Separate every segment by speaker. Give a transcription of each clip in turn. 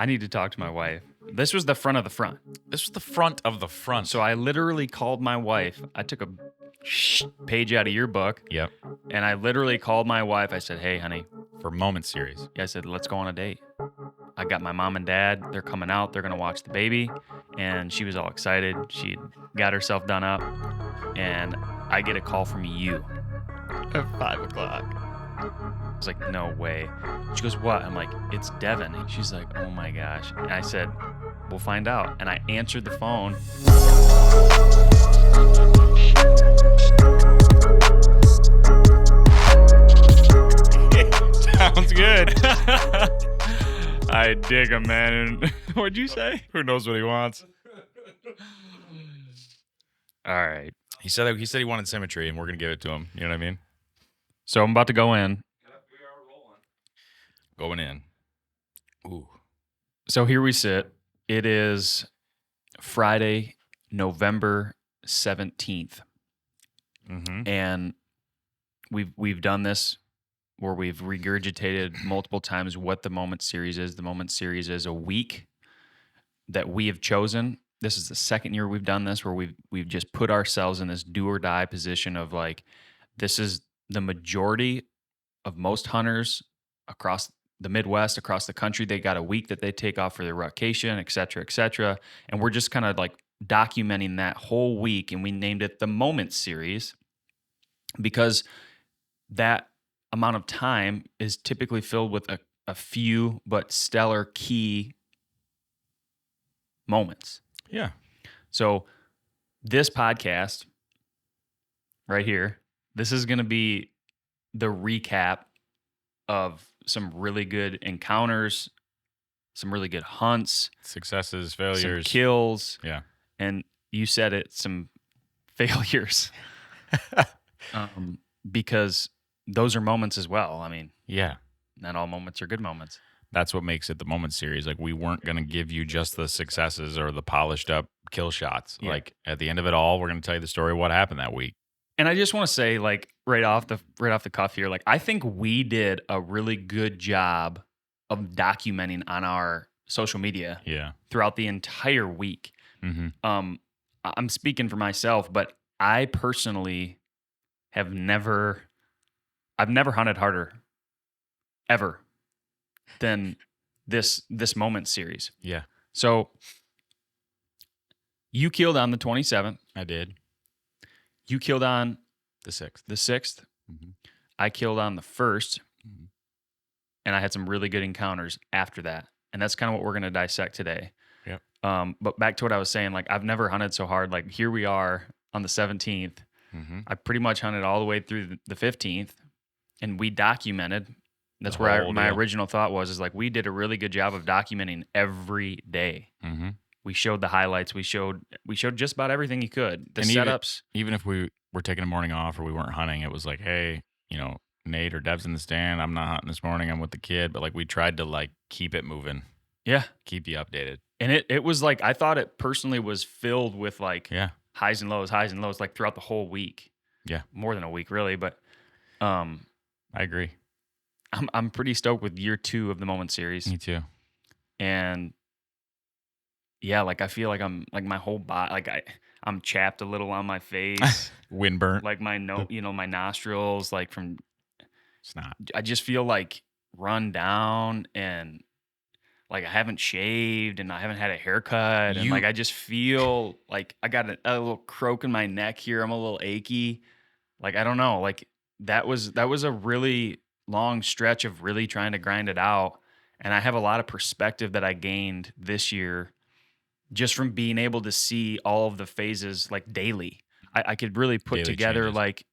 Speaker 1: I need to talk to my wife. This was the front of the front.
Speaker 2: This was the front of the front.
Speaker 1: So I literally called my wife. I took a page out of your book.
Speaker 2: Yep.
Speaker 1: And I literally called my wife. I said, hey, honey.
Speaker 2: For Moment series.
Speaker 1: I said, let's go on a date. I got my mom and dad. They're coming out. They're going to watch the baby. And she was all excited. She got herself done up. And I get a call from you
Speaker 2: At 5 o'clock.
Speaker 1: I was like, no way. She goes, what? I'm like, it's Devin. And she's like, oh my gosh. And I said, we'll find out. And I answered the phone.
Speaker 2: Sounds good.
Speaker 1: I dig him, man. What'd you say?
Speaker 2: Who knows what he wants?
Speaker 1: All right.
Speaker 2: He said he wanted symmetry, and we're gonna give it to him. You know what I mean?
Speaker 1: So I'm about to go in.
Speaker 2: Going in. Ooh.
Speaker 1: So here we sit. It is Friday, November 17th.
Speaker 2: Mm-hmm.
Speaker 1: And we've done this where we've regurgitated multiple times what the Moment series is. The Moment series is a week that we have chosen. This is the second year we've done this where we've just put ourselves in this do or die position of like, this is the majority of most hunters across the Midwest, across the country. They got a week that they take off for their vacation, et cetera, et cetera. And we're just kind of like documenting that whole week. And we named it the Moment series because that amount of time is typically filled with a few but stellar key moments.
Speaker 2: Yeah.
Speaker 1: So this podcast right here, this is going to be the recap of some really good encounters, some really good hunts,
Speaker 2: Successes, failures,
Speaker 1: some kills.
Speaker 2: Yeah.
Speaker 1: And you said it, some failures. Because those are moments as well. I mean,
Speaker 2: yeah.
Speaker 1: not all moments are good moments.
Speaker 2: That's what makes it the Moment series. Like, we weren't going to give you just the successes or the polished up kill shots.
Speaker 1: Yeah.
Speaker 2: Like, at the end of it all, we're going to tell you the story of what happened that week.
Speaker 1: And I just want to say, like, right off the cuff here, like, I think we did a really good job of documenting on our social media throughout the entire week.
Speaker 2: Mm-hmm.
Speaker 1: I'm speaking for myself, but I personally I've never hunted harder ever than this Moment series.
Speaker 2: Yeah.
Speaker 1: So you killed on the 27th.
Speaker 2: I did.
Speaker 1: You killed on
Speaker 2: The 6th.
Speaker 1: the 6th.
Speaker 2: Mm-hmm.
Speaker 1: I killed on the 1st.
Speaker 2: Mm-hmm.
Speaker 1: And I had some really good encounters after that. And that's kind of what we're going to dissect today.
Speaker 2: Yep.
Speaker 1: But back to what I was saying, like, I've never hunted so hard. Like, here we are on the 17th.
Speaker 2: Mm-hmm.
Speaker 1: I pretty much hunted all the way through the 15th, and we documented. That's where my original thought was, is like, we did a really good job of documenting every day.
Speaker 2: Mm-hmm.
Speaker 1: We showed the highlights. We showed just about everything you could. The
Speaker 2: and
Speaker 1: setups.
Speaker 2: Even if we were taking a morning off or we weren't hunting, it was like, hey, Nate or Dev's in the stand. I'm not hunting this morning. I'm with the kid. But like, we tried to like keep it moving.
Speaker 1: Yeah.
Speaker 2: Keep you updated.
Speaker 1: And it was like, I thought it personally was filled with like highs and lows, like throughout the whole week.
Speaker 2: Yeah.
Speaker 1: More than a week, really. But
Speaker 2: I agree.
Speaker 1: I'm pretty stoked with year 2 of the Moment series.
Speaker 2: Me too.
Speaker 1: And yeah, like, I feel like I'm like my whole body, like I'm chapped a little on my face.
Speaker 2: Windburnt.
Speaker 1: Like my my nostrils, like from
Speaker 2: snot.
Speaker 1: I just feel like run down, and like I haven't shaved and I haven't had a haircut. And like, I just feel like I got a little croak in my neck here. I'm a little achy. Like, I don't know. Like, that was a really long stretch of really trying to grind it out. And I have a lot of perspective that I gained this year just from being able to see all of the phases like daily. I could really put
Speaker 2: Daily
Speaker 1: together
Speaker 2: changes.
Speaker 1: like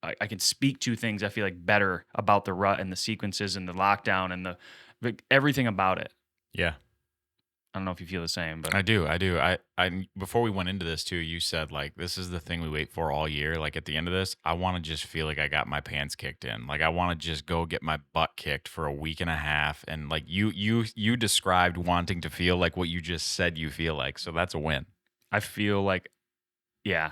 Speaker 1: I can speak to things I feel like better about the rut and the sequences and the lockdown and the everything about it.
Speaker 2: Yeah.
Speaker 1: I don't know if you feel the same, but
Speaker 2: I do. I before we went into this too, you said like, this is the thing we wait for all year. Like, at the end of this, I want to just feel like I got my pants kicked in. Like, I want to just go get my butt kicked for a week and a half. And like, you described wanting to feel like what you just said you feel like. So that's a win.
Speaker 1: I feel like, yeah.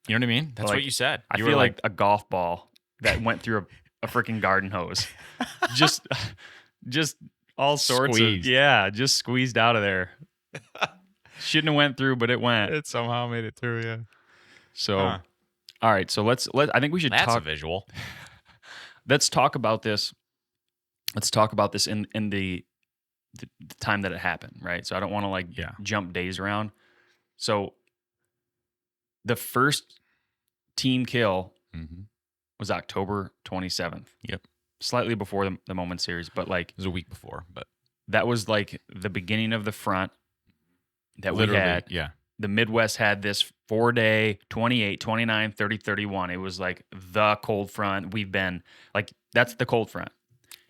Speaker 2: You know what I mean? That's
Speaker 1: Like,
Speaker 2: what you said.
Speaker 1: I
Speaker 2: You
Speaker 1: feel
Speaker 2: were
Speaker 1: like a golf ball that went through a freaking garden hose. just all sorts
Speaker 2: Squeezed.
Speaker 1: of just squeezed out of there. Shouldn't have went through, but it went.
Speaker 2: It somehow made it through. Yeah.
Speaker 1: So,
Speaker 2: Huh.
Speaker 1: all right. So let. I think we should
Speaker 2: That's a
Speaker 1: talk.
Speaker 2: visual.
Speaker 1: Let's talk about this. Let's talk about this in the time that it happened, right? So I don't want to like
Speaker 2: Yeah.
Speaker 1: jump days around. So the first team kill
Speaker 2: Mm-hmm.
Speaker 1: was October 27th.
Speaker 2: Yep.
Speaker 1: Slightly before the Moment series, but like
Speaker 2: It was a week before, but
Speaker 1: that was like the beginning of the front that
Speaker 2: literally,
Speaker 1: we had.
Speaker 2: yeah.
Speaker 1: The Midwest had this 4-day, 28, 29, 30, 31. It was like the cold front. We've been like, that's the cold front.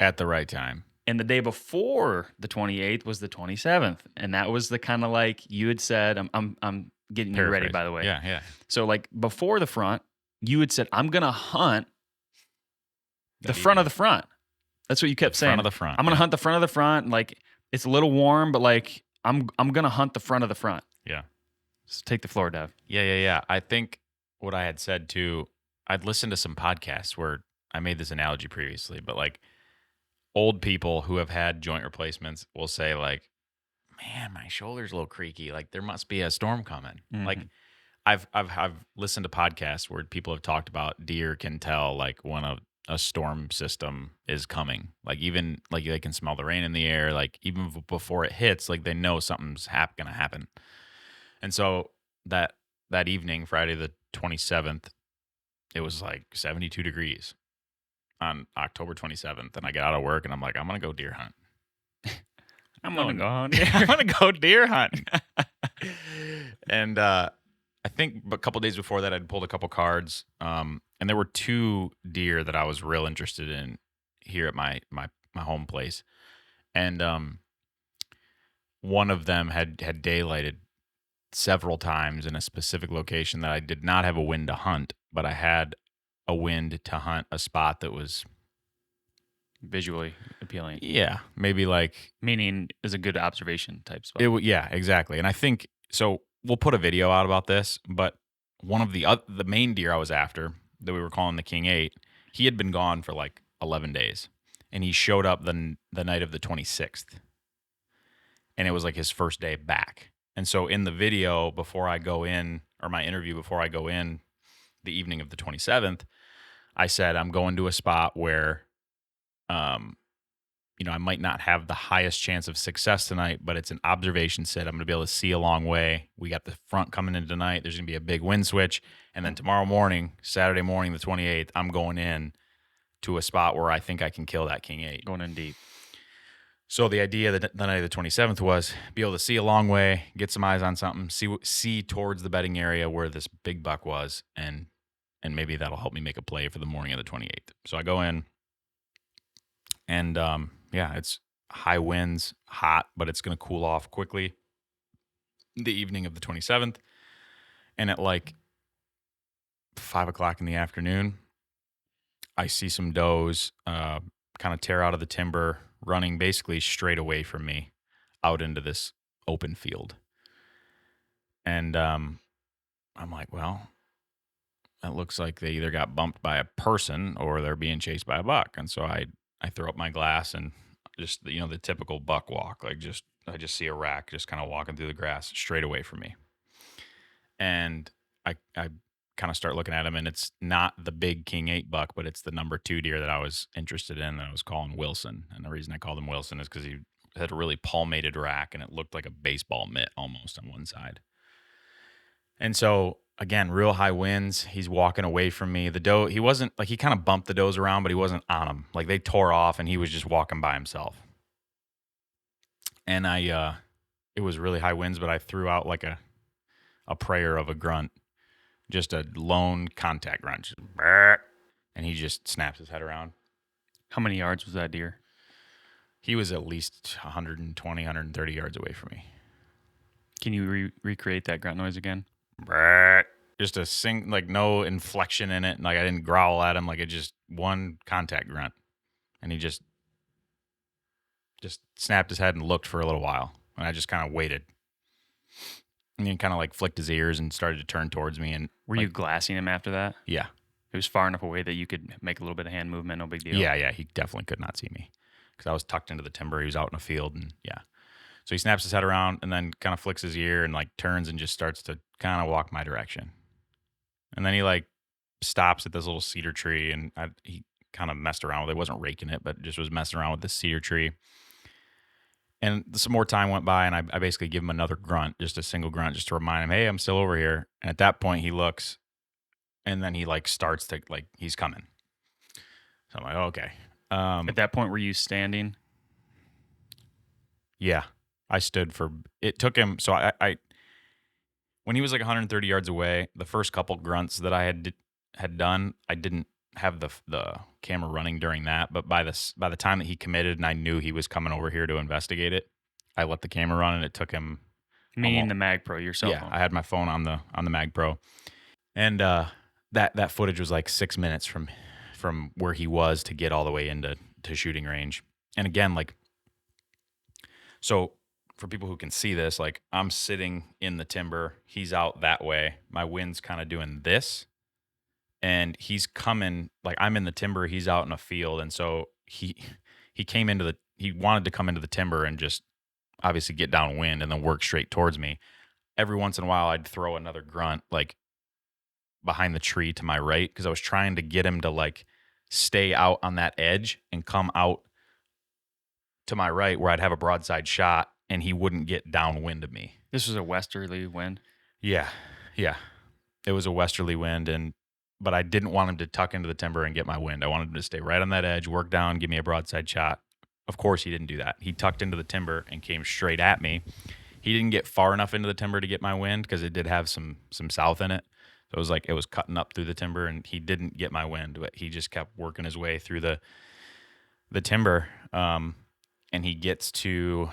Speaker 2: At the right time.
Speaker 1: And the day before the 28th was the 27th. And that was the kind of like you had said, I'm getting you ready,
Speaker 2: Paraphrase.
Speaker 1: by the way.
Speaker 2: Yeah, yeah.
Speaker 1: So like before the front, you had said, I'm going to hunt the
Speaker 2: That
Speaker 1: front of
Speaker 2: evening.
Speaker 1: the front. That's what you kept saying.
Speaker 2: Front of the front.
Speaker 1: I'm going to hunt the front of the front. Like it's a little warm, but like I'm going to hunt the front of the front.
Speaker 2: Yeah.
Speaker 1: So take the floor, Dev.
Speaker 2: Yeah. I think what I had said too, I'd listened to some podcasts where I made this analogy previously, but like old people who have had joint replacements will say like, man, my shoulder's a little creaky. Like there must be a storm coming. Like I've listened to podcasts where people have talked about deer can tell like when a storm system is coming. Like even like they can smell the rain in the air. Like even before it hits, like they know something's gonna happen. And so that evening, Friday the 27th, it was like 72 degrees on October 27th, and I get out of work and I'm like, I'm gonna go deer hunt.
Speaker 1: I'm
Speaker 2: Oh,
Speaker 1: going to go hunt.
Speaker 2: I'm gonna go deer hunting. And I think a couple days before that, I'd pulled a couple cards, and there were 2 deer that I was real interested in here at my home place, and one of them had daylighted several times in a specific location that I did not have a wind to hunt, but I had a wind to hunt a spot that was
Speaker 1: Visually appealing.
Speaker 2: maybe like
Speaker 1: Meaning is a good observation type spot.
Speaker 2: Yeah, exactly. And I think so. We'll put a video out about this, but one of the main deer I was after that we were calling the King 8, he had been gone for like 11 days, and he showed up the night of the 26th, and it was like his first day back. And so in the video before I go in, or my interview before I go in, the evening of the 27th, I said I'm going to a spot where I might not have the highest chance of success tonight, but it's an observation sit. I'm going to be able to see a long way. We got the front coming in tonight. There's going to be a big wind switch. And then tomorrow morning, Saturday morning, the 28th, I'm going in to a spot where I think I can kill that King 8.
Speaker 1: Going in deep.
Speaker 2: So the idea that the night of the 27th was be able to see a long way, get some eyes on something, see towards the bedding area where this big buck was, and maybe that'll help me make a play for the morning of the 28th. So I go in, and it's high winds, hot, but it's going to cool off quickly the evening of the 27th. And at like 5 o'clock in the afternoon, I see some does kind of tear out of the timber, running basically straight away from me out into this open field. And I'm like, well, it looks like they either got bumped by a person or they're being chased by a buck. And so I throw up my glass and just, the typical buck walk, like I just see a rack just kind of walking through the grass straight away from me. And I kind of start looking at him, and it's not the big King 8 buck, but it's the number 2 deer that I was interested in, that I was calling Wilson. And the reason I called him Wilson is because he had a really palmated rack, and it looked like a baseball mitt almost on one side. And so, again, real high winds. He's walking away from me. The doe, he wasn't, like, he kind of bumped the does around, but he wasn't on them. Like, they tore off, and he was just walking by himself. And it was really high winds, but I threw out like a prayer of a grunt, just a lone contact grunt. Just, and he just snaps his head around.
Speaker 1: How many yards was that deer?
Speaker 2: He was at least 120, 130 yards away from me.
Speaker 1: Can you recreate that grunt noise again?
Speaker 2: Just a like no inflection in it. Like I didn't growl at him. Like it just one contact grunt. And he just snapped his head and looked for a little while. And I just kind of waited. And he kind of like flicked his ears and started to turn towards me. And
Speaker 1: Were you glassing him after that?
Speaker 2: Yeah.
Speaker 1: It was far enough away that you could make a little bit of hand movement, no big deal.
Speaker 2: Yeah. He definitely could not see me. because I was tucked into the timber. He was out in a field, and yeah. So he snaps his head around and then kind of flicks his ear and like turns and just starts to kind of walk my direction. And then he like stops at this little cedar tree, and he kind of messed around with it. Wasn't raking it, but just was messing around with this cedar tree. And some more time went by, and I basically give him another grunt, just a single grunt, just to remind him, hey, I'm still over here. And at that point, he looks, and then he like starts to like he's coming. So I'm like, okay.
Speaker 1: At that point, were you standing?
Speaker 2: Yeah, I stood for. It took him. So I when he was like 130 yards away, the first couple grunts that I had done, I didn't have the camera running during that. But by the time that he committed and I knew he was coming over here to investigate it, I let the camera run, and it took him.
Speaker 1: Meaning the Mag Pro, your cell phone.
Speaker 2: I had my phone on the Mag Pro, and that footage was like 6 minutes from where he was to get all the way into shooting range. And again, like, so for people who can see this, like I'm sitting in the timber, he's out that way, my wind's kind of doing this, and he's coming, like I'm in the timber, he's out in a field, and so he wanted to come into the timber and just obviously get downwind and then work straight towards me. Every once in a while, I'd throw another grunt like behind the tree to my right, because I was trying to get him to like stay out on that edge and come out to my right where I'd have a broadside shot and he wouldn't get downwind of me.
Speaker 1: This was a westerly wind?
Speaker 2: Yeah. It was a westerly wind, but I didn't want him to tuck into the timber and get my wind. I wanted him to stay right on that edge, work down, give me a broadside shot. Of course, he didn't do that. He tucked into the timber and came straight at me. He didn't get far enough into the timber to get my wind because it did have some south in it. So it was like it was cutting up through the timber, and he didn't get my wind, but he just kept working his way through the timber. And he gets to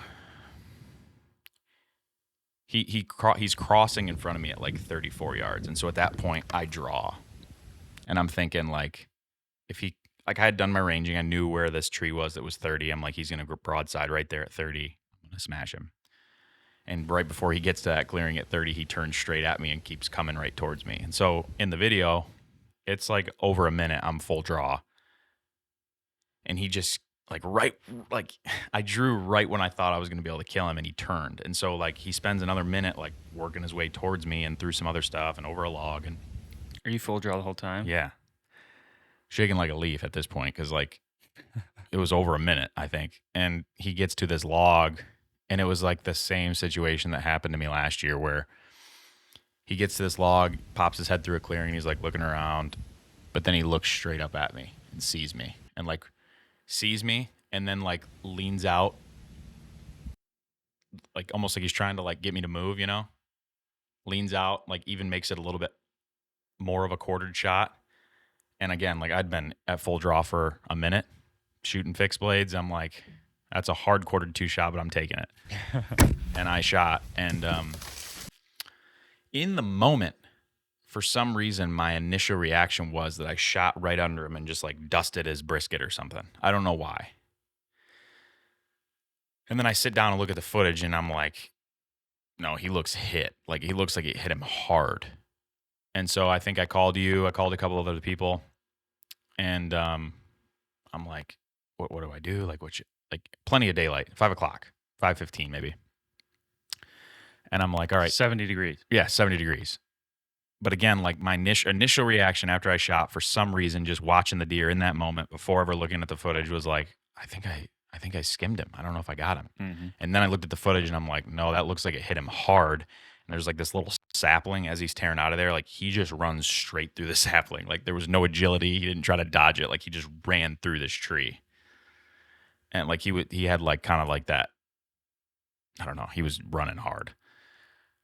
Speaker 2: he's crossing in front of me at like 34 yards, and so at that point I draw, and I'm thinking like if he like I had done my ranging, I knew where this tree was that was 30. I'm like, he's gonna broadside right there at 30. I'm gonna smash him. And right before he gets to that clearing at 30, he turns straight at me and keeps coming right towards me. And so in the video, it's like over a minute, I'm full draw. And he just I drew right when I thought I was going to be able to kill him, and he turned. And so like he spends another minute like working his way towards me and through some other stuff and over a log. And
Speaker 1: are you full draw the whole time?
Speaker 2: Yeah. Shaking like a leaf at this point, because like it was over a minute, I think. And he gets to this log, and it was like the same situation that happened to me last year, where he gets to this log, pops his head through a clearing, and he's like looking around, but then he looks straight up at me and sees me, and like sees me, and then like leans out, like almost like he's trying to like get me to move, you know? Leans out, like even makes it a little bit more of a quartered shot. And again, like I'd been at full draw for a minute shooting fixed blades. I'm like, that's a hard quartered 2 shot, but I'm taking it. And I shot. And in the moment, for some reason, my initial reaction was that I shot right under him and just like dusted his brisket or something. I don't know why. And then I sit down and look at the footage, and I'm like, no, he looks hit. Like he looks like it hit him hard. And so I think I called you. I called a couple of other people, and I'm like, what do I do? Like like plenty of daylight, 5 o'clock, 5:15 maybe. And I'm like, all right,
Speaker 1: 70 degrees.
Speaker 2: Yeah, 70 degrees. But again, like my initial reaction after I shot, for some reason, just watching the deer in that moment before ever looking at the footage, was like, I think I skimmed him. I don't know if I got him.
Speaker 1: Mm-hmm.
Speaker 2: And then I looked at the footage, and I'm like, no, that looks like it hit him hard. And there's like this little sapling as he's tearing out of there. Like he just runs straight through the sapling. Like there was no agility. He didn't try to dodge it. Like he just ran through this tree. And like he had like kind of like that. I don't know. He was running hard.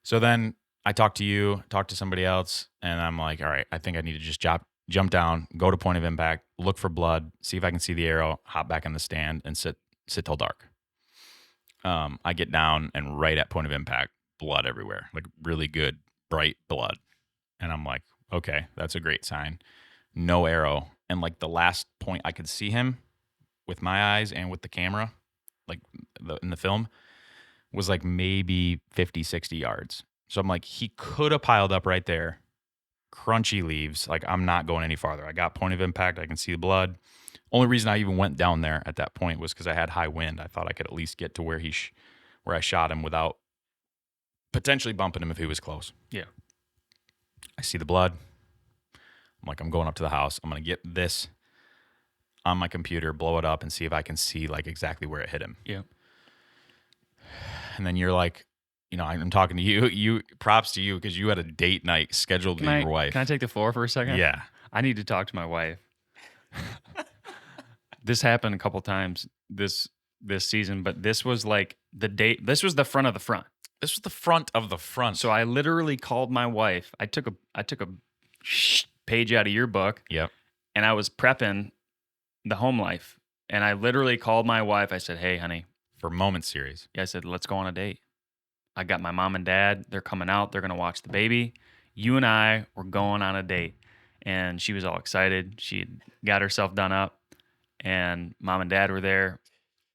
Speaker 2: So then I talked to you, talked to somebody else, and I'm like, all right, I think I need to just jump down, go to point of impact, look for blood, see if I can see the arrow, hop back in the stand, and sit till dark. I get down, and right at point of impact, blood everywhere, like really good, bright blood. And I'm like, okay, that's a great sign. No arrow. And like the last point I could see him with my eyes and with the camera, like in the film, was like maybe 50, 60 yards. So I'm like, he could have piled up right there, crunchy leaves. Like I'm not going any farther. I got point of impact. I can see the blood. Only reason I even went down there at that point was because I had high wind. I thought I could at least get to where where I shot him without potentially bumping him if he was close.
Speaker 1: Yeah.
Speaker 2: I see the blood. I'm like, I'm going up to the house. I'm going to get this on my computer, blow it up, and see if I can see like exactly where it hit him.
Speaker 1: Yeah.
Speaker 2: And then you're like, you know, I'm talking to you. You props to you because you had a date night scheduled with your wife.
Speaker 1: Can I take the floor for a second?
Speaker 2: Yeah.
Speaker 1: I need to talk to my wife. This happened a couple times this season, but this was like the date. This was the front of the front.
Speaker 2: This was the front of the front.
Speaker 1: So I literally called my wife. I took a page out of your book.
Speaker 2: Yep.
Speaker 1: And I was prepping the home life. And I literally called my wife. I said, "Hey, honey."
Speaker 2: For Moment series.
Speaker 1: I said, "Let's go on a date. I got my mom and dad. They're coming out. They're going to watch the baby. You and I were going on a date." And she was all excited. She had got herself done up. And mom and dad were there.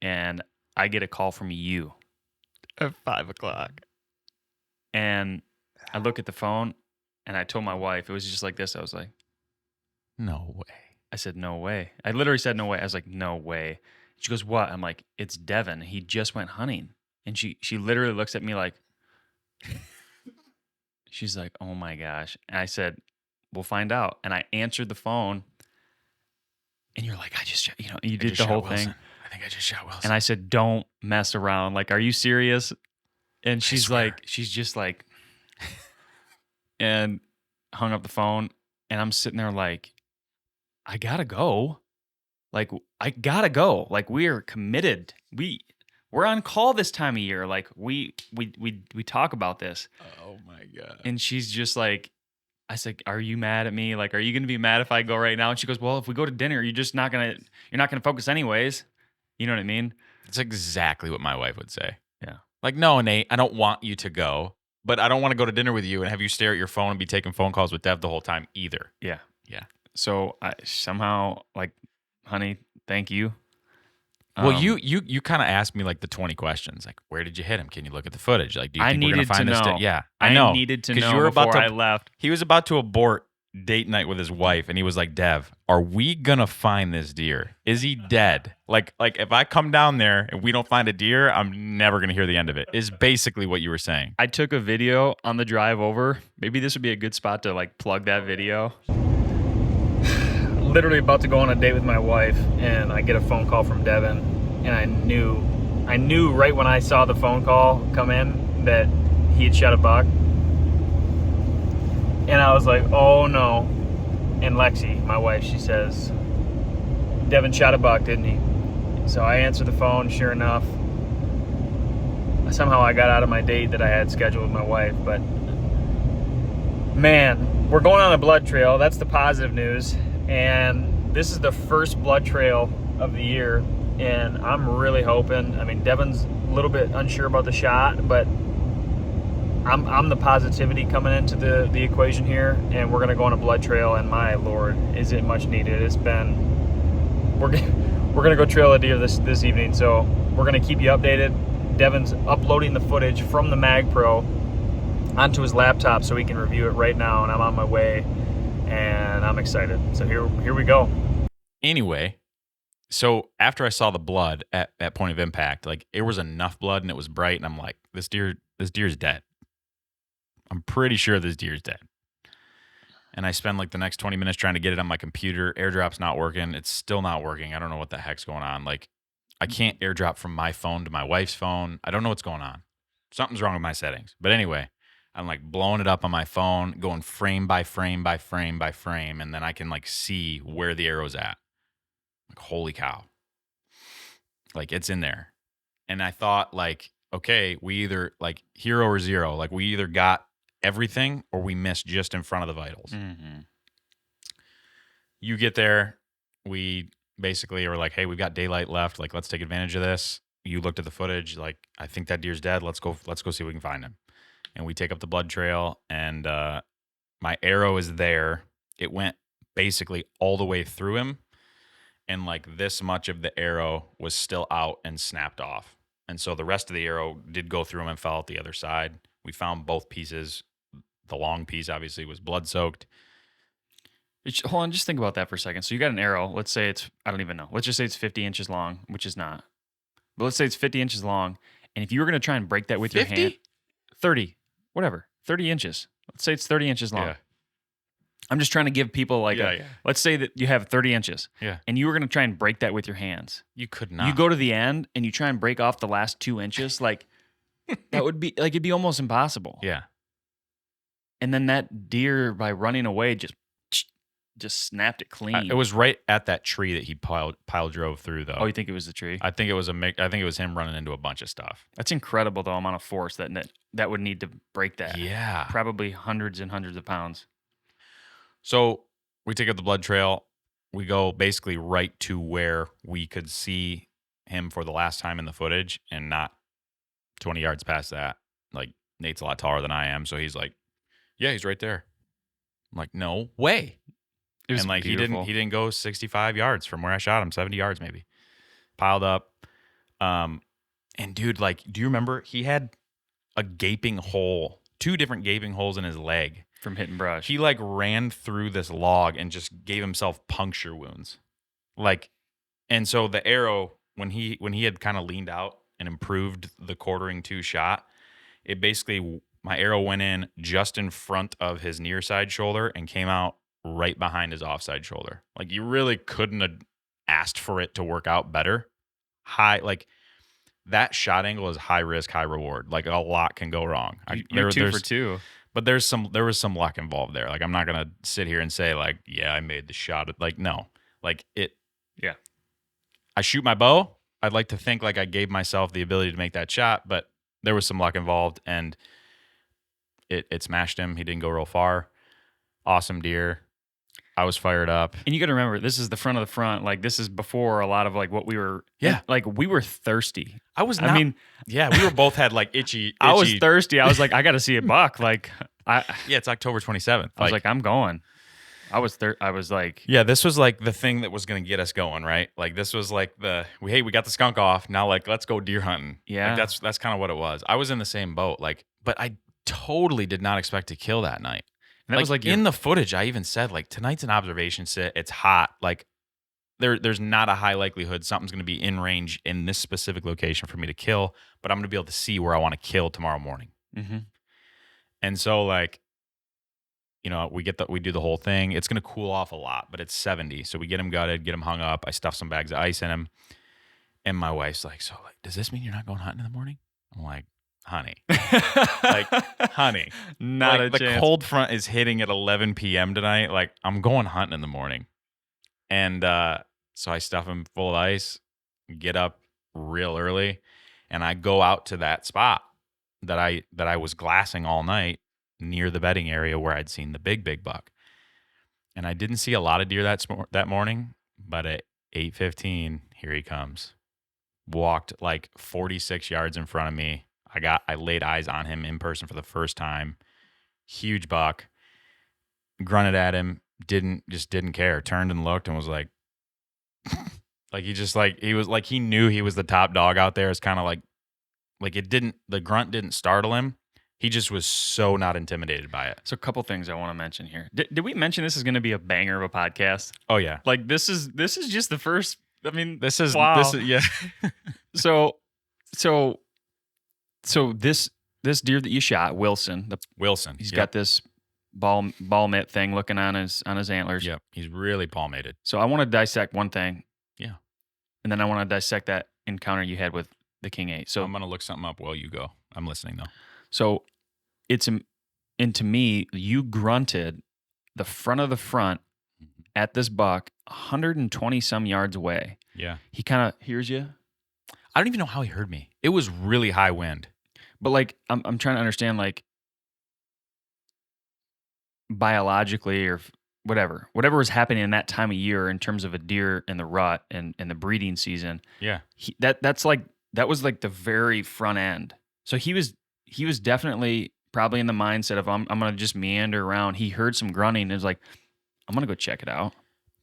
Speaker 1: And I get a call from you
Speaker 2: At 5 o'clock.
Speaker 1: And I look at the phone and I told my wife, it was just like this. I was like,
Speaker 2: no way.
Speaker 1: I said, "No way." I literally said, "No way." I was like, "No way." She goes, "What?" I'm like, "It's Devin. He just went hunting." And she literally looks at me like, she's like, "Oh my gosh." And I said, "We'll find out." And I answered the phone. And you're like, you did the whole thing.
Speaker 2: I think I just shot Wilson.
Speaker 1: And I said, "Don't mess around. Like, are you serious?" And she's just like, and hung up the phone. And I'm sitting there like, I gotta go. Like, I gotta go. Like, we are committed. We're on call this time of year. Like, we talk about this.
Speaker 2: Oh my God.
Speaker 1: And she's just like, I said, "Are you mad at me? Like, are you gonna be mad if I go right now?" And she goes, "Well, if we go to dinner, you're not gonna focus anyways." You know what I mean?
Speaker 2: It's exactly what my wife would say.
Speaker 1: Yeah.
Speaker 2: Like, "No, Nate, I don't want you to go, but I don't want to go to dinner with you and have you stare at your phone and be taking phone calls with Dev the whole time either."
Speaker 1: Yeah.
Speaker 2: Yeah.
Speaker 1: So I somehow, like, honey, thank you.
Speaker 2: Well, you kind of asked me like the 20 questions, like, where did you hit him? Can you look at the footage? Like, do you
Speaker 1: I
Speaker 2: think we're gonna
Speaker 1: needed to
Speaker 2: find this?
Speaker 1: know.
Speaker 2: Yeah, I know.
Speaker 1: I needed to
Speaker 2: 'Cause
Speaker 1: know
Speaker 2: you were about
Speaker 1: before
Speaker 2: to-
Speaker 1: I left.
Speaker 2: He was about to abort date night with his wife, and he was like, "Dev, are we gonna find this deer? Is he dead? Like if I come down there and we don't find a deer, I'm never gonna hear the end of it." Is basically what you were saying.
Speaker 1: I took a video on the drive over. Maybe this would be a good spot to like plug that video. Literally about to go on a date with my wife, and I get a phone call from Devin, and I knew right when I saw the phone call come in that he had shot a buck. And I was like, "Oh no." And Lexi, my wife, she says, "Devin shot a buck, didn't he?" So I answered the phone. Sure enough, somehow I got out of my date that I had scheduled with my wife. But man, we're going on a blood trail. That's the positive news. And this is the first blood trail of the year. And I'm really hoping, I mean, Devin's a little bit unsure about the shot, but I'm the positivity coming into the equation here, and we're gonna go on a blood trail. And my Lord, is it much needed? It's been, we're gonna go trail a deer this evening, so we're gonna keep you updated. Devin's uploading the footage from the Mag Pro onto his laptop so he can review it right now, and I'm on my way, and I'm excited. So here we go.
Speaker 2: Anyway, so after I saw the blood at point of impact, like it was enough blood and it was bright, and I'm like, this deer's dead. I'm pretty sure this deer's dead. And I spend like the next 20 minutes trying to get it on my computer. AirDrop's not working. It's still not working. I don't know what the heck's going on. Like, I can't AirDrop from my phone to my wife's phone. I don't know what's going on. Something's wrong with my settings. But anyway, I'm like blowing it up on my phone, going frame by frame by frame by frame, and then I can like see where the arrow's at. Like, holy cow. Like, it's in there. And I thought, like, okay, we either like hero or zero. Like, we either got everything or we missed just in front of the vitals.
Speaker 1: Mm-hmm.
Speaker 2: You get there, we basically were like, hey, we've got daylight left. Like, let's take advantage of this. You looked at the footage, like, I think that deer's dead. Let's go see if we can find him. And we take up the blood trail, and my arrow is there. It went basically all the way through him, and like this much of the arrow was still out and snapped off. And so the rest of the arrow did go through him and fell out the other side. We found both pieces. The long piece obviously was blood soaked.
Speaker 1: Hold on, just think about that for a second. So you got an arrow. Let's say I don't even know. Let's just say it's 50 inches long, which is not. But let's say it's 50 inches long. And if you were going to try and break that with your hand,
Speaker 2: 50?
Speaker 1: 30, whatever, 30 inches. Let's say it's 30 inches long.
Speaker 2: Yeah.
Speaker 1: I'm just trying to give people like,
Speaker 2: Yeah.
Speaker 1: let's say that you have 30 inches.
Speaker 2: Yeah.
Speaker 1: And you were going to try and break that with your hands.
Speaker 2: You could not.
Speaker 1: You go to the end and you try and break off the last 2 inches. Like, that would be, like, it'd be almost impossible.
Speaker 2: Yeah.
Speaker 1: And then that deer, by running away, just snapped it clean.
Speaker 2: It was right at that tree that he pile drove through, though.
Speaker 1: Oh, you think it was the tree?
Speaker 2: I think it was him running into a bunch of stuff.
Speaker 1: That's incredible, the amount of force that would need to break that.
Speaker 2: Yeah.
Speaker 1: Probably hundreds and hundreds of pounds.
Speaker 2: So we take up the blood trail. We go basically right to where we could see him for the last time in the footage, and not 20 yards past that. Like, Nate's a lot taller than I am, so he's like, yeah, he's right there. I'm like, no way.
Speaker 1: It was
Speaker 2: And like
Speaker 1: beautiful.
Speaker 2: he didn't go 65 yards from where I shot him, 70 yards maybe. Piled up. And dude, like, do you remember he had a gaping hole, 2 different gaping holes in his leg
Speaker 1: from hitting brush.
Speaker 2: He like ran through this log and just gave himself puncture wounds. Like, and so the arrow, when he had kind of leaned out and improved the quartering 2 shot, it basically, my arrow went in just in front of his near side shoulder and came out right behind his offside shoulder. Like, you really couldn't have asked for it to work out better. Like, that shot angle is high risk, high reward. Like, a lot can go wrong.
Speaker 1: You're 2 for 2.
Speaker 2: But there was some luck involved there. Like, I'm not gonna sit here and say like, yeah, I made the shot. Like, no, like it.
Speaker 1: Yeah.
Speaker 2: I shoot my bow. I'd like to think like I gave myself the ability to make that shot, but there was some luck involved, and it smashed him. He didn't go real far. Awesome deer. I was fired up.
Speaker 1: And you got to remember, this is the front of the front. Like, this is before a lot of like what we were.
Speaker 2: Yeah.
Speaker 1: Like, we were thirsty.
Speaker 2: I was.
Speaker 1: I mean,
Speaker 2: yeah, we were both had like itchy.
Speaker 1: I was thirsty. I was like, I got to see a buck. Like,
Speaker 2: yeah, it's October 27th.
Speaker 1: I was like, I'm going. I was like,
Speaker 2: yeah, this was like the thing that was going to get us going, right? Like, this was like we got the skunk off. Now, like, let's go deer hunting.
Speaker 1: Yeah.
Speaker 2: Like, that's kind of what it was. I was in the same boat, like, but I totally did not expect to kill that night.
Speaker 1: and that was like
Speaker 2: in the footage, I even said like, tonight's an observation sit. It's hot. Like, there's not a high likelihood something's going to be in range in this specific location for me to kill, but I'm going to be able to see where I want to kill tomorrow morning.
Speaker 1: Mm-hmm.
Speaker 2: And so, like, you know, we do the whole thing. It's going to cool off a lot, but it's 70. So we get him gutted, get him hung up. I stuff some bags of ice in him. And my wife's like, so, like, does this mean you're not going hunting in the morning? I'm like, honey, like, honey,
Speaker 1: not
Speaker 2: like,
Speaker 1: a
Speaker 2: the
Speaker 1: chance.
Speaker 2: cold front is hitting at 11 p.m. tonight. Like, I'm going hunting in the morning. And so I stuff him full of ice, get up real early, and I go out to that spot that I was glassing all night near the bedding area where I'd seen the big buck. And I didn't see a lot of deer that morning, but at 8:15, here he comes. Walked like 46 yards in front of me. I laid eyes on him in person for the first time. Huge buck. Grunted at him, didn't care. Turned and looked and was like like he knew he was the top dog out there. It's kind of like the grunt didn't startle him. He just was so not intimidated by it.
Speaker 1: So a couple things I want to mention here. Did we mention this is going to be a banger of a podcast?
Speaker 2: Oh yeah.
Speaker 1: Like, this is just the first. I mean,
Speaker 2: This is yeah.
Speaker 1: so this deer that you shot, Wilson,
Speaker 2: Wilson.
Speaker 1: he's
Speaker 2: Yep.
Speaker 1: got this ball mitt thing looking on his antlers.
Speaker 2: Yep. He's really palmated.
Speaker 1: So I want to dissect one thing.
Speaker 2: Yeah.
Speaker 1: And then I want to dissect that encounter you had with the King 8. So
Speaker 2: I'm gonna look something up while you go. I'm listening though.
Speaker 1: So and to me, you grunted the front of the front at this buck 120 some yards away.
Speaker 2: Yeah.
Speaker 1: He kind of hears you.
Speaker 2: I don't even know how he heard me. It was really high wind.
Speaker 1: But like, I'm trying to understand, like, biologically or whatever was happening in that time of year in terms of a deer in the rut and the breeding season.
Speaker 2: Yeah.
Speaker 1: That was like the very front end. So he was definitely probably in the mindset of I'm gonna just meander around. He heard some grunting and was like, I'm gonna go check it out.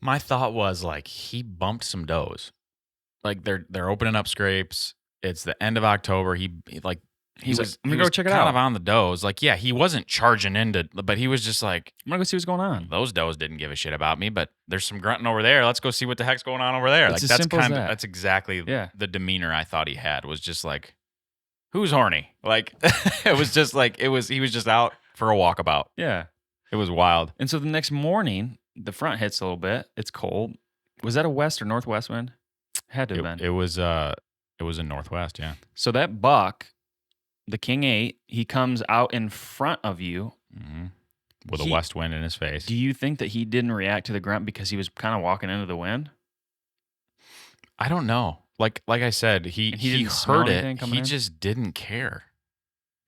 Speaker 2: My thought was like he bumped some does. Like they're opening up scrapes. It's the end of October. He like
Speaker 1: He's like, I'm
Speaker 2: he
Speaker 1: gonna go
Speaker 2: was
Speaker 1: check it
Speaker 2: kind
Speaker 1: out.
Speaker 2: of on the does. Like, yeah, he wasn't charging into, but he was just like,
Speaker 1: I'm gonna go see what's going on.
Speaker 2: those does didn't give a shit about me, but there's some grunting over there. Let's go see what the heck's going on over there.
Speaker 1: It's
Speaker 2: Like
Speaker 1: as
Speaker 2: that's
Speaker 1: simple as
Speaker 2: kind of
Speaker 1: that.
Speaker 2: that's exactly
Speaker 1: Yeah.
Speaker 2: the demeanor I thought he had, was just like, who's horny? Like it was just like he was just out for a walkabout.
Speaker 1: Yeah.
Speaker 2: It was wild.
Speaker 1: And so the next morning, the front hits a little bit. It's cold. Was that a west or northwest wind? Had to have been.
Speaker 2: It was in Northwest, yeah.
Speaker 1: So that buck, the King 8, he comes out in front of you.
Speaker 2: Mm-hmm. With a
Speaker 1: He-
Speaker 2: west wind in his face.
Speaker 1: Do you think that he didn't react to the grunt because he was kind of walking into the wind?
Speaker 2: I don't know. Like I said, he
Speaker 1: And he didn't smell
Speaker 2: heard
Speaker 1: anything
Speaker 2: it.
Speaker 1: coming
Speaker 2: He
Speaker 1: in?
Speaker 2: just didn't care.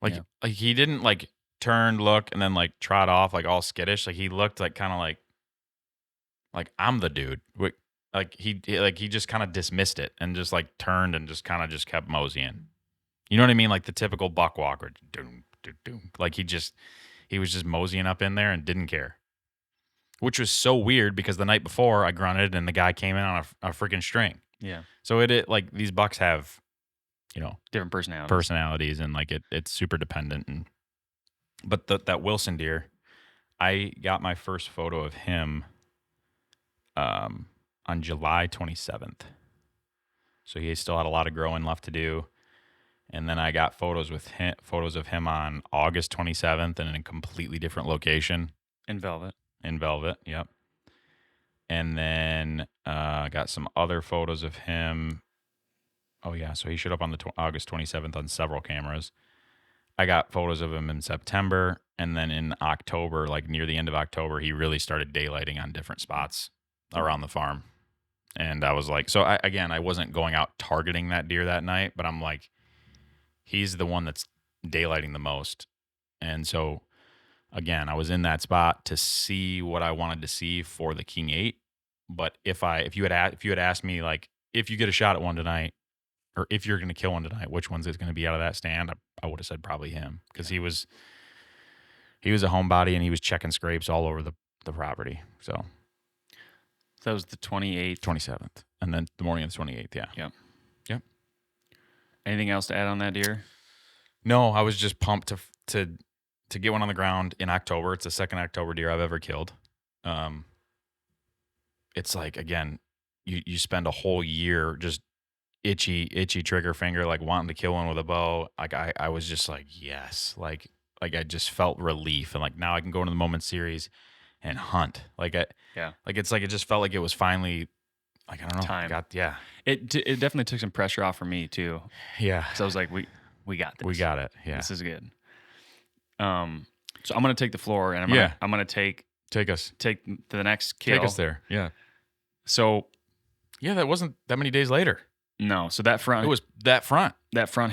Speaker 2: Like
Speaker 1: Yeah.
Speaker 2: like he didn't like turn, look, and then like trot off like all skittish. Like he looked like kind of like I'm the dude. Like he just kind of dismissed it and just like turned and just kind of just kept moseying. You know what I mean? Like the typical buck walker. Doom, doom, doom. Like he was just moseying up in there and didn't care. Which was so weird because the night before I grunted and the guy came in on a freaking string.
Speaker 1: Yeah.
Speaker 2: So it like these bucks have, you know,
Speaker 1: Different personalities.
Speaker 2: personalities and like it's super dependent. And but that Wilson deer, I got my first photo of him on July 27th. So he still had a lot of growing left to do. And then I got photos of him on August 27th in a completely different location
Speaker 1: In velvet.
Speaker 2: in Velvet. Yep. And then I got some other photos of him. Oh yeah, so he showed up on the August 27th on several cameras. I got photos of him in September, and then in October, like near the end of October, he really started daylighting on different spots around the farm. And I was like, so I wasn't going out targeting that deer that night, but I'm like, he's the one that's daylighting the most. And so again, I was in that spot to see what I wanted to see for the King 8. But if you had asked me, like, if you get a shot at one tonight, or if you're going to kill one tonight, which one's it going to be out of that stand? I would have said probably him, because he was a homebody and he was checking scrapes all over the property. So
Speaker 1: That was the 28th.
Speaker 2: 27th, and then the morning of the 28th. Yeah.
Speaker 1: Yep.
Speaker 2: Yep.
Speaker 1: Anything else to add on that deer?
Speaker 2: No, I was just pumped to get one on the ground in October. It's the second October deer I've ever killed. It's like, again, you spend a whole year just itchy trigger finger, like wanting to kill one with a bow. Like I was just like, yes, like I just felt relief, and like now I can go into the Moment series and hunt. Like it's like it just felt like it was finally, like, I don't know,
Speaker 1: Time.
Speaker 2: It
Speaker 1: It definitely took some pressure off for me too.
Speaker 2: yeah,
Speaker 1: So I was like, we got this.
Speaker 2: we got it. Yeah,
Speaker 1: This is good. So I'm gonna take the floor and I'm gonna take
Speaker 2: take
Speaker 1: to the next kill.
Speaker 2: take us there. Yeah,
Speaker 1: So
Speaker 2: yeah, that wasn't that many days later.
Speaker 1: no, so that front
Speaker 2: It was that front.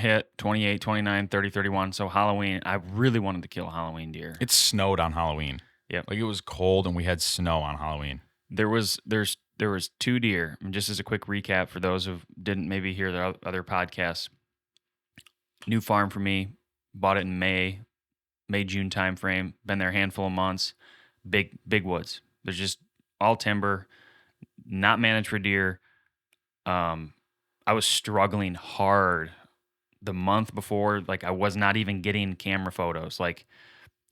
Speaker 1: hit 28, 29, 30, 31. So Halloween, I really wanted to kill a Halloween deer.
Speaker 2: It snowed on Halloween.
Speaker 1: Yep.
Speaker 2: Like it was cold and we had snow on Halloween.
Speaker 1: There was 2 deer. And just as a quick recap for those who didn't maybe hear the other podcasts, new farm for me. Bought it in May-June timeframe. Been there a handful of months. Big woods. There's just all timber, not managed for deer. I was struggling hard the month before. Like I was not even getting camera photos. Like,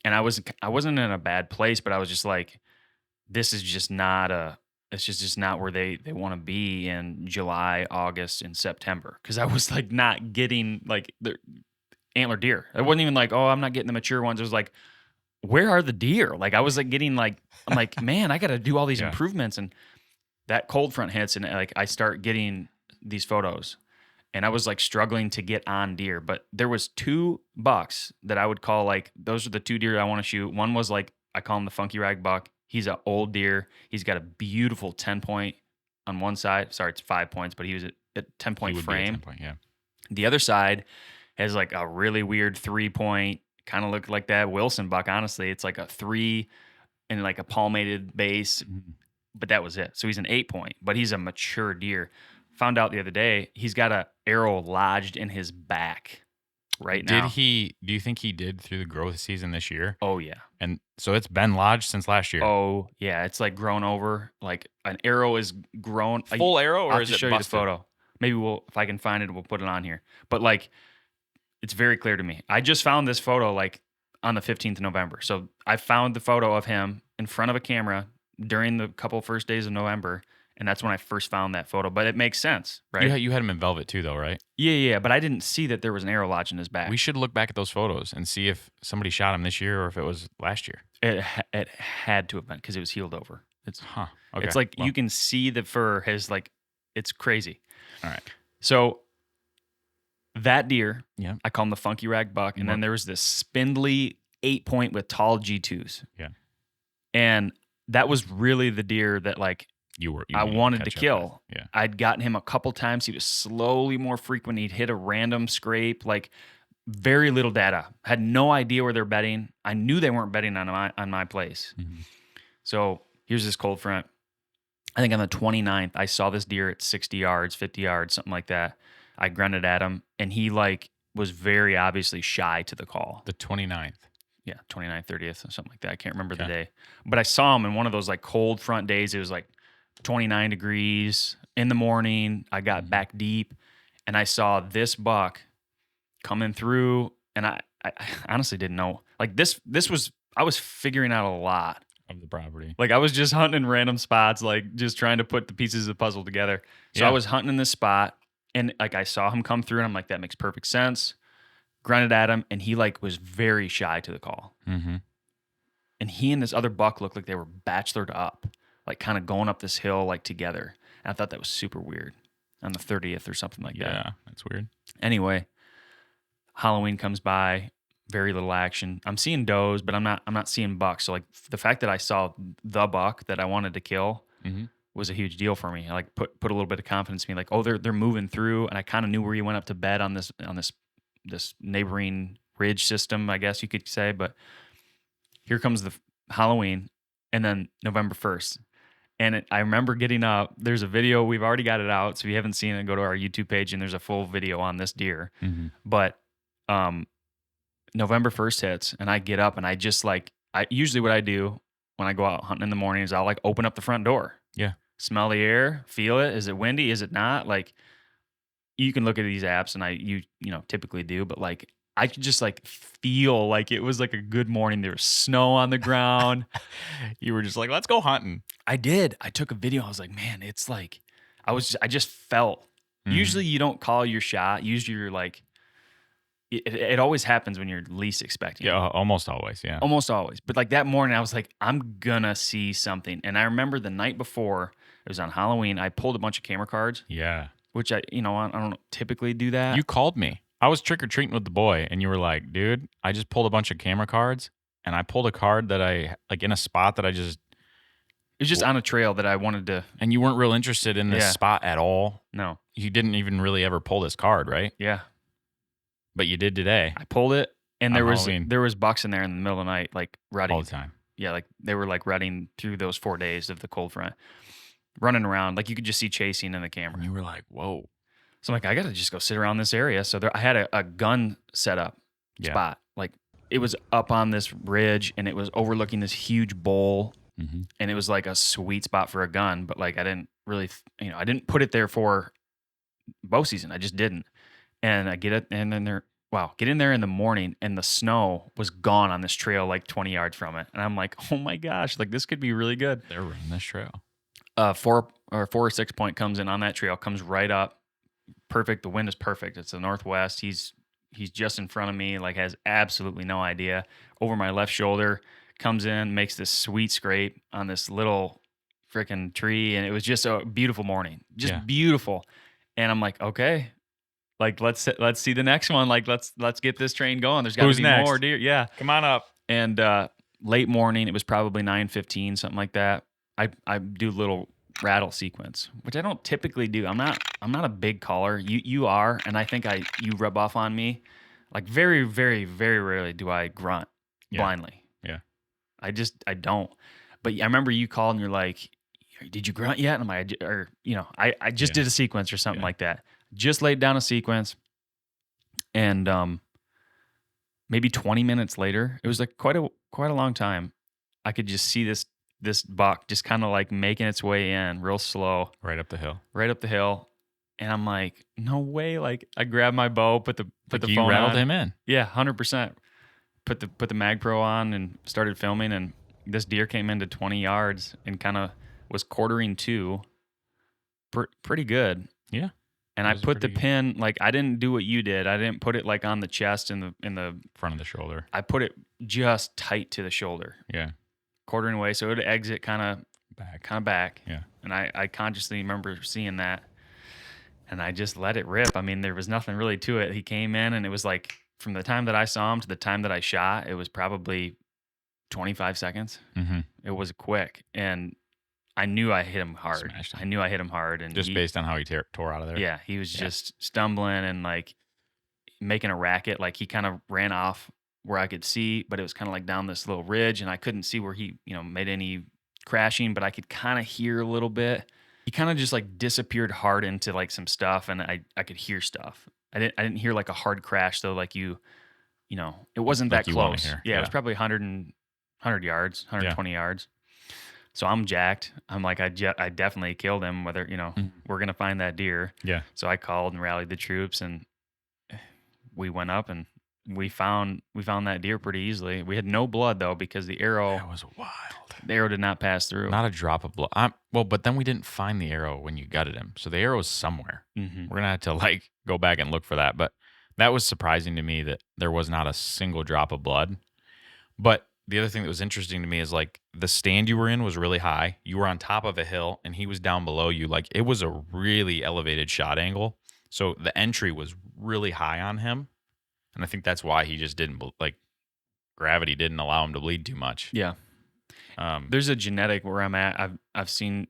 Speaker 1: and I wasn't in a bad place, but I was just like, this is just not it's just not where they want to be in July, August, and September. Cause I was like not getting like the antler deer. It wasn't even like, oh, I'm not getting the mature ones. It was like, where are the deer? Like I was like getting like, I'm like, man, I got to do all these
Speaker 2: Yeah.
Speaker 1: improvements. And that cold front hits and like I start getting these photos and I was like struggling to get on deer, but there was 2 bucks that I would call like, those are the 2 deer I want to shoot. One was like, I call him the Funky Rag buck. He's an old deer. He's got a beautiful 10-point on one side. Sorry, it's 5 points, but he was at
Speaker 2: He
Speaker 1: 10-point
Speaker 2: would be at
Speaker 1: frame.
Speaker 2: 10 point, yeah.
Speaker 1: The other side has like a really weird 3-point, kind of looked like that Wilson buck. Honestly, it's like a 3 and like a palmated base, but that was it. So he's an 8-point, but he's a mature deer. Found out the other day he's got a arrow lodged in his back right now.
Speaker 2: Do you think he did through the growth season this year?
Speaker 1: Oh yeah.
Speaker 2: And so it's been lodged since last year.
Speaker 1: Oh yeah. It's like grown over. Like an arrow is grown.
Speaker 2: Full arrow,
Speaker 1: I'll
Speaker 2: or
Speaker 1: have
Speaker 2: is
Speaker 1: to
Speaker 2: it
Speaker 1: show
Speaker 2: busted?
Speaker 1: you the photo. Maybe if I can find it, we'll put it on here. But like, It's very clear to me. I just found this photo like on the 15th of November. So I found the photo of him in front of a camera during the couple first days of November. And that's when I first found that photo. But it makes sense, right?
Speaker 2: You had him in velvet too, though, right?
Speaker 1: Yeah. But I didn't see that there was an arrow lodge in his back.
Speaker 2: We should look back at those photos and see if somebody shot him this year or if it was last year.
Speaker 1: It had to have been because it was healed over.
Speaker 2: Okay.
Speaker 1: It's like
Speaker 2: Well,
Speaker 1: you can see the fur has like, it's crazy.
Speaker 2: all right.
Speaker 1: So that deer,
Speaker 2: Yeah.
Speaker 1: I call him the funky rag buck. And then there was this spindly 8-point with tall G2s.
Speaker 2: Yeah.
Speaker 1: And that was really the deer that like I wanted to kill.
Speaker 2: Yeah.
Speaker 1: I'd gotten him a couple times. He was slowly more frequent. He'd hit a random scrape, like very little data. Had no idea where they're bedding. I knew they weren't bedding on my place.
Speaker 2: Mhm.
Speaker 1: So here's this cold front. I think on the 29th, I saw this deer at 60 yards, 50 yards, something like that. I grunted at him, and he like was very obviously shy to the call.
Speaker 2: The 29th.
Speaker 1: Yeah, 29th, 30th, something like that. I can't remember the
Speaker 2: Okay.
Speaker 1: day. But I saw him in one of those like cold front days. It was like 29 degrees in the morning. I got back deep, and I saw this buck coming through, and I honestly didn't know. Like this was, I was figuring out a lot.
Speaker 2: Of the property.
Speaker 1: Like I was just hunting in random spots, like just trying to put the pieces of the puzzle together. So
Speaker 2: Yeah.
Speaker 1: I was hunting in this spot, and like I saw him come through, and I'm like, that makes perfect sense. Grunted at him, and he like was very shy to the call.
Speaker 2: Mm-hmm.
Speaker 1: And he and this other buck looked like they were bachelored up, like kind of going up this hill like together. And I thought that was super weird on the 30th or something like that.
Speaker 2: Yeah, that's weird.
Speaker 1: Anyway, Halloween comes by, very little action. I'm seeing does, but I'm not seeing bucks. So like the fact that I saw the buck that I wanted to kill
Speaker 2: Mhm.
Speaker 1: was a huge deal for me. I like put a little bit of confidence in me, like, oh, they're moving through, and I kind of knew where he went up to bed on this neighboring ridge system, I guess you could say. But here comes the Halloween, and then November 1st. And I remember getting up. There's a video. We've already got it out. So if you haven't seen it, go to our YouTube page, and there's a full video on this deer.
Speaker 2: Mhm.
Speaker 1: But November 1st hits, and I get up, and I just like, I usually what I do when I go out hunting in the morning is I'll like open up the front door.
Speaker 2: Yeah.
Speaker 1: Smell the air, feel it. Is it windy? Is it not? Like you can look at these apps, and you typically do, but like I could just like feel like it was like a good morning. There was snow on the ground.
Speaker 2: You were just like, let's go hunting.
Speaker 1: I did. I took a video. I was like, man, it's like I just felt.
Speaker 2: Mhm.
Speaker 1: Usually you don't call your shot. Usually you're like, it always happens when you're least expecting.
Speaker 2: Yeah, almost always. Yeah.
Speaker 1: Almost always. But like that morning, I was like, I'm gonna see something. And I remember the night before, it was on Halloween, I pulled a bunch of camera cards,
Speaker 2: Yeah.
Speaker 1: which I don't typically do that.
Speaker 2: You called me. I was trick or treating with the boy, and you were like, dude, I just pulled a bunch of camera cards, and I pulled a card that I like in a spot that I just,
Speaker 1: It was just on a trail that I wanted to.
Speaker 2: and you weren't real interested in this
Speaker 1: Yeah.
Speaker 2: spot at all.
Speaker 1: No.
Speaker 2: You didn't even really ever pull this card, right?
Speaker 1: Yeah.
Speaker 2: But you did today
Speaker 1: I pulled it, and
Speaker 2: On
Speaker 1: there was
Speaker 2: Halloween.
Speaker 1: bucks in there in the middle of the night, like rutting.
Speaker 2: all the time.
Speaker 1: Yeah, like they were like rutting through those 4 days of the cold front, running around. Like you could just see chasing in the camera.
Speaker 2: And you were like, whoa.
Speaker 1: So I'm like, I got to just go sit around this area. So I had a gun set up
Speaker 2: Yeah.
Speaker 1: spot. Like it was up on this ridge, and it was overlooking this huge bowl,
Speaker 2: Mm-hmm.
Speaker 1: and it was like a sweet spot for a gun. But like I didn't really, I didn't put it there for bow season. I just didn't. And I get it, and then get in there in the morning, and the snow was gone on this trail like 20 yards from it. And I'm like, oh my gosh, like this could be really good.
Speaker 2: They're running this trail.
Speaker 1: 4 or 6 point comes in on that trail, comes right up. Perfect. The wind is perfect. It's the northwest. He's just in front of me, like has absolutely no idea. Over my left shoulder, comes in, makes this sweet scrape on this little freaking tree, and it was just a beautiful morning. Just
Speaker 2: Yeah.
Speaker 1: beautiful. And I'm like, okay. Like let's see the next one. Like let's get this train going. There's got to
Speaker 2: Who's
Speaker 1: be
Speaker 2: next?
Speaker 1: more deer. Yeah.
Speaker 2: Come on up.
Speaker 1: And late morning, it was probably 9:15, something like that. I do a little rattle sequence, which I don't typically do. I'm not a big caller. You are, and I think you rub off on me. Like very, very, very rarely do I grunt blindly.
Speaker 2: Yeah.
Speaker 1: I don't. But I remember you called and you're like, did you grunt yet? And I'm like, I just did a sequence or something like that. Just laid down a sequence, and maybe 20 minutes later, it was like quite a long time. I could just see this buck just kind of like making its way in real slow,
Speaker 2: Right up the hill.
Speaker 1: right up the hill. And I'm like, no way. Like I grabbed my bow, put the
Speaker 2: Like you
Speaker 1: phone
Speaker 2: rattled
Speaker 1: on.
Speaker 2: him in.
Speaker 1: Yeah, 100%. Put the Mag Pro on and started filming, and this deer came into 20 yards and kind of was quartering to pretty good.
Speaker 2: Yeah.
Speaker 1: And
Speaker 2: It
Speaker 1: I
Speaker 2: was
Speaker 1: put the
Speaker 2: pretty good.
Speaker 1: pin, like I didn't do what you did. I didn't put it like on the chest in the
Speaker 2: Front of the shoulder.
Speaker 1: I put it just tight to the shoulder,
Speaker 2: Yeah.
Speaker 1: quartering away, so it would exit kind
Speaker 2: Back.
Speaker 1: of back.
Speaker 2: Yeah.
Speaker 1: And I consciously remember seeing that, and I just let it rip. I mean, there was nothing really to it. He came in, and it was like from the time that I saw him to the time that I shot, it was probably 25 seconds.
Speaker 2: Mm-hmm.
Speaker 1: It was quick, and I knew I hit him hard.
Speaker 2: Smashed him.
Speaker 1: I knew I hit him hard, and
Speaker 2: Just based on how he tore out of there.
Speaker 1: yeah, he was
Speaker 2: Yeah.
Speaker 1: just stumbling and like making a racket. Like he kind of ran off where I could see, but it was kind of like down this little ridge, and I couldn't see where he, made any crashing, but I could kind of hear a little bit. He kind of just like disappeared hard into like some stuff, and I could hear stuff. I didn't hear like a hard crash though, like it wasn't
Speaker 2: Like
Speaker 1: that
Speaker 2: you wanna
Speaker 1: close.
Speaker 2: hear,
Speaker 1: Yeah, it was
Speaker 2: yeah.
Speaker 1: probably 100 yards, 120 yards. So I'm jacked. I'm like, I definitely killed him. Whether we're gonna find that deer.
Speaker 2: Yeah.
Speaker 1: So I called and rallied the troops, and we went up and we found that deer pretty easily. We had no blood though because the
Speaker 2: That
Speaker 1: arrow
Speaker 2: was wild.
Speaker 1: did not pass through.
Speaker 2: Not a drop of blood. Well, but then we didn't find the arrow when you gutted him. So the arrow is somewhere.
Speaker 1: Mhm.
Speaker 2: We're gonna have to like go back and look for that. But that was surprising to me that there was not a single drop of blood. But the other thing that was interesting to me is like the stand you were in was really high. You were on top of a hill and he was down below you. Like it was a really elevated shot angle. So the entry was really high on him. And I think that's why he just didn't like gravity didn't allow him to bleed too much.
Speaker 1: Yeah. There's a genetic where I'm at. I've seen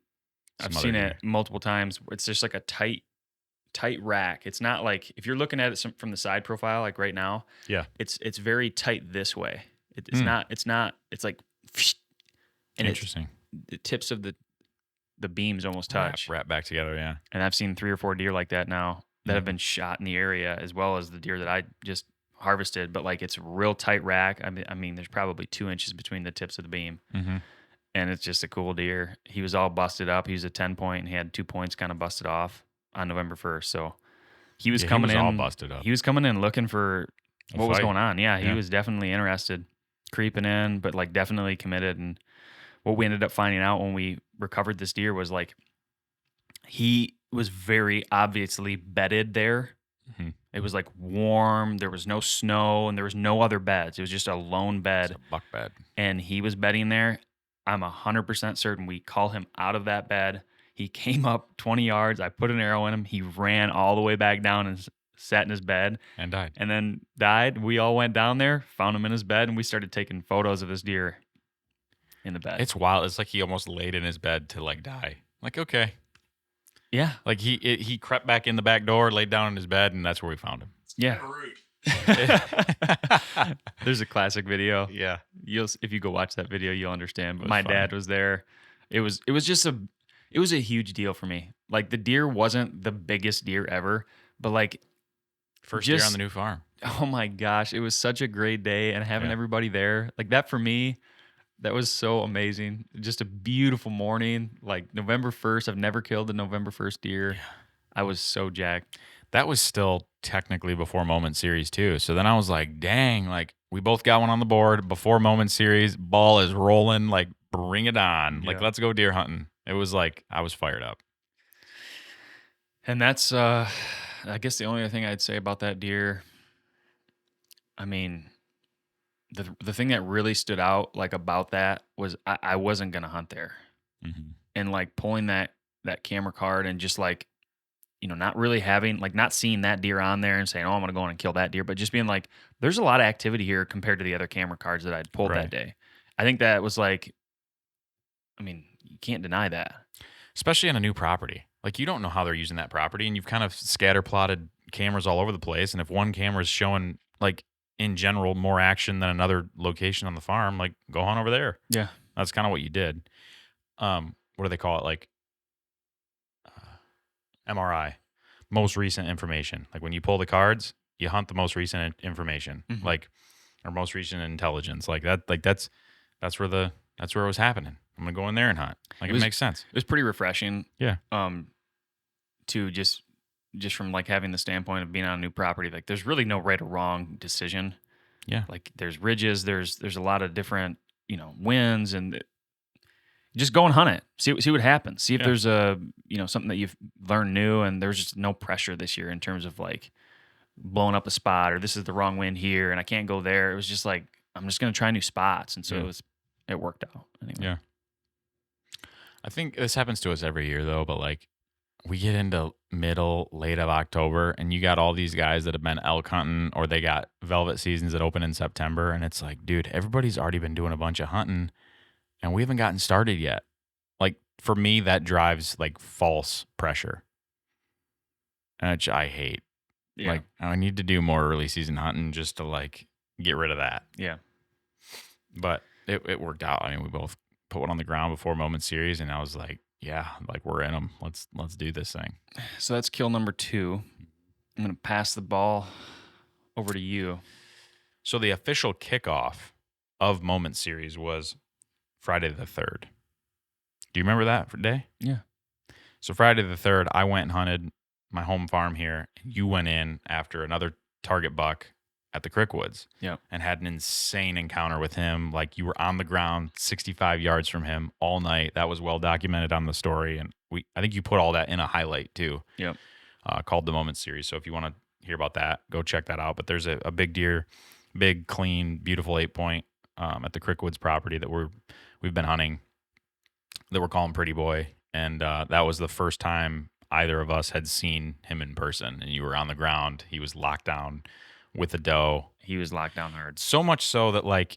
Speaker 2: Some
Speaker 1: it
Speaker 2: other
Speaker 1: multiple times. It's just like a tight rack. It's not like if you're looking at it from the side profile, like right now.
Speaker 2: Yeah.
Speaker 1: It's very tight this way. It's
Speaker 2: Hmm.
Speaker 1: not. It's not. It's like, and
Speaker 2: Interesting.
Speaker 1: the tips of the beams almost touch.
Speaker 2: Wrap back together. Yeah.
Speaker 1: And I've seen 3 or 4 deer like that now that have
Speaker 2: Mhm.
Speaker 1: been shot in the area, as well as the deer that I just harvested. But like it's a real tight rack. I mean, there's probably 2 inches between the tips of the beam.
Speaker 2: Mm-hmm.
Speaker 1: And it's just a cool deer. He was all busted up. He was a 10 point, and he had 2 points kind of busted off on November 1st. So he was coming in
Speaker 2: all busted up.
Speaker 1: He was coming in looking for
Speaker 2: A
Speaker 1: what was
Speaker 2: fight.
Speaker 1: going on. Yeah, he
Speaker 2: Yeah.
Speaker 1: was definitely interested, creeping in, but like definitely committed. And what we ended up finding out when we recovered this deer was like he was very obviously bedded there.
Speaker 2: Mhm.
Speaker 1: It was like warm. There was no snow, and there was no other beds. It was just a lone bed,
Speaker 2: It's a buck bed.
Speaker 1: and he was bedding there. I'm 100% certain we call him out of that bed. He came up 20 yards. I put an arrow in him. He ran all the way back down and sat in his bed
Speaker 2: And died.
Speaker 1: and then died. We all went down there, found him in his bed, and we started taking photos of this deer in the bed.
Speaker 2: It's wild. It's like he almost laid in his bed to like die. Like, okay.
Speaker 1: Yeah.
Speaker 2: Like he crept back in the back door, laid down in his bed, and that's where we found him.
Speaker 1: Yeah. There's a classic video.
Speaker 2: Yeah.
Speaker 1: If you go watch that video, you'll understand. But
Speaker 2: was
Speaker 1: my
Speaker 2: funny.
Speaker 1: dad was there. It was a huge deal for me. Like the deer wasn't the biggest deer ever, but like
Speaker 2: First year
Speaker 1: Just-
Speaker 2: on the new farm.
Speaker 1: oh my gosh, it was such a great day, and having
Speaker 2: Yeah.
Speaker 1: everybody there, like that for me, that was so amazing. Just a beautiful morning, like November 1st. I've never killed a November 1st deer. I was so jacked.
Speaker 2: That was still technically before Moment Series too. So then I was like, dang, like we both got one on the board before Moment Series. Ball is rolling. Like, bring it on. Like,
Speaker 1: Yeah.
Speaker 2: let's go deer hunting. It was like I was fired up.
Speaker 1: And that's I guess the only other thing I'd say about that deer, I mean, the thing that really stood out like about that was I wasn't gonna hunt there.
Speaker 2: Mm-hmm.
Speaker 1: And like pulling that camera card and just like, not really having like not seeing that deer on there and saying, oh, I'm gonna go in and kill that deer, but just being like, there's a lot of activity here compared to the other camera cards that I'd pulled
Speaker 2: Right.
Speaker 1: that day. I think that was like, I mean, you can't deny that.
Speaker 2: Especially on a new property. Like, you don't know how they're using that property, and you've kind of scatter plotted cameras all over the place. And if one camera is showing, like, in general, more action than another location on the farm, like, go on over there.
Speaker 1: Yeah.
Speaker 2: That's kind of what you did. What do they call it? Like, MRI, most recent information. Like, when you pull the cards, you hunt the most recent information,
Speaker 1: Mhm.
Speaker 2: like, or most recent intelligence. Like that. Like that's where it was happening. I'm gonna go in there and hunt. Like, it
Speaker 1: was-
Speaker 2: makes sense.
Speaker 1: It was pretty refreshing.
Speaker 2: Yeah.
Speaker 1: To just just from like having the standpoint of being on a new property, like there's really no right or wrong decision.
Speaker 2: Yeah.
Speaker 1: Like there's ridges, there's a lot of different, winds, and just go and hunt it. See what happens. See if
Speaker 2: Yeah.
Speaker 1: there's something that you've learned new, and there's just no pressure this year in terms of like blowing up a spot or this is the wrong wind here and I can't go there. It was just like I'm just gonna try new spots, and so
Speaker 2: Yeah.
Speaker 1: it worked out anyway.
Speaker 2: Yeah. I think this happens to us every year though, but like we get into late of October and you got all these guys that have been elk hunting or they got velvet seasons that open in September. And it's like, dude, everybody's already been doing a bunch of hunting and we haven't gotten started yet. Like for me, that drives like false pressure, which I hate.
Speaker 1: Yeah.
Speaker 2: Like I need to do more early season hunting just to like get rid of that.
Speaker 1: Yeah.
Speaker 2: But it worked out. I mean, we both put one on the ground before Moment Series, and I was like, yeah, like we're in them. Let's do this thing.
Speaker 1: So that's kill number 2. I'm gonna pass the ball over to you.
Speaker 2: So the official kickoff of Moment Series was Friday the 3rd. Do you remember that day?
Speaker 1: Yeah.
Speaker 2: So Friday the 3rd, I went and hunted my home farm here. You went in after another target buck at the Crickwoods.
Speaker 1: Yep.
Speaker 2: And had an insane encounter with him. Like you were on the ground 65 yards from him all night. That was well documented on the story. And I think you put all that in a highlight too.
Speaker 1: Yep.
Speaker 2: Called the Moment Series. So if you want to hear about that, go check that out. But there's a big deer, big, clean, beautiful 8-point at the Crickwoods property that we've been hunting that we're calling Pretty Boy. And that was the first time either of us had seen him in person. And you were on the ground. He was locked down with a doe.
Speaker 1: He was locked down hard.
Speaker 2: So much so that like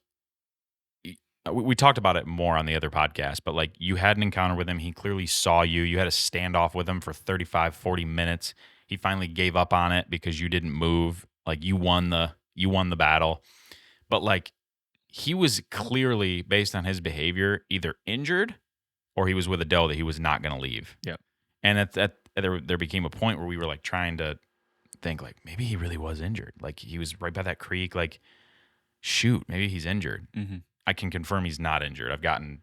Speaker 2: we talked about it more on the other podcast, but like you had an encounter with him. He clearly saw you. You had a standoff with him for 35, 40 minutes. He finally gave up on it because you didn't move. Like you won the battle. But like he was clearly, based on his behavior, either injured or he was with a doe that he was not going to leave.
Speaker 1: Yep.
Speaker 2: And there became a point where we were like trying to think like maybe he really was injured. Like he was right by that creek. Like shoot, maybe he's injured.
Speaker 1: Mm-hmm.
Speaker 2: I can confirm he's not injured. I've gotten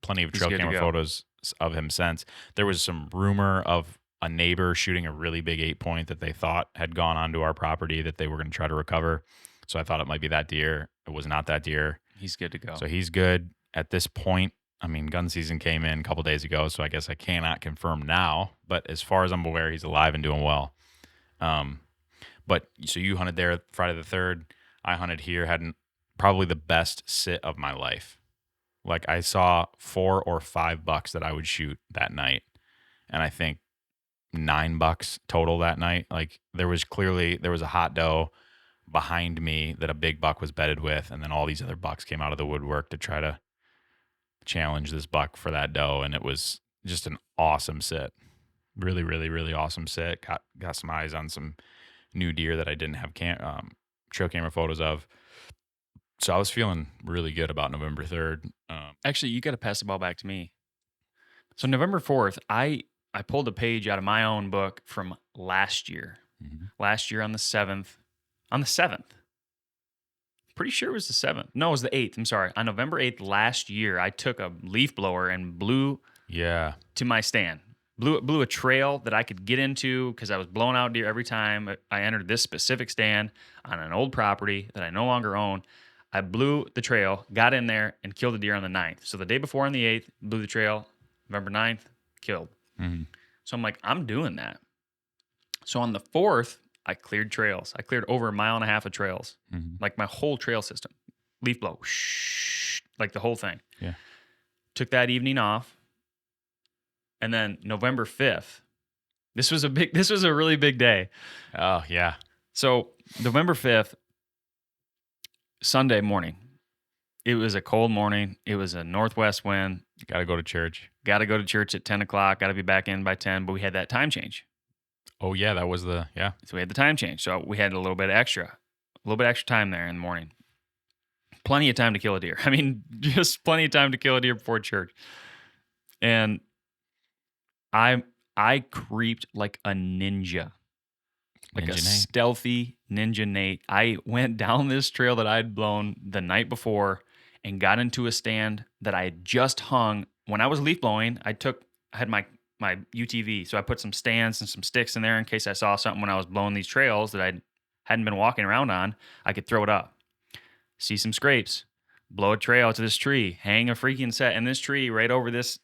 Speaker 2: plenty of
Speaker 1: He's
Speaker 2: trail
Speaker 1: good to
Speaker 2: camera
Speaker 1: go.
Speaker 2: photos of him since. There was some rumor of a neighbor shooting a really big 8-point that they thought had gone onto our property that they were going to try to recover. So I thought it might be that deer. It was not that deer.
Speaker 1: He's good to go.
Speaker 2: So he's good at this point. I mean, gun season came in a couple days ago, so I guess I cannot confirm now. But as far as I'm aware, he's alive and doing well. But so you hunted there Friday the 3rd. I hunted here, had probably the best sit of my life. Like I saw 4 or 5 bucks that I would shoot that night. And I think 9 bucks total that night. Like there was a hot doe behind me that a big buck was bedded with. And then all these other bucks came out of the woodwork to try to challenge this buck for that doe. And it was just an awesome sit. Really, really, really awesome sit. Got some eyes on some new deer that I didn't have trail camera photos of. So I was feeling really good about November 3rd.
Speaker 1: Actually, you got to pass the ball back to me. So November 4th, I pulled a page out of my own book from last year.
Speaker 2: Mm-hmm.
Speaker 1: Last year on the 7th. On the 7th. Pretty sure it was the 7th. No, it was the 8th. I'm sorry. On November 8th last year, I took a leaf blower and blew to my stand. Blew a trail that I could get into because I was blowing out deer every time I entered this specific stand on an old property that I no longer own. I blew the trail, got in there, and killed a deer on the 9th. So the day before on the 8th, blew the trail. November 9th, killed.
Speaker 2: Mm-hmm.
Speaker 1: So I'm like, I'm doing that. So on the 4th, I cleared trails. I cleared over 1.5 miles of trails.
Speaker 2: Mm-hmm.
Speaker 1: Like my whole trail system. Leaf blow. Like the whole thing.
Speaker 2: Yeah.
Speaker 1: Took that evening off. And then November 5th, this was a really big day.
Speaker 2: Oh, yeah.
Speaker 1: So November 5th, Sunday morning, it was a cold morning. It was a northwest wind.
Speaker 2: Got to go to church.
Speaker 1: Got to go to church at 10 o'clock. Got to be back in by 10, but we had that time change.
Speaker 2: Oh, yeah, that was
Speaker 1: So we had the time change. So we had a little bit extra time there in the morning. Plenty of time to kill a deer. I mean, just plenty of time to kill a deer before church. And I creeped like a ninja. Like
Speaker 2: Ninja
Speaker 1: a
Speaker 2: Nate.
Speaker 1: stealthy Ninja Nate. I went down this trail that I'd blown the night before and got into a stand that I had just hung. When I was leaf blowing, I had my my UTV. So I put some stands and some sticks in there in case I saw something when I was blowing these trails that I hadn't been walking around on. I could throw it up. See some scrapes, blow a trail to this tree, hang a freaking set in this tree right over this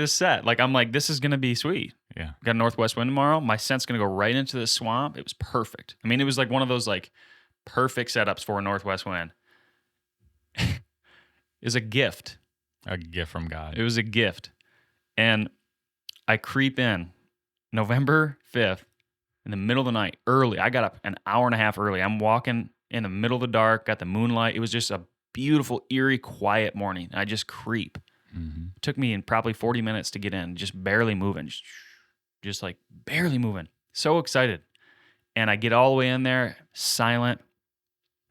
Speaker 1: set. Like I'm like, this is gonna be sweet.
Speaker 2: Yeah.
Speaker 1: Got a northwest wind tomorrow. My scent's gonna go right into the swamp. It was perfect. I mean, it was like one of those like perfect setups for a northwest wind. It was a gift.
Speaker 2: A gift from God.
Speaker 1: It was a gift. And I creep in November 5th in the middle of the night, early. I got up an hour and a half early. I'm walking in the middle of the dark, got the moonlight. It was just a beautiful, eerie, quiet morning. I just creep.
Speaker 2: Mm-hmm.
Speaker 1: It took me probably 40 minutes to get in, just barely moving, just like barely moving. So excited. And I get all the way in there, silent,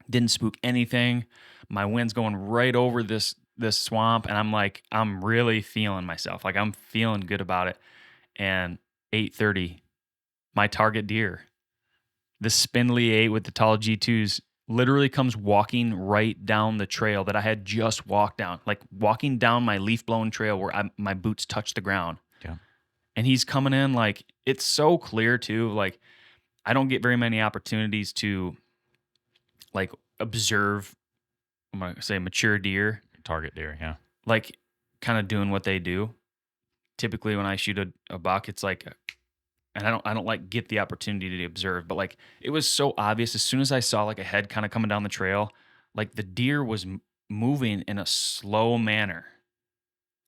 Speaker 1: didn't spook anything. My wind's going right over this swamp, and I'm like, I'm really feeling myself. Like I'm feeling good about it. And 8:30, my target deer, the spindly 8 with the tall G2s, literally comes walking right down the trail that I had just walked down, like walking down my leaf-blown trail where my boots touch the ground.
Speaker 2: Yeah.
Speaker 1: And he's coming in like, it's so clear too. Like I don't get very many opportunities to like observe, I'm going to say mature deer,
Speaker 2: Target deer, yeah.
Speaker 1: like kind of doing what they do. Typically when I shoot a buck, it's like, and I don't like get the opportunity to observe, but like it was so obvious as soon as I saw like a head kind of coming down the trail, like the deer was moving in a slow manner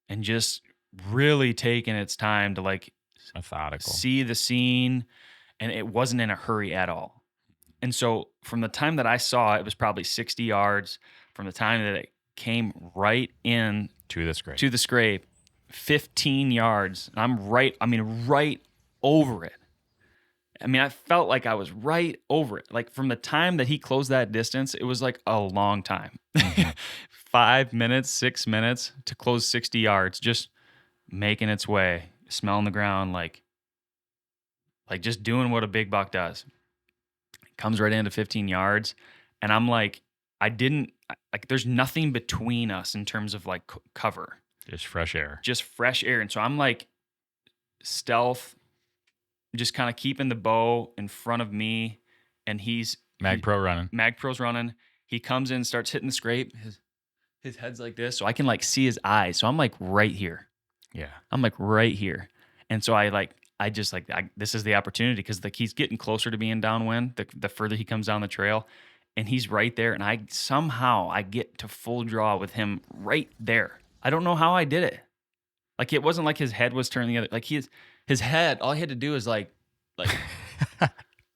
Speaker 1: and just really taking its time to like
Speaker 2: Methodical.
Speaker 1: see the scene, and it wasn't in a hurry at all. And so from the time that I saw it, it was probably 60 yards. From the time that it came right in
Speaker 2: To this grade.
Speaker 1: to the scrape, 15 yards. I'm right over it. I mean, I felt like I was right over it. Like from the time that he closed that distance, it was like a long time. 5 minutes, 6 minutes to close 60 yards, just making its way, smelling the ground, like just doing what a big buck does. Comes right into 15 yards. And I'm like, there's nothing between us in terms of like cover.
Speaker 2: Just fresh air.
Speaker 1: Just fresh air. And so I'm like stealth, just kind of keeping the bow in front of me. And
Speaker 2: Mag Pro running.
Speaker 1: Mag Pro's running. He comes in, starts hitting the scrape. His head's like this. So I can like see his eyes. So I'm like right here.
Speaker 2: Yeah.
Speaker 1: I'm like right here. And so this is the opportunity because like he's getting closer to being downwind the further he comes down the trail, and he's right there. And I get to full draw with him right there. I don't know how I did it. Like it wasn't like his head was turning the other. Like his head, all he had to do is like,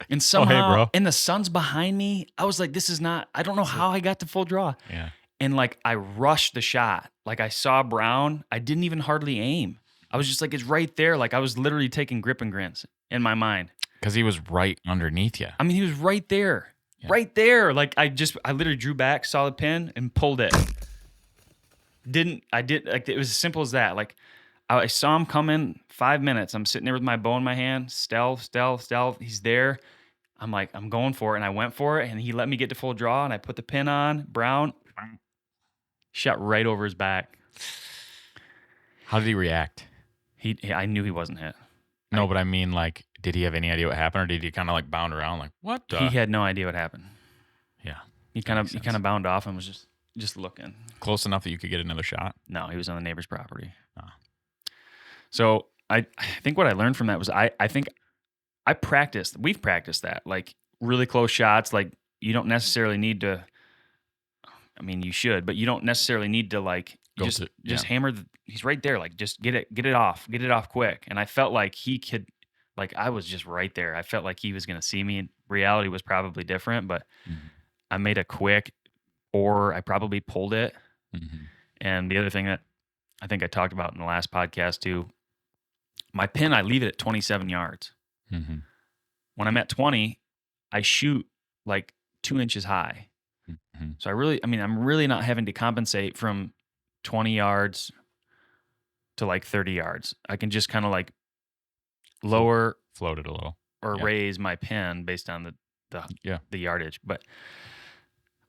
Speaker 1: and somehow,
Speaker 2: bro.
Speaker 1: and the sun's behind me. I was like, this is not. I don't know how I got to full draw.
Speaker 2: Yeah.
Speaker 1: And like I rushed the shot. Like I saw Brown. I didn't even hardly aim. I was just like, it's right there. Like I was literally taking grip and grins in my mind.
Speaker 2: Because he was right underneath you.
Speaker 1: I mean, he was right there.
Speaker 2: Yeah.
Speaker 1: Right there. Like I literally drew back, saw the pin, and pulled it. Like it was as simple as that. Like I saw him come in 5 minutes. I'm sitting there with my bow in my hand, stealth. He's there. I'm like, I'm going for it. And I went for it, and he let me get to full draw, and I put the pin on. Brown shot right over his back.
Speaker 2: How did he react?
Speaker 1: I knew he wasn't hit.
Speaker 2: No, but I mean, like, did he have any idea what happened, or did he kind of like bound around, like, what the?
Speaker 1: He had no idea what happened.
Speaker 2: Yeah.
Speaker 1: He kind of bound off and was just looking.
Speaker 2: Close enough that you could get another shot?
Speaker 1: No, he was on the neighbor's property.
Speaker 2: Oh.
Speaker 1: So I think what I learned from that was we've practiced that, like really close shots. Like you don't necessarily need to, I mean, you should, but you don't necessarily need to like just hammer. He's right there. Like just get it off quick. And I felt like he could, like I was just right there. I felt like he was going to see me. Reality was probably different, but I made a quick, or I probably pulled it.
Speaker 2: Mm-hmm.
Speaker 1: And the other thing that I think I talked about in the last podcast too, my pin, I leave it at 27 yards.
Speaker 2: Mm-hmm.
Speaker 1: When I'm at 20, I shoot like 2 inches high.
Speaker 2: Mm-hmm.
Speaker 1: So I'm really not having to compensate from 20 yards to like 30 yards. I can just kind of like lower,
Speaker 2: float it a little,
Speaker 1: or raise my pin based on the yardage. But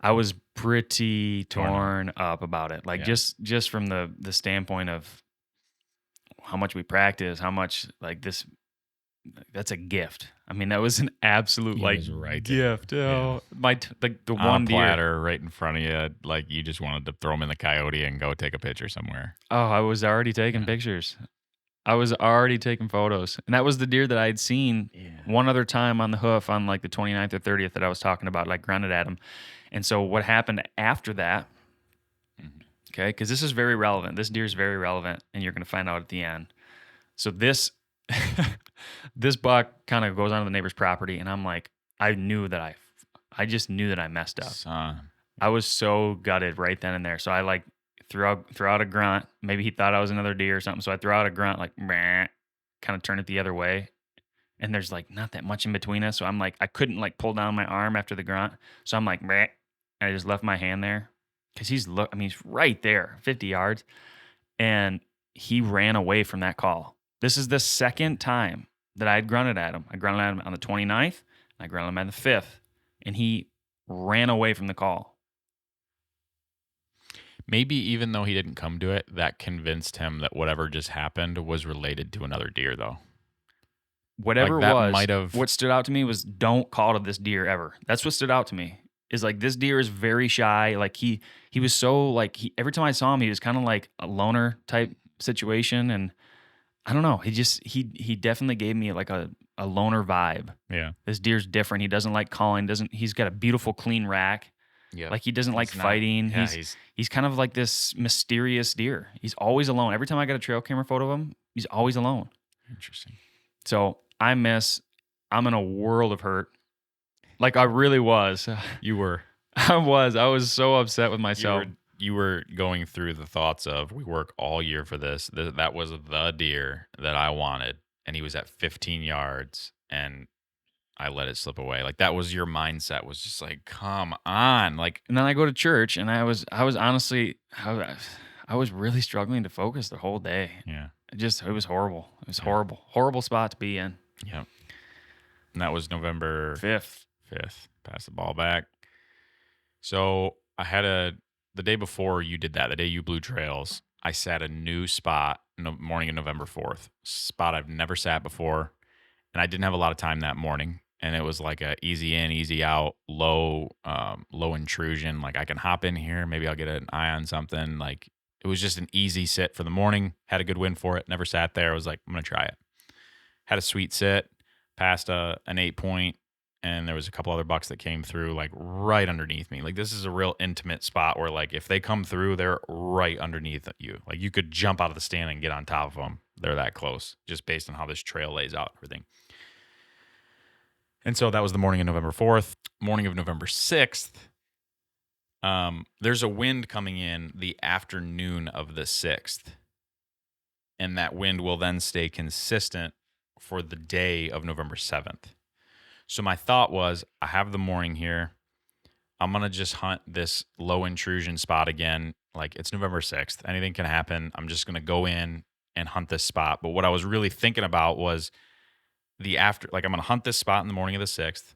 Speaker 1: I was pretty
Speaker 2: Torn up.
Speaker 1: torn up about it. Like
Speaker 2: Yeah.
Speaker 1: just from the standpoint of how much we practice, how much like this that's a gift. I mean, that was an absolute
Speaker 2: He
Speaker 1: like
Speaker 2: was right there.
Speaker 1: gift. Oh, like the
Speaker 2: On
Speaker 1: one
Speaker 2: a
Speaker 1: deer.
Speaker 2: platter right in front of you, like you just wanted to throw him in the coyote and go take a picture somewhere.
Speaker 1: Oh, I was already taking
Speaker 2: Yeah.
Speaker 1: pictures. I was already taking photos. And that was the deer that I had seen one other time on the hoof on like the 29th or 30th that I was talking about, like grunted at him. And so what happened after that,
Speaker 2: Mhm.
Speaker 1: okay, because this is very relevant. This deer is very relevant, and you're going to find out at the end. So this this buck kind of goes onto the neighbor's property, and I'm like, I just knew that I messed up.
Speaker 2: Son.
Speaker 1: I was so gutted right then and there. So I like threw out a grunt. Maybe he thought I was another deer or something. So I threw out a grunt, like kind of turn it the other way. And there's like not that much in between us. So I'm like, I couldn't like pull down my arm after the grunt. So I'm like, and I just left my hand there. Cause he's right there, 50 yards. And he ran away from that call. This is the second time that I had grunted at him. I grunted at him on the 29th, and I grunted at him on the 5th. And he ran away from the call.
Speaker 2: Maybe even though he didn't come to it, that convinced him that whatever just happened was related to another deer, though.
Speaker 1: Whatever
Speaker 2: Like, that
Speaker 1: it was,
Speaker 2: might have-
Speaker 1: what stood out to me was don't call to this deer ever. That's what stood out to me. Is like this deer is very shy. Like he was so like every time I saw him, he was kind of like a loner type situation. And I don't know. He definitely gave me like a loner vibe.
Speaker 2: Yeah.
Speaker 1: This deer's different. He doesn't like calling, he's got a beautiful clean rack.
Speaker 2: Yeah.
Speaker 1: Like he doesn't like
Speaker 2: He's not-
Speaker 1: fighting.
Speaker 2: Yeah,
Speaker 1: He's kind of like this mysterious deer. He's always alone. Every time I got a trail camera photo of him, he's always alone.
Speaker 2: interesting.
Speaker 1: So I'm in a world of hurt. Like I really was.
Speaker 2: You were
Speaker 1: I was so upset with myself.
Speaker 2: you were going through the thoughts of we work all year for this. That was the deer that I wanted, and he was at 15 yards, and I let it slip away. Like that was your mindset. Was just like, come on, like
Speaker 1: And then I go to church, and I was honestly, I was really struggling to focus the whole day.
Speaker 2: yeah,
Speaker 1: It was horrible. It was horrible spot to be in.
Speaker 2: yeah. And that was November
Speaker 1: 5th.
Speaker 2: 5th. Pass the ball back. So I had the day before you did that, the day you blew trails, I sat a new spot in the morning of November 4th, spot I've never sat before. And I didn't have a lot of time that morning. And it was like a easy in, easy out, low intrusion. Like I can hop in here, maybe I'll get an eye on something. Like it was just an easy sit for the morning. Had a good win for it. Never sat there. I was like, I'm gonna try it. Had a sweet sit, passed an 8-point, and there was a couple other bucks that came through like right underneath me. Like this is a real intimate spot where like if they come through, they're right underneath you. Like you could jump out of the stand and get on top of them. They're that close, just based on how this trail lays out and everything. And so that was the morning of November 4th. Morning of November 6th, there's a wind coming in the afternoon of the 6th. And that wind will then stay consistent for the day of November 7th. So my thought was, I have the morning here. I'm going to just hunt this low intrusion spot again. Like it's November 6th. Anything can happen. I'm just going to go in and hunt this spot. But what I was really thinking about was I'm going to hunt this spot in the morning of the 6th.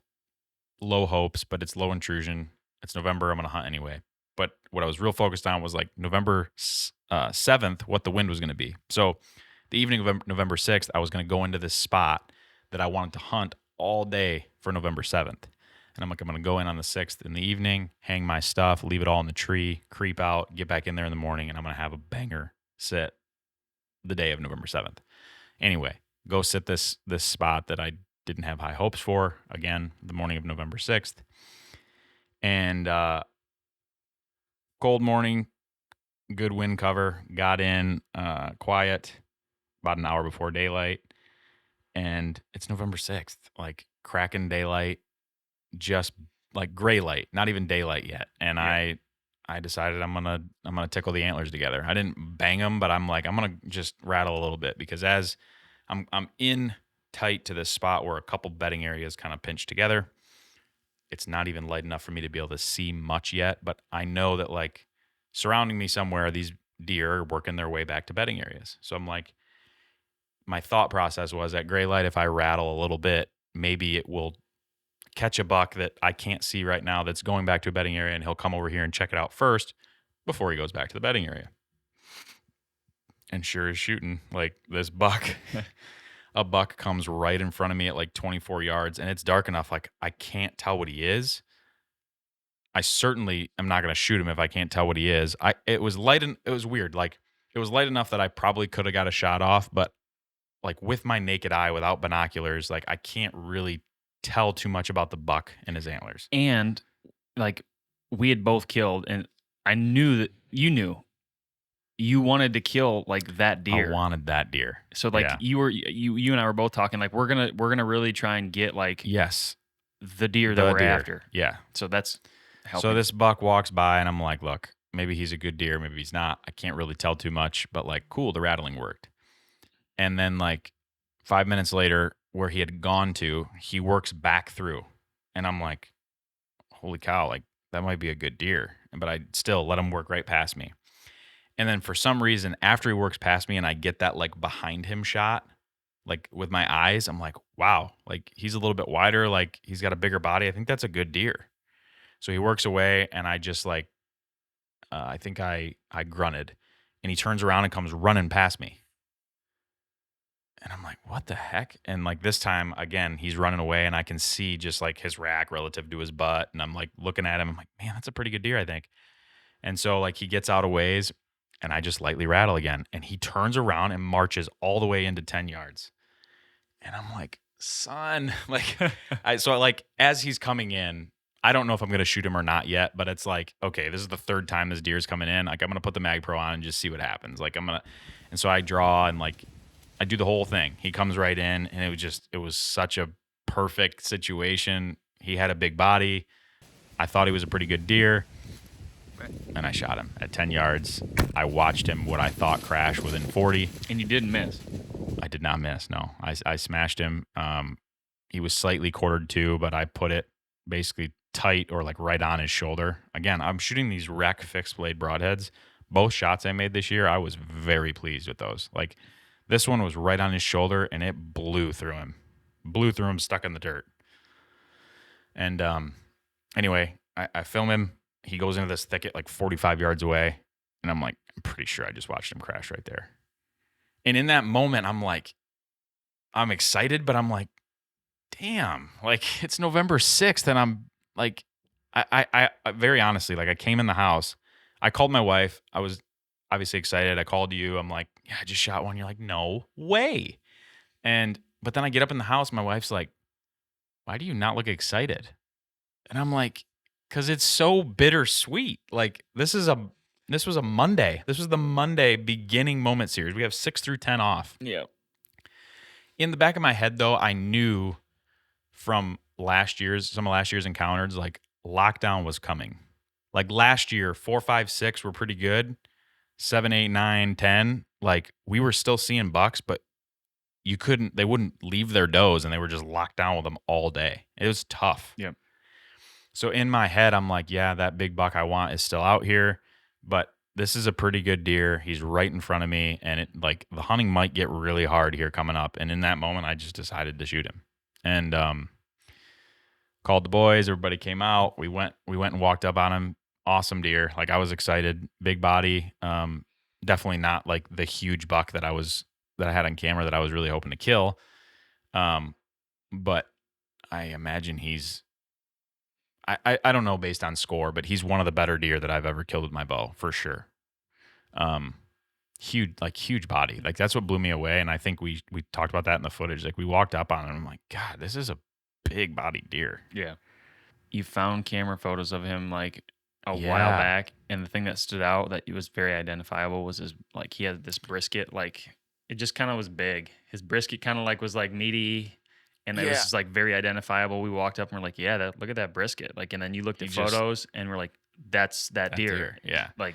Speaker 2: Low hopes, but it's low intrusion. It's November. I'm going to hunt anyway. But what I was real focused on was like November 7th, what the wind was going to be. So the evening of November 6th, I was going to go into this spot that I wanted to hunt all day for November 7th. And I'm like, I'm going to go in on the 6th in the evening, hang my stuff, leave it all in the tree, creep out, get back in there in the morning, and I'm going to have a banger sit the day of November 7th. Anyway, go sit this spot that I didn't have high hopes for, again, the morning of November 6th. And cold morning, good wind cover, got in quiet about an hour before daylight. And it's November 6th, like cracking daylight, just like gray light, not even daylight yet. And yeah. I decided I'm gonna tickle the antlers together. I didn't bang them, but I'm like, I'm gonna just rattle a little bit because as I'm in tight to this spot where a couple bedding areas kind of pinch together. It's not even light enough for me to be able to see much yet, but I know that like surrounding me somewhere, these deer are working their way back to bedding areas. So I'm like, my thought process was at gray light, if I rattle a little bit, maybe it will catch a buck that I can't see right now that's going back to a bedding area, and he'll come over here and check it out first before he goes back to the bedding area. And sure as shooting, like this buck, a buck comes right in front of me at like 24 yards, and it's dark enough, like I can't tell what he is. I certainly am not going to shoot him if I can't tell what he is. It was light and it was weird. Like it was light enough that I probably could have got a shot off, but like with my naked eye without binoculars, like I can't really tell too much about the buck and his antlers.
Speaker 1: And like we had both killed, and I knew that you knew you wanted to kill like that deer.
Speaker 2: I wanted that deer.
Speaker 1: So like
Speaker 2: Yeah.
Speaker 1: you and I were both talking like we're gonna really try and get like
Speaker 2: Yes.
Speaker 1: the deer that
Speaker 2: The
Speaker 1: we're
Speaker 2: deer.
Speaker 1: after.
Speaker 2: Yeah.
Speaker 1: So that's helping.
Speaker 2: So this buck walks by, and I'm like, look, maybe he's a good deer, maybe he's not. I can't really tell too much, but like, cool, the rattling worked. And then like 5 minutes later, where he had gone to, he works back through. And I'm like, holy cow, like that might be a good deer. But I still let him work right past me. And then for some reason, after he works past me and I get that like behind him shot, like with my eyes, I'm like, wow, like he's a little bit wider, like he's got a bigger body. I think that's a good deer. So he works away, and I just like, I think I grunted, and he turns around and comes running past me. And I'm like, what the heck? And like this time, again, he's running away, and I can see just like his rack relative to his butt. And I'm like looking at him. I'm like, man, that's a pretty good deer, I think. And so like he gets out a ways, and I just lightly rattle again. And he turns around and marches all the way into 10 yards. And I'm like, son, like, so like as he's coming in, I don't know if I'm going to shoot him or not yet, but it's like, okay, this is the third time this deer's coming in. Like I'm going to put the Mag Pro on and just see what happens. Like and so I draw and like, I do the whole thing. He comes right in, and it was such a perfect situation. He had a big body. I thought he was a pretty good deer, and I shot him at 10 yards. I watched him, what I thought, crash within 40.
Speaker 1: and you didn't miss.
Speaker 2: I did not miss. No, I smashed him. He was slightly quartered too, but I put it basically tight or like right on his shoulder. Again, I'm shooting these rec fixed blade broadheads. Both shots I made this year, I was very pleased with those. Like this one was right on his shoulder, and it blew through him, stuck in the dirt. And anyway, I film him. He goes into this thicket like 45 yards away, and I'm like, I'm pretty sure I just watched him crash right there. And in that moment, I'm like, I'm excited, but I'm like, damn, like it's November 6th, and I'm like, I very honestly, like I came in the house, I called my wife, I was obviously excited. I called you, I'm like, yeah, I just shot one. You're like, no way. But then I get up in the house, my wife's like, why do you not look excited? And I'm like, because it's so bittersweet. Like this was a Monday. This was the Monday beginning moment series. We have 6 through 10 off.
Speaker 1: Yeah.
Speaker 2: In the back of my head, though, I knew from some of last year's encounters, like lockdown was coming. Like last year, 4, 5, 6 were pretty good. 7, 8, 9, 10, like we were still seeing bucks, but they wouldn't leave their does, and they were just locked down with them all day. It was tough.
Speaker 1: Yeah.
Speaker 2: So in my head, I'm like, yeah, that big buck I want is still out here, but this is a pretty good deer. He's right in front of me, and it like the hunting might get really hard here coming up. And in that moment, I just decided to shoot him, and called the boys. Everybody came out. We went and walked up on him. Awesome deer. Like I was excited. Big body. Definitely not like the huge buck that I had on camera that I was really hoping to kill. But I imagine I don't know based on score, but he's one of the better deer that I've ever killed with my bow for sure. Huge body. Like that's what blew me away. And I think we talked about that in the footage. Like we walked up on him. I'm like, God, this is a big bodied deer.
Speaker 1: Yeah. You found camera photos of him like a while
Speaker 2: Yeah.
Speaker 1: back, and the thing that stood out that was very identifiable was his like he had this brisket, like it just kind of was big. His brisket kind of like was like meaty, and it was
Speaker 2: Yeah.
Speaker 1: just like very identifiable. We walked up and we're like, yeah, look at that brisket. Like, and then you looked at
Speaker 2: He just-
Speaker 1: photos and we're like, that's that deer.
Speaker 2: Yeah.
Speaker 1: Like,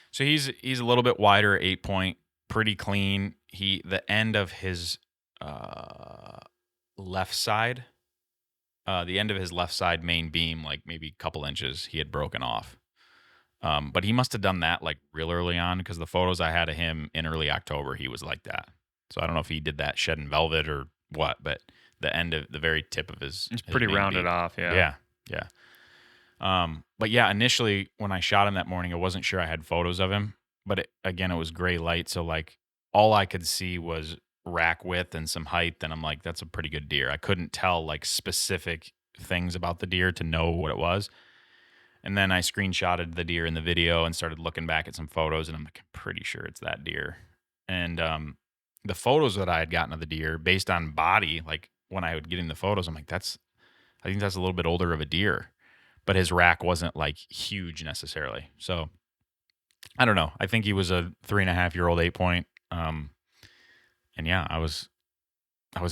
Speaker 2: So he's a little bit wider, 8-point, pretty clean. The end of his left side, main beam, like maybe a couple inches, he had broken off. But he must have done that like real early on, because the photos I had of him in early October, he was like that. So I don't know if he did that shed and velvet or what, but the end of the very tip of
Speaker 1: It's
Speaker 2: his
Speaker 1: pretty
Speaker 2: main
Speaker 1: rounded
Speaker 2: beak.
Speaker 1: off. Yeah.
Speaker 2: Yeah, yeah. But yeah, initially when I shot him that morning, I wasn't sure I had photos of him. But again, it was gray light, so like all I could see was rack width and some height, and I'm like, that's a pretty good deer. I couldn't tell like specific things about the deer to know what it was. And then I screenshotted the deer in the video and started looking back at some photos, and I'm like, I'm pretty sure it's that deer. And the photos that I had gotten of the deer, based on body, like when I would get in the photos, I'm like, I think that's a little bit older of a deer, but his rack wasn't like huge necessarily. So I don't know. I think he was a 3.5-year-old 8-point. And yeah, I was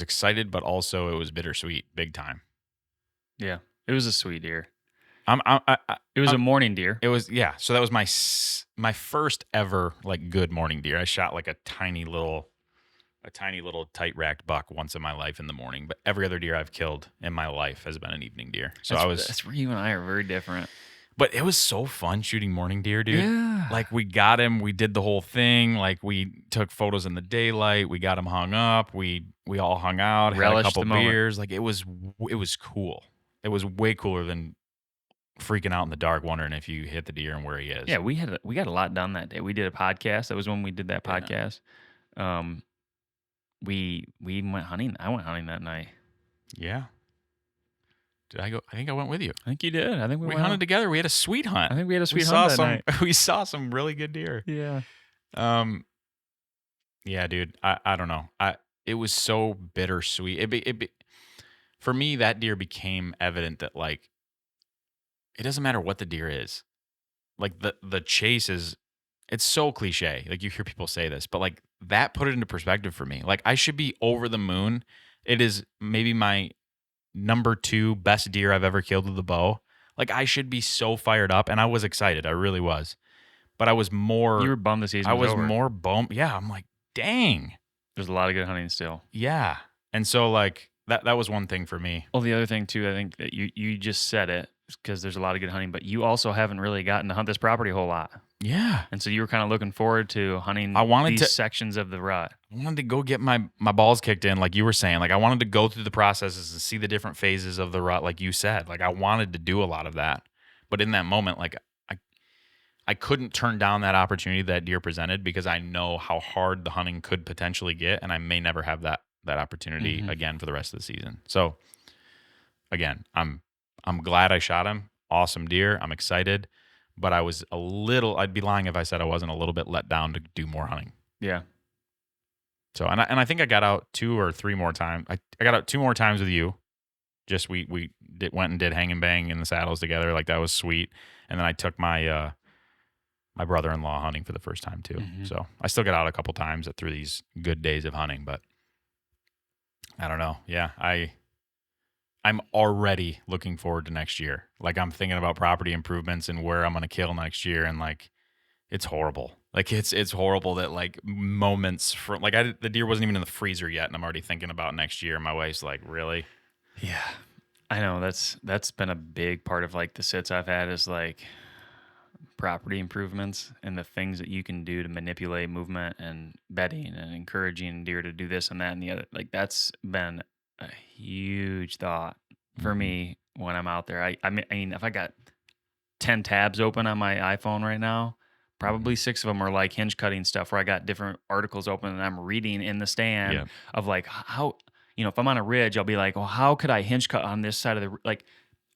Speaker 2: excited, but also it was bittersweet, big time.
Speaker 1: Yeah. It was a sweet deer.
Speaker 2: It
Speaker 1: It was a morning deer.
Speaker 2: It was, yeah. So that was my first ever like good morning deer. I shot like a tiny little tight racked buck once in my life in the morning, but every other deer I've killed in my life has been an evening deer. So
Speaker 1: That's where you and I are very different.
Speaker 2: But it was so fun shooting morning deer, dude.
Speaker 1: Yeah.
Speaker 2: Like we got him, we did the whole thing. Like we took photos in the daylight, we got him hung up, we all hung out, had a
Speaker 1: Relished
Speaker 2: couple
Speaker 1: the moment.
Speaker 2: beers. Like it was cool. It was way cooler than freaking out in the dark wondering if you hit the deer and where he is.
Speaker 1: Yeah, we got a lot done that day. We did a podcast. That was when we did that
Speaker 2: Yeah.
Speaker 1: podcast. We went hunting. I went hunting that night.
Speaker 2: Yeah. Did I go? I think I went with you.
Speaker 1: I think you did. I think we
Speaker 2: We
Speaker 1: went
Speaker 2: hunted
Speaker 1: out.
Speaker 2: together. We had a sweet hunt.
Speaker 1: I think we had a
Speaker 2: we
Speaker 1: sweet
Speaker 2: saw
Speaker 1: hunt that
Speaker 2: some.
Speaker 1: night.
Speaker 2: We saw some really good deer.
Speaker 1: Yeah.
Speaker 2: Yeah, dude. I don't know. It was so bittersweet. For me, that deer became evident that like it doesn't matter what the deer is. Like the chase is, it's so cliche. Like you hear people say this, but like that put it into perspective for me. Like I should be over the moon. It is maybe my number 2 best deer I've ever killed with a bow. Like I should be so fired up, and I was excited. I really was. But I was more.
Speaker 1: You were bummed the season
Speaker 2: I
Speaker 1: was
Speaker 2: was
Speaker 1: over.
Speaker 2: more bummed. Yeah, I'm like, dang.
Speaker 1: There's a lot of good hunting still.
Speaker 2: Yeah, and so like that was one thing for me.
Speaker 1: Well, the other thing too, I think that you just said it because there's a lot of good hunting, but you also haven't really gotten to hunt this property a whole lot,
Speaker 2: Yeah,
Speaker 1: and so you were kind of looking forward to hunting.
Speaker 2: I wanted
Speaker 1: these
Speaker 2: to-
Speaker 1: sections of the rut.
Speaker 2: I wanted to go get my balls kicked in, like you were saying. Like I wanted to go through the processes and see the different phases of the rut, like you said. Like I wanted to do a lot of that, but in that moment, like I couldn't turn down that opportunity that deer presented because I know how hard the hunting could potentially get, and I may never have that opportunity
Speaker 1: Mhm.
Speaker 2: again for the rest of the season. So again, I'm glad I shot him. Awesome deer. I'm excited, but I'd be lying if I said I wasn't a little bit let down to do more hunting.
Speaker 1: Yeah.
Speaker 2: So and I think I got out 2 or 3 more times. I got out 2 more times with you. Just went and did hang and bang in the saddles together. Like that was sweet. And then I took my my brother-in-law hunting for the first time too.
Speaker 1: Mhm.
Speaker 2: So I still got out a couple times through these good days of hunting, but I don't know. Yeah, I'm already looking forward to next year. Like I'm thinking about property improvements and where I'm going to kill next year, and like it's horrible. Like it's horrible that like moments from like the deer wasn't even in the freezer yet, and I'm already thinking about next year. My wife's like, really?
Speaker 1: Yeah. I know that's been a big part of like the sits I've had is like property improvements and the things that you can do to manipulate movement and bedding and encouraging deer to do this and that and the other. Like that's been a huge thought for
Speaker 2: Mhm.
Speaker 1: me when I'm out there. I mean, if I got 10 tabs open on my iPhone right now, probably 6 of them are like hinge cutting stuff where I got different articles open and I'm reading in the stand
Speaker 2: Yeah.
Speaker 1: of like how, if I'm on a ridge, I'll be like, well, how could I hinge cut on this side of the, like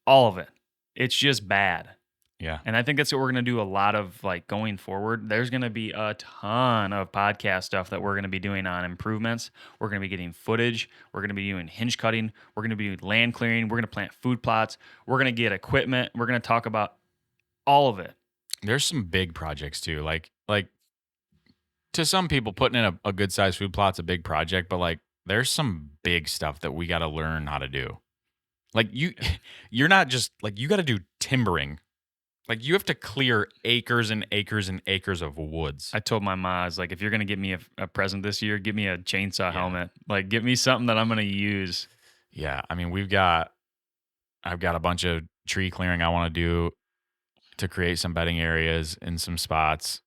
Speaker 1: all of it. It's just bad.
Speaker 2: Yeah.
Speaker 1: And I think that's what we're going to do a lot of like going forward. There's going to be a ton of podcast stuff that we're going to be doing on improvements. We're going to be getting footage. We're going to be doing hinge cutting. We're going to be doing land clearing. We're going to plant food plots. We're going to get equipment. We're going to talk about all of it.
Speaker 2: There's some big projects too. Like to some people, putting in a good sized food plot's a big project, but like there's some big stuff that we got to learn how to do. Like you're not just like you got to do timbering. Like you have to clear acres and acres and acres of woods.
Speaker 1: I told my ma, I was like, if you're going to give me a present this year, give me a chainsaw
Speaker 2: Yeah.
Speaker 1: helmet. Like, give me something that I'm going to use.
Speaker 2: Yeah, I mean, I've got a bunch of tree clearing I want to do to create some bedding areas in some spots.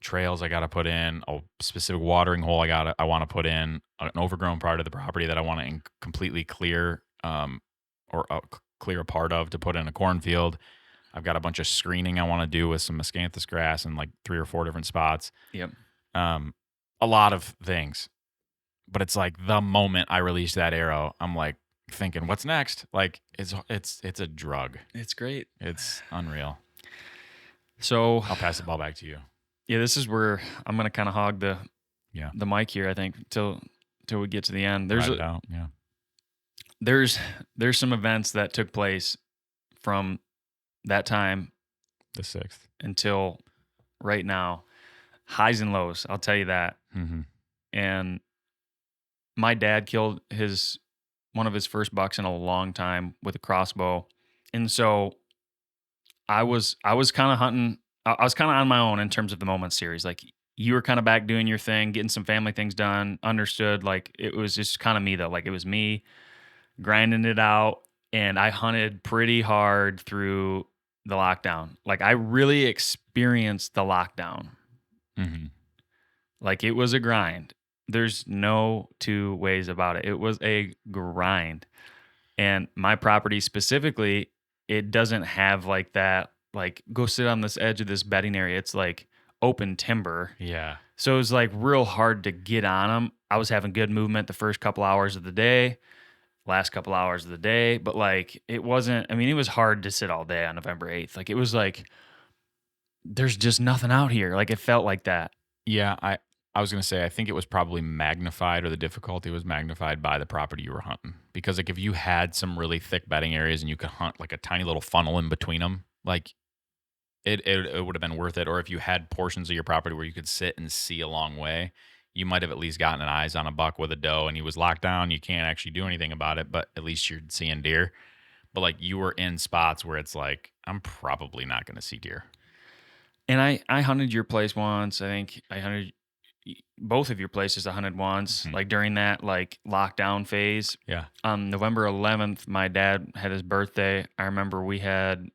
Speaker 2: trails I got to put in, a specific watering hole I want to put in, an overgrown part of the property that I want to completely clear, or clear a part of to put in a cornfield. I've got a bunch of screening I want to do with some miscanthus grass in like 3 or 4 different spots.
Speaker 1: Yep.
Speaker 2: A lot of things. But it's like the moment I release that arrow, I'm like thinking, what's next? Like it's a drug.
Speaker 1: It's great.
Speaker 2: It's unreal.
Speaker 1: So
Speaker 2: I'll pass the ball back to you.
Speaker 1: yeah, this is where I'm gonna kind of hog the
Speaker 2: Yeah.
Speaker 1: the mic here. I think till we get to the end. There's
Speaker 2: Ride it out. Yeah.
Speaker 1: there's some events that took place from that time
Speaker 2: The 6th.
Speaker 1: until right now. Highs and lows, I'll tell you that.
Speaker 2: Mm-hmm.
Speaker 1: And my dad killed one of his first bucks in a long time with a crossbow. And so I was kind of hunting. I was kind of on my own in terms of the Moment series. Like you were kind of back doing your thing, getting some family things done, understood. Like it was just kind of me though. Like it was me grinding it out, and I hunted pretty hard through the lockdown. Like I really experienced the lockdown.
Speaker 2: Mm-hmm.
Speaker 1: Like it was a grind. There's no two ways about it. It was a grind. And my property specifically, it doesn't have like that, like go sit on this edge of this bedding area. It's like open timber.
Speaker 2: Yeah.
Speaker 1: So it was like real hard to get on them. I was having good movement the first couple hours of the day, last couple hours of the day, but like it wasn't, I mean, it was hard to sit all day on November 8th. Like it was like, there's just nothing out here. Like it felt like that.
Speaker 2: Yeah. I was going to say, I think it was probably magnified, or the difficulty was magnified by the property you were hunting. Because like if you had some really thick bedding areas and you could hunt like a tiny little funnel in between them, like it would have been worth it. Or if you had portions of your property where you could sit and see a long way, you might have at least gotten an eyes on a buck with a doe, and he was locked down. You can't actually do anything about it, but at least you're seeing deer. But like you were in spots where it's like, I'm probably not going to see deer.
Speaker 1: And I hunted your place once. I think I hunted both of your places. I hunted once, like during that like lockdown phase.
Speaker 2: Yeah.
Speaker 1: November 11th, my dad had his birthday. I remember we had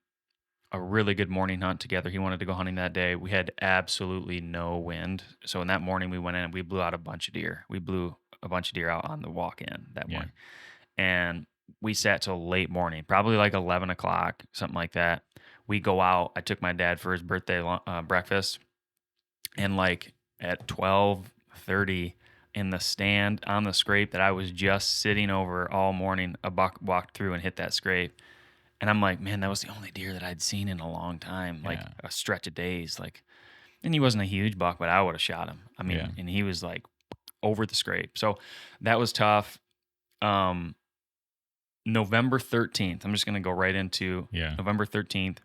Speaker 1: a really good morning hunt together. He wanted to go hunting that day. We had absolutely no wind. So in that morning we went in and we blew out a bunch of deer. We blew a bunch of deer out on the walk in that morning. And we sat till late morning, probably like 11 o'clock, something like that. We go out. I took my dad for his birthday breakfast. And like at 12:30 in the stand on the scrape that I was just sitting over all morning, a buck walked through and hit that scrape. And I'm like, man, that was the only deer that I'd seen in a long time, like a stretch of days. Like, and he wasn't a huge buck, but I would have shot him. I mean, and he was like over the scrape. So that was tough. November 13th, I'm just going to go right into November 13th.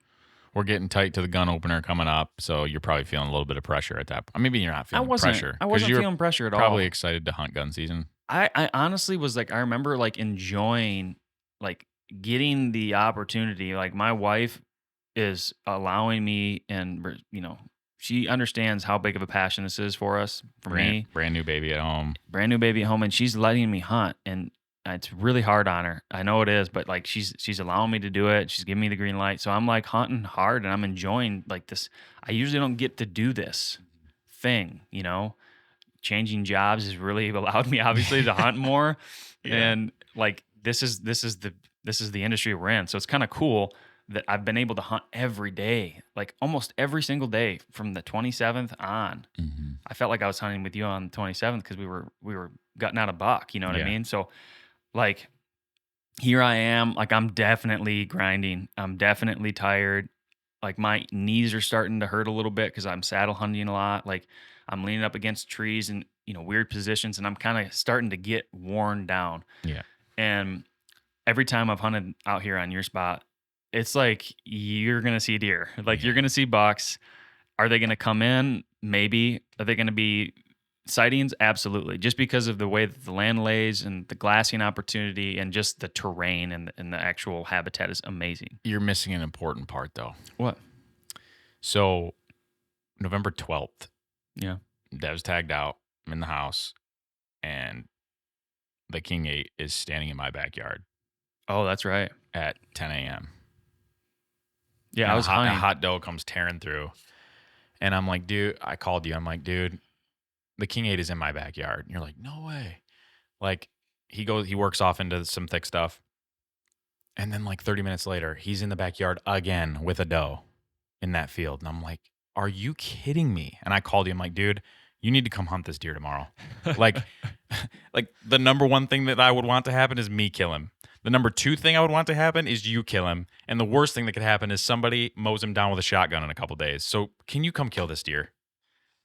Speaker 2: We're getting tight to the gun opener coming up, so you're probably feeling a little bit of pressure at that point. Maybe you're not feeling pressure.
Speaker 1: I wasn't feeling pressure at all.
Speaker 2: Probably excited to hunt gun season.
Speaker 1: I honestly was like, I remember like enjoying like getting the opportunity. Like my wife is allowing me, and you know, she understands how big of a passion this is for us, for me.
Speaker 2: Brand new baby at home.
Speaker 1: Brand new baby at home, and she's letting me hunt, and it's really hard on her. I know it is, but like she's allowing me to do it. She's giving me the green light. So I'm like hunting hard, and I'm enjoying like this. I usually don't get to do this thing, you know. Changing jobs has really allowed me obviously to hunt more. And like this is the industry we're in. So it's kind of cool that I've been able to hunt every day, like almost every single day from the 27th on.
Speaker 2: Mm-hmm.
Speaker 1: I felt like I was hunting with you on the 27th because we were gutting out a buck, you know what I mean? So like here I am, like I'm definitely grinding. I'm definitely tired. Like my knees are starting to hurt a little bit because I'm saddle hunting a lot. Like I'm leaning up against trees and, you know, weird positions, and I'm kind of starting to get worn down.
Speaker 2: Yeah.
Speaker 1: And every time I've hunted out here on your spot, it's like you're going to see deer. Like you're going to see bucks. Are they going to come in? Maybe. Are they going to be sightings? Absolutely. Just because of the way that the land lays and the glassing opportunity and just the terrain and the actual habitat is amazing.
Speaker 2: You're missing an important part though.
Speaker 1: What?
Speaker 2: So November 12th.
Speaker 1: Yeah.
Speaker 2: Dev's tagged out. I'm in the house, and the King 8 is standing in my backyard.
Speaker 1: Oh, that's right.
Speaker 2: At 10 a.m.
Speaker 1: Yeah,
Speaker 2: and
Speaker 1: I was hunting.
Speaker 2: a hot doe comes tearing through. And I'm like, dude, I called you. I'm like, dude, the King 8 is in my backyard. And you're like, no way. Like he works off into some thick stuff. And then like 30 minutes later, he's in the backyard again with a doe in that field. And I'm like, are you kidding me? And I called you. I'm like, dude, you need to come hunt this deer tomorrow. Like, like the number one thing that I would want to happen is me kill him. The number two thing I would want to happen is you kill him. And the worst thing that could happen is somebody mows him down with a shotgun in a couple days. So can you come kill this deer?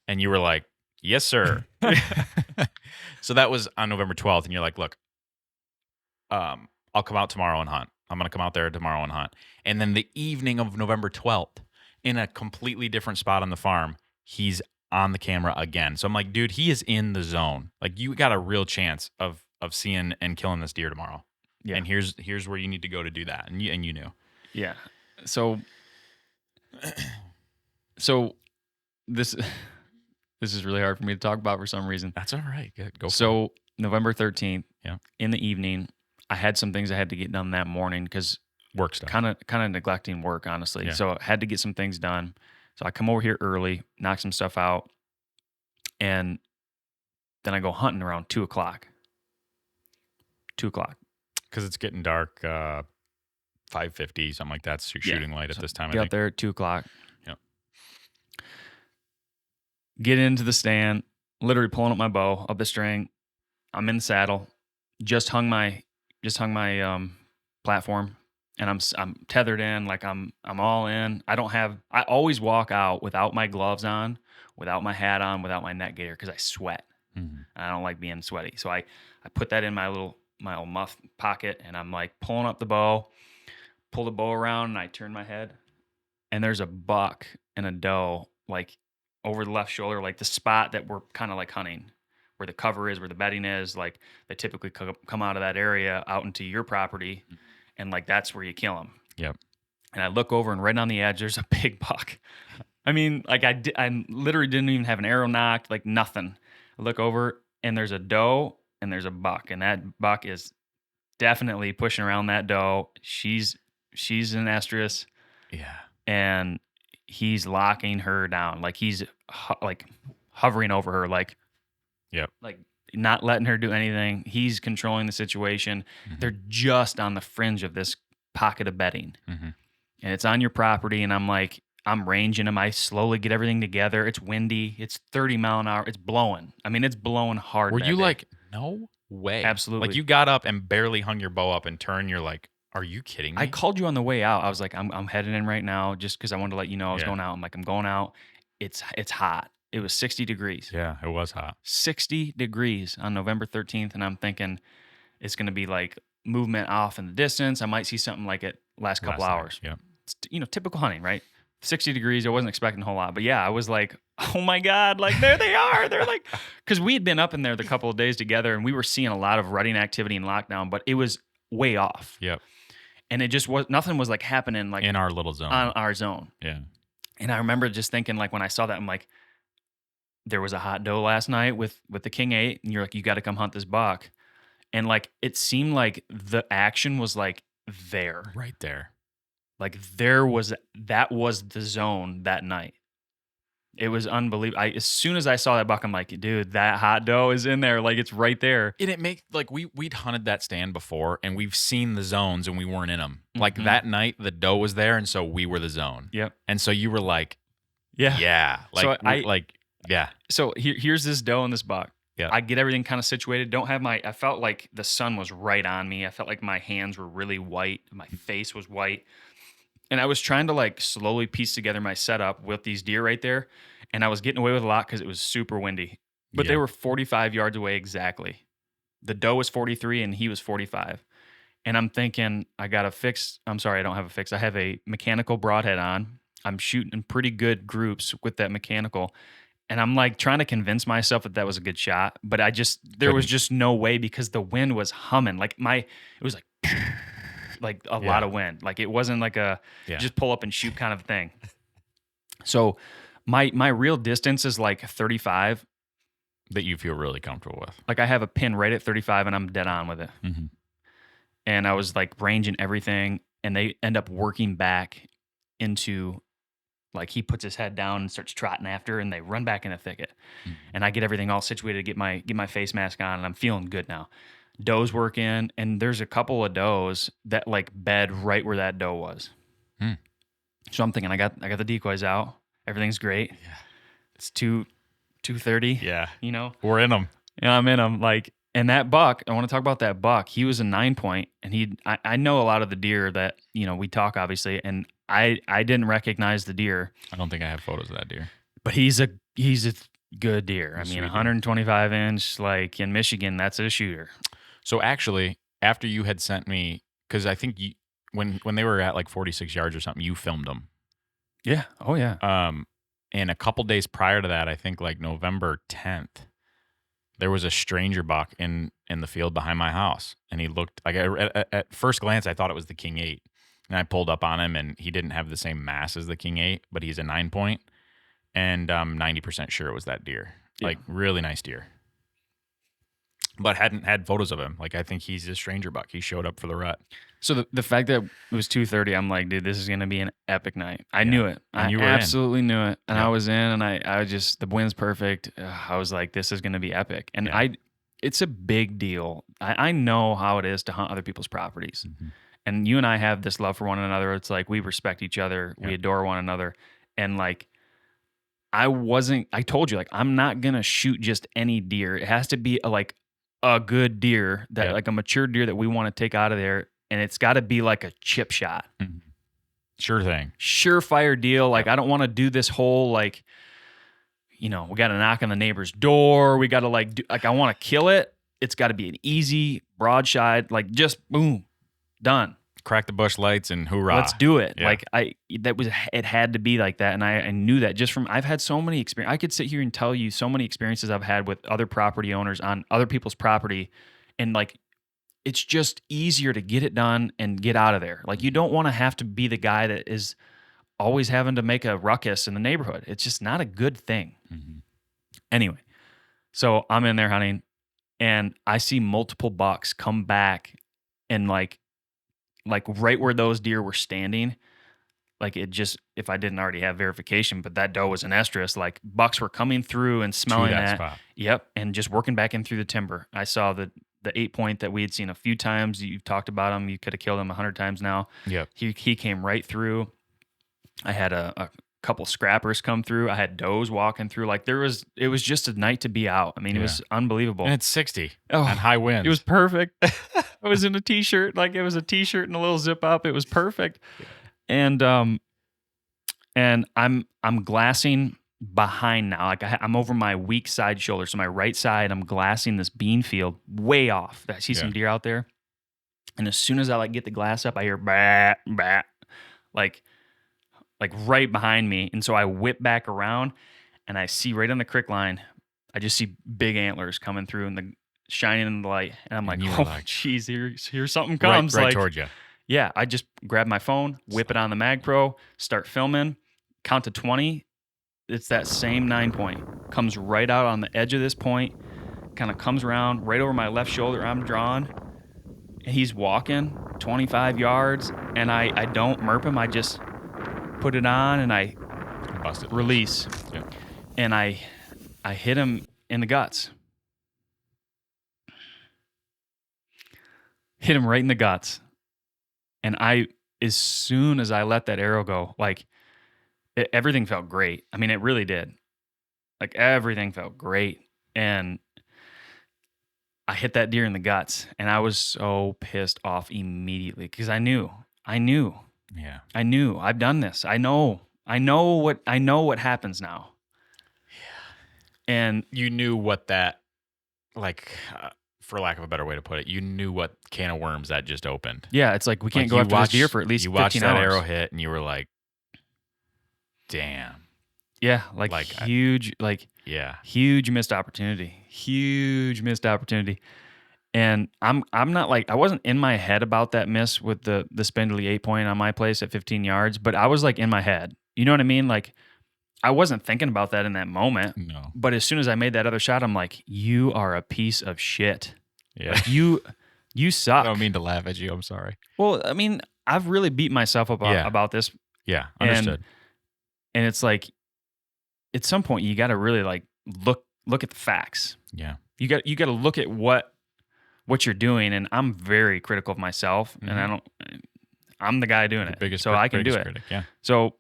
Speaker 2: And you were like, yes, sir. So that was on November 12th. And you're like, look, I'll come out tomorrow and hunt. I'm going to come out there tomorrow and hunt. And then the evening of November 12th, in a completely different spot on the farm, he's on the camera again. So I'm like, dude, he is in the zone. Like, you got a real chance of seeing and killing this deer tomorrow.
Speaker 1: Yeah.
Speaker 2: And here's where you need to go to do that. And you knew.
Speaker 1: Yeah. So this is really hard for me to talk about for some reason.
Speaker 2: That's all right. Good. Go for it.
Speaker 1: So November 13th,
Speaker 2: Yeah.
Speaker 1: in the evening, I had some things I had to get done that morning because
Speaker 2: Work stuff.
Speaker 1: kind of neglecting work, honestly.
Speaker 2: Yeah.
Speaker 1: So I had to get some things done. So I come over here early, knock some stuff out, and then I go hunting around 2 o'clock. 2 o'clock.
Speaker 2: Because it's getting dark, 5:50, something like that. So you're shooting light at this time, I
Speaker 1: Get out
Speaker 2: think.
Speaker 1: there at 2 o'clock.
Speaker 2: Yep.
Speaker 1: Get into the stand, literally pulling up my bow, up the string. I'm in the saddle. Just hung my platform, and I'm tethered in, like I'm all in. I always walk out without my gloves on, without my hat on, without my neck gaiter because I sweat.
Speaker 2: Mhm.
Speaker 1: And I don't like being sweaty. So I put that in my old muff pocket, and I'm like pulling up the bow, pull the bow around, and I turn my head, and there's a buck and a doe like over the left shoulder, like the spot that we're kind of like hunting, where the cover is, where the bedding is. Like they typically come out of that area out into your property, and like that's where you kill them.
Speaker 2: Yep.
Speaker 1: And I look over, and right on the edge, there's a big buck. I mean, like I literally didn't even have an arrow knocked, like nothing. I look over, and there's a doe and there's a buck, and that buck is definitely pushing around that doe. She's an estrus,
Speaker 2: Yeah.
Speaker 1: and he's locking her down, like he's like hovering over her, like
Speaker 2: Yep.
Speaker 1: like not letting her do anything. He's controlling the situation.
Speaker 2: Mhm.
Speaker 1: They're just on the fringe of this pocket of bedding,
Speaker 2: Mhm.
Speaker 1: and it's on your property. And I'm ranging them. I slowly get everything together. It's windy. It's 30 mile an hour. It's blowing. I mean, it's blowing hard.
Speaker 2: Were
Speaker 1: that
Speaker 2: you
Speaker 1: day.
Speaker 2: like, no way?
Speaker 1: Absolutely.
Speaker 2: Like, you got up and barely hung your bow up and turned. You're like, are you kidding me?
Speaker 1: I called you on the way out. I was like, I'm heading in right now just because I wanted to let you know I was
Speaker 2: Yeah.
Speaker 1: going out. I'm like, I'm going out. It's hot. It was 60 degrees.
Speaker 2: Yeah, it was hot.
Speaker 1: 60 degrees on November 13th. And I'm thinking it's going to be like movement off in the distance. I might see something like it last couple
Speaker 2: Last night,
Speaker 1: hours.
Speaker 2: Yep.
Speaker 1: It's, typical hunting, right? 60 degrees. I wasn't expecting a whole lot. But yeah, I was like, oh my God, like there they are. They're like, because we had been up in there the couple of days together and we were seeing a lot of rutting activity in lockdown, but it was way off.
Speaker 2: Yep.
Speaker 1: And it just was, nothing was like happening like
Speaker 2: In our little zone.
Speaker 1: on our zone.
Speaker 2: Yeah.
Speaker 1: And I remember just thinking, like, when I saw that, I'm like, there was a hot doe last night with the King 8, and you're like, you got to come hunt this buck. And like, it seemed like the action was like there.
Speaker 2: Right there.
Speaker 1: Like that was the zone that night. It was unbelievable. As soon as I saw that buck, I'm like, dude, that hot doe is in there. Like, it's right there.
Speaker 2: And it make like we'd hunted that stand before and we've seen the zones and we weren't in them. Like
Speaker 1: Mhm.
Speaker 2: that night, the doe was there, and so we were the zone.
Speaker 1: Yep.
Speaker 2: And so you were like,
Speaker 1: Yeah.
Speaker 2: yeah, like
Speaker 1: So
Speaker 2: yeah,
Speaker 1: So here's this doe and this buck.
Speaker 2: Yeah.
Speaker 1: I get everything kind of situated. I felt like the sun was right on me. I felt like my hands were really white. My face was white. And I was trying to like slowly piece together my setup with these deer right there. And I was getting away with a lot because it was super windy. But they
Speaker 2: Yeah.
Speaker 1: were 45 yards away exactly. The doe was 43 and he was 45. And I'm thinking, I don't have a fix. I have a mechanical broadhead on. I'm shooting in pretty good groups with that mechanical. And I'm like trying to convince myself that was a good shot. But there was
Speaker 2: Couldn't.
Speaker 1: just no way because the wind was humming. Like it was like a lot of wind. Like it wasn't like a
Speaker 2: Yeah.
Speaker 1: just pull up and shoot kind of thing. So my real distance is like 35.
Speaker 2: that you feel really comfortable with.
Speaker 1: Like I have a pin right at 35 and I'm dead on with it.
Speaker 2: Mm-hmm.
Speaker 1: And I was like ranging everything, and they end up working back into Like he puts his head down and starts trotting after, and they run back in the thicket.
Speaker 2: Mhm.
Speaker 1: And I get everything all situated to get my face mask on, and I'm feeling good now. Does work in, and there's a couple of does that like bed right where that doe was.
Speaker 2: Hmm.
Speaker 1: So I'm thinking I got the decoys out. Everything's great.
Speaker 2: Yeah.
Speaker 1: It's 2:30.
Speaker 2: Yeah.
Speaker 1: You know?
Speaker 2: We're in them.
Speaker 1: Yeah, I'm in them. Like, and that buck, I want to talk about that buck. He was a 9-point, and I know a lot of the deer that, you know, we talk obviously, and I didn't recognize the deer,
Speaker 2: I don't think I have photos of that deer.
Speaker 1: but he's a good deer. I
Speaker 2: He's a
Speaker 1: mean,
Speaker 2: sweet deer.
Speaker 1: 125 inch, like in Michigan, that's a shooter.
Speaker 2: So actually, after you had sent me, because I think you, when they were at like 46 yards or something, you filmed them.
Speaker 1: Yeah. Oh yeah.
Speaker 2: And a couple days prior to that, I think like November 10th, there was a stranger buck in the field behind my house, and he looked like at first glance I thought it was the King 8, and I pulled up on him, and he didn't have the same mass as the King 8, but he's a 9-point, and I'm 90% sure it was that deer.
Speaker 1: Yeah.
Speaker 2: Like really nice deer, but hadn't had photos of him. Like I think he's a stranger buck. He showed up for the rut.
Speaker 1: So the fact that it was 2:30, I'm like, dude, this is gonna be an epic night. I
Speaker 2: Yeah.
Speaker 1: knew it.
Speaker 2: And
Speaker 1: I
Speaker 2: you were in.
Speaker 1: absolutely knew it. And
Speaker 2: Yeah.
Speaker 1: I was in, and I just the wind's perfect. I was like, this is gonna be epic. And
Speaker 2: Yeah.
Speaker 1: it's a big deal. I know how it is to hunt other people's properties. And you and I have this love for one another. It's like we respect each other, we
Speaker 2: Yeah.
Speaker 1: adore one another. And like I told you, like, I'm not gonna shoot just any deer. It has to be a good deer that
Speaker 2: Yeah.
Speaker 1: like a mature deer that we want to take out of there. And it's got to be like a chip shot,
Speaker 2: Sure thing.
Speaker 1: surefire deal. Like I don't want to do this whole like, you know, we got to knock on the neighbor's door. We got to I want to kill it. It's got to be an easy broadside, like just boom, done.
Speaker 2: Crack the bush lights and hoorah.
Speaker 1: Let's do it.
Speaker 2: Yeah.
Speaker 1: Like it had to be like that. And I knew that just from, I've had so many experiences. I could sit here and tell you so many experiences I've had with other property owners on other people's property. And like, it's just easier to get it done and get out of there. Like you don't want to have to be the guy that is always having to make a ruckus in the neighborhood. It's just not a good thing.
Speaker 2: Mhm.
Speaker 1: Anyway, so I'm in there hunting, and I see multiple bucks come back, and like right where those deer were standing, like it just, if I didn't already have verification, but that doe was an estrus, like bucks were coming through and smelling
Speaker 2: To that
Speaker 1: that.
Speaker 2: spot.
Speaker 1: Yep, and just working back in through the timber. I saw the 8-point that we had seen a few times. You've talked about him. You could have killed him 100 times now.
Speaker 2: Yep.
Speaker 1: He came right through. I had a couple scrappers come through. I had does walking through. Like it was just a night to be out. I mean, it
Speaker 2: Yeah.
Speaker 1: was unbelievable.
Speaker 2: And it's 60
Speaker 1: Oh,
Speaker 2: and high winds.
Speaker 1: it was perfect. I was in a t-shirt, like it was a t-shirt and a little zip up. It was perfect. And I'm glassing behind now. Like I'm over my weak side shoulder. So my right side, I'm glassing this bean field way off. I see some
Speaker 2: Yeah.
Speaker 1: deer out there. And as soon as I like get the glass up, I hear bah, bah, like right behind me. And so I whip back around, and I see right on the creek line, I just see big antlers coming through and the shining in the light. And I'm like,
Speaker 2: And you were
Speaker 1: oh,
Speaker 2: like-
Speaker 1: geez, here something comes.
Speaker 2: right
Speaker 1: like,
Speaker 2: towards you.
Speaker 1: yeah, I just grab my phone, whip it on the Mag Pro, start filming, count to 20. It's that same 9-point. Comes right out on the edge of this point, kind of comes around right over my left shoulder. I'm drawn. He's walking 25 yards, and I don't murp him. I just put it on, and I
Speaker 2: Busted.
Speaker 1: release.
Speaker 2: Yeah.
Speaker 1: And I hit him in the guts. Hit him right in the guts. And as soon as I let that arrow go, like everything felt great. I mean, it really did. Like everything felt great. And I hit that deer in the guts, and I was so pissed off immediately because I knew
Speaker 2: Yeah.
Speaker 1: I've done this. I know what happens now. Yeah. And
Speaker 2: You knew what that, like, for lack of a better way to put it, you knew what can of worms that just opened.
Speaker 1: yeah, it's like we can't
Speaker 2: Like,
Speaker 1: go
Speaker 2: you
Speaker 1: after this deer
Speaker 2: watched-
Speaker 1: for at least
Speaker 2: you
Speaker 1: 15
Speaker 2: watched that
Speaker 1: hours.
Speaker 2: arrow hit, and you were like, damn.
Speaker 1: Yeah, like
Speaker 2: Like,
Speaker 1: huge,
Speaker 2: Yeah.
Speaker 1: huge missed opportunity. Huge missed opportunity. And I'm not like, I wasn't in my head about that miss with the spindly 8-point on my place at 15 yards, but I was like in my head. You know what I mean? Like I wasn't thinking about that in that moment.
Speaker 2: No.
Speaker 1: But as soon as I made that other shot, I'm like, you are a piece of shit.
Speaker 2: Yeah.
Speaker 1: Like you
Speaker 2: I
Speaker 1: suck.
Speaker 2: don't mean to laugh at you. I'm sorry.
Speaker 1: Well, I mean, I've really beat myself up
Speaker 2: Yeah.
Speaker 1: about this.
Speaker 2: Yeah.
Speaker 1: And
Speaker 2: Understood.
Speaker 1: And it's like at some point you got to really like look at the facts.
Speaker 2: Yeah.
Speaker 1: You got to look at what you're doing, and I'm very critical of myself, and I'm the guy doing
Speaker 2: The
Speaker 1: it,
Speaker 2: biggest,
Speaker 1: so I can do
Speaker 2: biggest
Speaker 1: it.
Speaker 2: critic. Yeah.
Speaker 1: So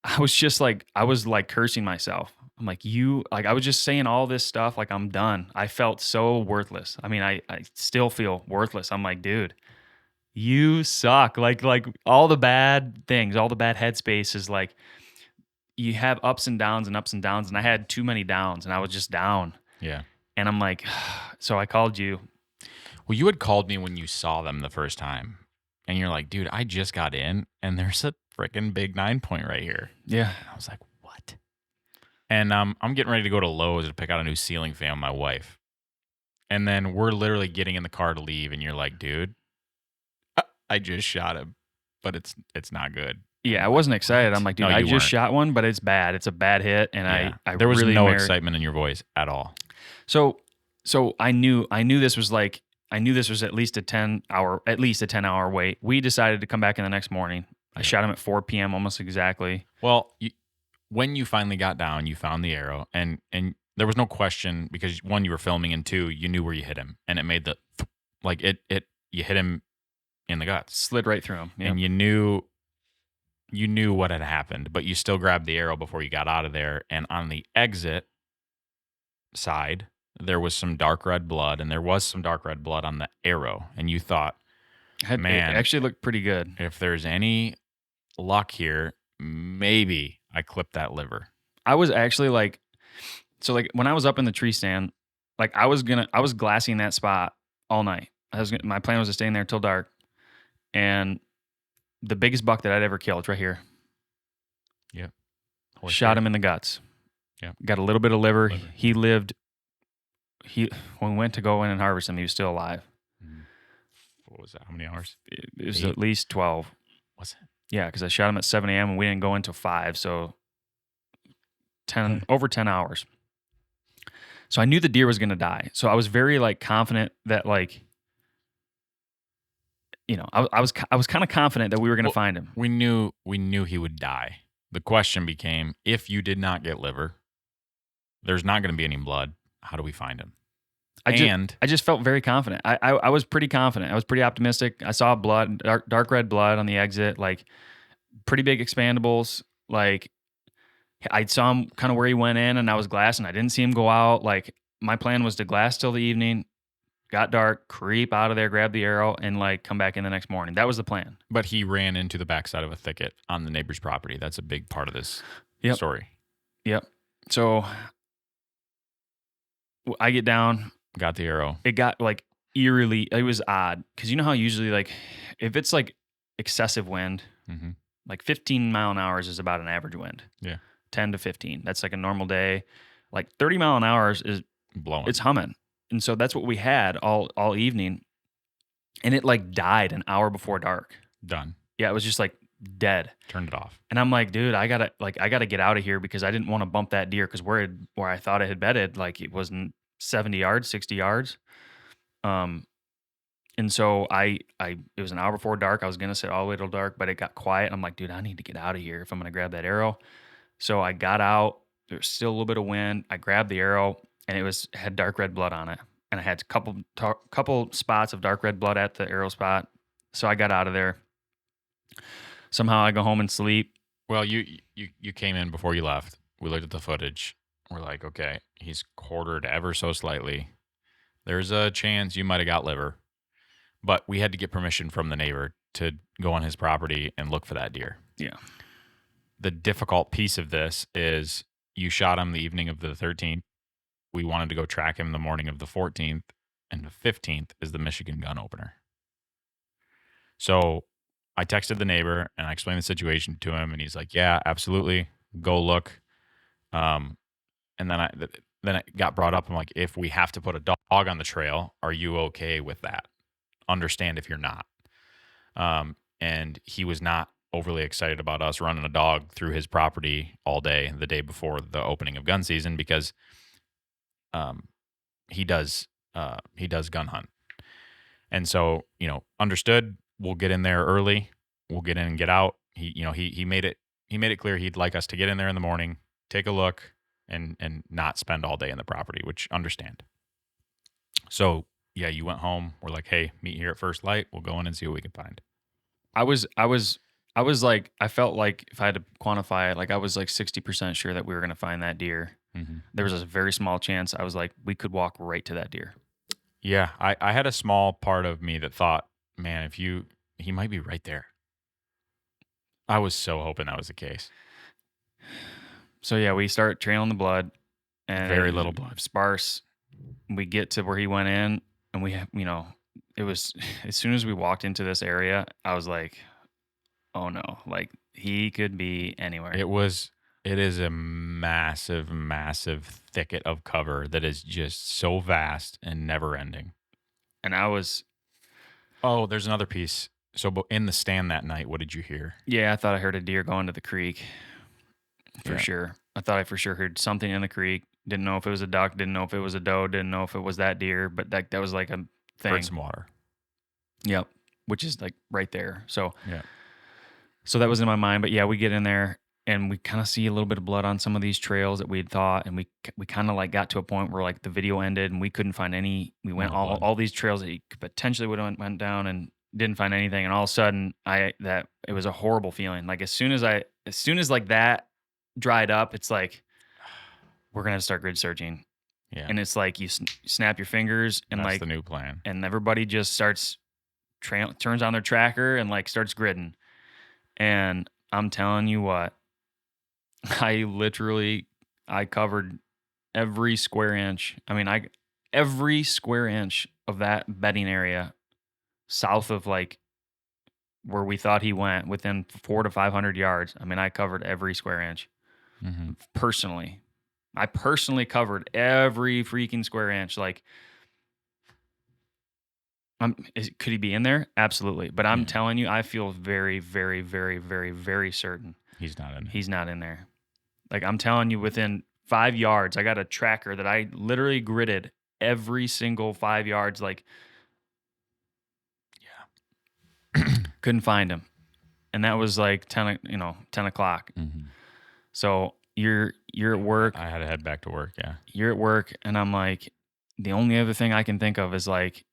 Speaker 1: I was like cursing myself. I'm like, I was just saying all this stuff like I'm done. I felt so worthless. I mean, I still feel worthless. I'm like, dude, you suck. Like all the bad things, all the bad headspace is like you have ups and downs and ups and downs, and I had too many downs, and I was just down.
Speaker 2: Yeah.
Speaker 1: And I'm like, so I called you.
Speaker 2: Well, you had called me when you saw them the first time, and you're like, dude, I just got in, and there's a freaking big 9-point right here.
Speaker 1: Yeah.
Speaker 2: And I was like, what? And I'm getting ready to go to Lowe's to pick out a new ceiling fan with my wife. And then we're literally getting in the car to leave, and you're like, dude, I just shot him, but it's not good.
Speaker 1: Yeah, I wasn't excited. I'm like, dude,
Speaker 2: No,
Speaker 1: I
Speaker 2: you
Speaker 1: just
Speaker 2: weren't.
Speaker 1: shot one, but it's bad. It's a bad hit, and
Speaker 2: Yeah.
Speaker 1: I
Speaker 2: there was
Speaker 1: really
Speaker 2: no excitement in your voice at all.
Speaker 1: So I knew this was like I knew this was at least a 10-hour wait. We decided to come back in the next morning. I shot him at 4 p.m. almost exactly.
Speaker 2: Well, when you finally got down, you found the arrow, and there was no question because one, you were filming, and two, you knew where you hit him, and it made the like it you hit him in the guts,
Speaker 1: Slid right through him,
Speaker 2: and you knew what had happened, but you still grabbed the arrow before you got out of there. And on the exit side, there was some dark red blood, and there was some dark red blood on the arrow, and you thought, man,
Speaker 1: it actually looked pretty good.
Speaker 2: If there's any luck here, maybe I clipped that liver.
Speaker 1: I was actually like, so like when I was up in the tree stand, like I was glassing that spot all night. My plan was to stay in there till dark, and the biggest buck that I'd ever killed right here.
Speaker 2: Yep.
Speaker 1: Shot him in the guts.
Speaker 2: Yeah.
Speaker 1: Got a little bit of liver. He lived. When we went to go in and harvest him, he was still alive.
Speaker 2: What was that? How many hours?
Speaker 1: It was at least 12.
Speaker 2: Was it?
Speaker 1: Yeah, because I shot him at 7 a.m. and we didn't go until 5, so over 10 hours. So I knew the deer was going to die. So I was very like confident that like, I was kind of confident that we were going to find him.
Speaker 2: We knew he would die. The question became, if you did not get liver, there's not going to be any blood. How do we find him?
Speaker 1: I just felt very confident. I was pretty confident. I was pretty optimistic. I saw blood, dark red blood on the exit, like pretty big expandables. Like I saw him kind of where he went in, and I was glassing. I didn't see him go out. Like my plan was to glass till the evening, got dark, creep out of there, grab the arrow, and like come back in the next morning. That was the plan.
Speaker 2: But he ran into the backside of a thicket on the neighbor's property. That's a big part of this story.
Speaker 1: Yep. So I get down.
Speaker 2: Got the arrow.
Speaker 1: It got like eerily, it was odd. Because you know how usually like, if it's like excessive wind, like 15 mile an hour is about an average wind.
Speaker 2: Yeah.
Speaker 1: 10 to 15. That's like a normal day. Like 30 mile an hour is
Speaker 2: blowing.
Speaker 1: It's humming. And so that's what we had all evening. And it like died an hour before dark.
Speaker 2: Done.
Speaker 1: Yeah, it was just like dead.
Speaker 2: Turned it off.
Speaker 1: And I'm like, dude, I gotta get out of here because I didn't want to bump that deer because where I thought it had bedded, like it wasn't 70 yards, 60 yards. And so it was an hour before dark. I was gonna sit all the way till dark, but it got quiet. I'm like, dude, I need to get out of here if I'm gonna grab that arrow. So I got out. There was still a little bit of wind. I grabbed the arrow, and it had dark red blood on it. And I had a couple spots of dark red blood at the arrow spot. So I got out of there. Somehow I go home and sleep.
Speaker 2: Well, you came in before you left. We looked at the footage. We're like, okay, he's quartered ever so slightly. There's a chance you might have got liver. But we had to get permission from the neighbor to go on his property and look for that deer.
Speaker 1: Yeah.
Speaker 2: The difficult piece of this is you shot him the evening of the 13th. We wanted to go track him the morning of the 14th. And the 15th is the Michigan gun opener. So I texted the neighbor and I explained the situation to him. And he's like, yeah, absolutely. Go look. And then it got brought up. I'm like, if we have to put a dog on the trail, are you okay with that? Understand if you're not. And he was not overly excited about us running a dog through his property all day the day before the opening of gun season because he does gun hunt. And so, understood, we'll get in there early. We'll get in and get out. He made it he made it clear he'd like us to get in there in the morning, take a look, and not spend all day in the property, which understand. So yeah, you went home. We're like, hey, meet here at first light. We'll go in and see what we can find.
Speaker 1: I was like, I felt like if I had to quantify it, like I was like 60% sure that we were going to find that deer.
Speaker 2: Mm-hmm.
Speaker 1: There was a very small chance. I was like, we could walk right to that deer.
Speaker 2: Yeah, I had a small part of me that thought, man, he might be right there. I was so hoping that was the case.
Speaker 1: So yeah, we start trailing the blood, and
Speaker 2: Very
Speaker 1: it was
Speaker 2: little blood.
Speaker 1: sparse. We get to where he went in, and we have, it was as soon as we walked into this area, I was like, oh no, like he could be anywhere.
Speaker 2: It is a massive, massive thicket of cover that is just so vast and never ending.
Speaker 1: And I was,
Speaker 2: Oh, there's another piece. So in the stand that night, what did you hear?
Speaker 1: yeah, I thought I heard a deer going to the creek for
Speaker 2: Yeah.
Speaker 1: sure. I thought I for sure heard something in the creek. Didn't know if it was a duck. Didn't know if it was a doe. Didn't know if it was that deer. But that was like a thing.
Speaker 2: Heard some water.
Speaker 1: Yep, which is like right there. So
Speaker 2: Yeah.
Speaker 1: So that was in my mind. But yeah, we get in there and we kind of see a little bit of blood on some of these trails that we had thought, and we kind of like got to a point where like the video ended and we couldn't find any. We went
Speaker 2: No blood.
Speaker 1: all these trails that you could potentially would have went down and didn't find anything. And all of a sudden, it was a horrible feeling. Like as soon as like that dried up, it's like we're gonna have to start grid searching.
Speaker 2: Yeah.
Speaker 1: And it's like you snap your fingers and
Speaker 2: That's
Speaker 1: like
Speaker 2: the new plan.
Speaker 1: and everybody just starts turns on their tracker and like starts gridding. And I'm telling you what, I covered every square inch. I mean, every square inch of that bedding area south of like where we thought he went within 400 to 500 yards. I mean, I covered every square inch
Speaker 2: Mm-hmm.
Speaker 1: personally. I personally covered every freaking square inch. Like, could he be in there? Absolutely. But I'm
Speaker 2: Yeah.
Speaker 1: telling you, I feel very, very, very, very, very certain
Speaker 2: He's not in it.
Speaker 1: he's not in there. Like I'm telling you, within 5 yards, I got a tracker that I literally gridded every single 5 yards. Like, couldn't find him, and that was like 10 o'clock.
Speaker 2: Mm-hmm.
Speaker 1: So you're at work.
Speaker 2: I had to head back to work. Yeah.
Speaker 1: You're at work, and I'm like, the only other thing I can think of is like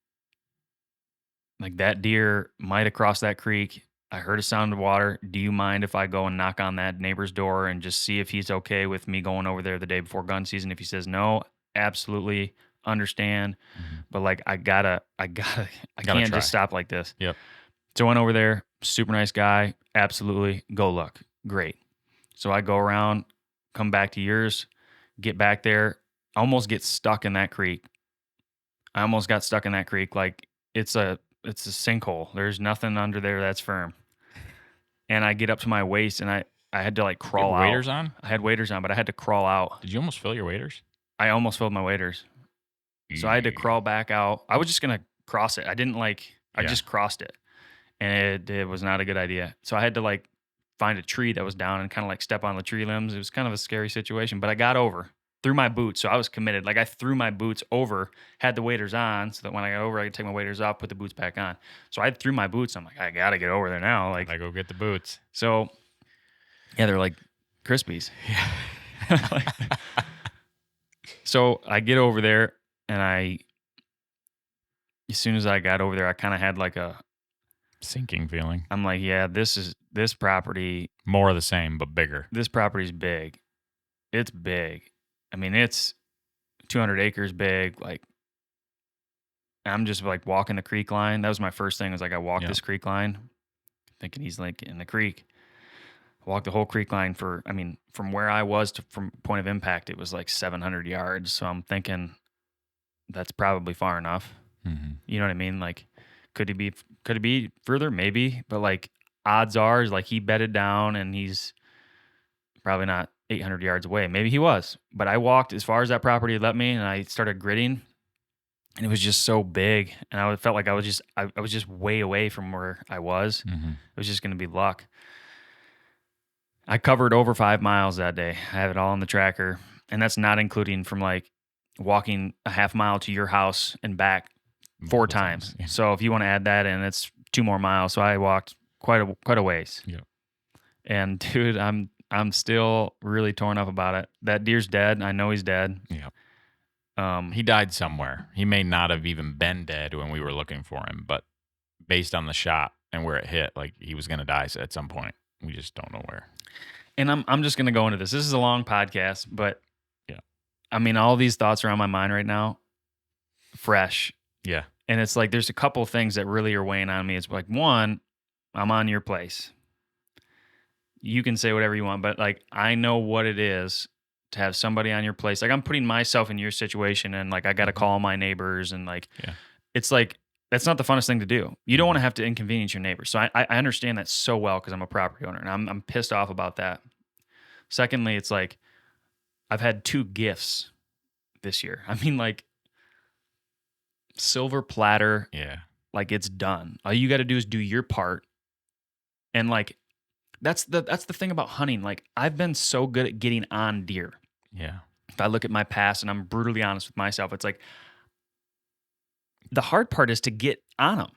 Speaker 1: that deer might have crossed that creek. I heard a sound of water. Do you mind if I go and knock on that neighbor's door and just see if he's okay with me going over there the day before gun season? If he says no, absolutely understand.
Speaker 2: Mm-hmm.
Speaker 1: But like I can't
Speaker 2: try.
Speaker 1: just stop like this.
Speaker 2: Yep.
Speaker 1: So I went over there, super nice guy. Absolutely. Go look. Great. So I go around, come back to yours, get back there, almost get stuck in that creek. I almost got stuck in that creek. Like it's a sinkhole. There's nothing under there that's firm. And I get up to my waist and I had to like crawl
Speaker 2: You
Speaker 1: out.
Speaker 2: had waders on?
Speaker 1: I had waders on, but I had to crawl out.
Speaker 2: Did you almost fill your waders?
Speaker 1: I almost filled my waders. So I had to crawl back out. I was just going to cross it. I didn't I
Speaker 2: Yeah.
Speaker 1: just crossed it. And it was not a good idea. So I had to like find a tree that was down and kind of like step on the tree limbs. It was kind of a scary situation, but I got over through my boots. So I was committed. Like I threw my boots over, had the waders on so that when I got over, I could take my waders off, put the boots back on. So I threw my boots. I'm like, I got to get over there now. Like,
Speaker 2: I go get the boots.
Speaker 1: so yeah, they're like Krispies.
Speaker 2: Yeah.
Speaker 1: So I get over there and as soon as I got over there, I kind of had like
Speaker 2: Sinking feeling.
Speaker 1: I'm like, yeah, this property,
Speaker 2: More of the same, but bigger.
Speaker 1: this property's big. It's big. I mean, it's 200 acres big. Like, I'm just like walking the creek line. That was my first thing. Was like I walked
Speaker 2: Yeah.
Speaker 1: this creek line, thinking he's like in the creek. I walked the whole creek line from where I was from point of impact, it was like 700 yards. So I'm thinking that's probably far enough.
Speaker 2: Mm-hmm.
Speaker 1: You know what I mean? Like, could it be further? Maybe, but like odds are is like he bedded down and he's probably not 800 yards away. Maybe he was, but I walked as far as that property let me, and I started gridding, and it was just so big, and I felt like I was just way away from where I was.
Speaker 2: Mm-hmm.
Speaker 1: It was just going to be luck. I covered over 5 miles that day. I have it all on the tracker, and that's not including from like walking a half mile to your house and back 4 times.
Speaker 2: Yeah.
Speaker 1: So if you want to add that in, it's 2 more miles. So I walked quite a ways.
Speaker 2: Yeah.
Speaker 1: And dude, I'm still really torn up about it. That deer's dead. I know he's dead.
Speaker 2: Yeah.
Speaker 1: Um,
Speaker 2: He died somewhere. He may not have even been dead when we were looking for him, but based on the shot and where it hit, like he was going to die at some point. We just don't know where.
Speaker 1: and I'm just gonna go into this. This is a long podcast, but
Speaker 2: Yeah.
Speaker 1: I mean, all these thoughts are on my mind right now, fresh.
Speaker 2: Yeah.
Speaker 1: And it's like there's a couple of things that really are weighing on me. It's like, one, I'm on your place. You can say whatever you want, but like I know what it is to have somebody on your place. Like I'm putting myself in your situation, and like I got to call my neighbors, and like
Speaker 2: Yeah.
Speaker 1: it's like that's not the funnest thing to do. You don't want to have to inconvenience your neighbors. So I understand that so well because I'm a property owner, and I'm pissed off about that. Secondly, it's like I've had 2 gifts this year. I mean, like silver platter,
Speaker 2: Yeah.
Speaker 1: like it's done. All you got to do is do your part, and like that's the thing about hunting. Like I've been so good at getting on deer.
Speaker 2: Yeah.
Speaker 1: If I look at my past and I'm brutally honest with myself, it's like the hard part is to get on them.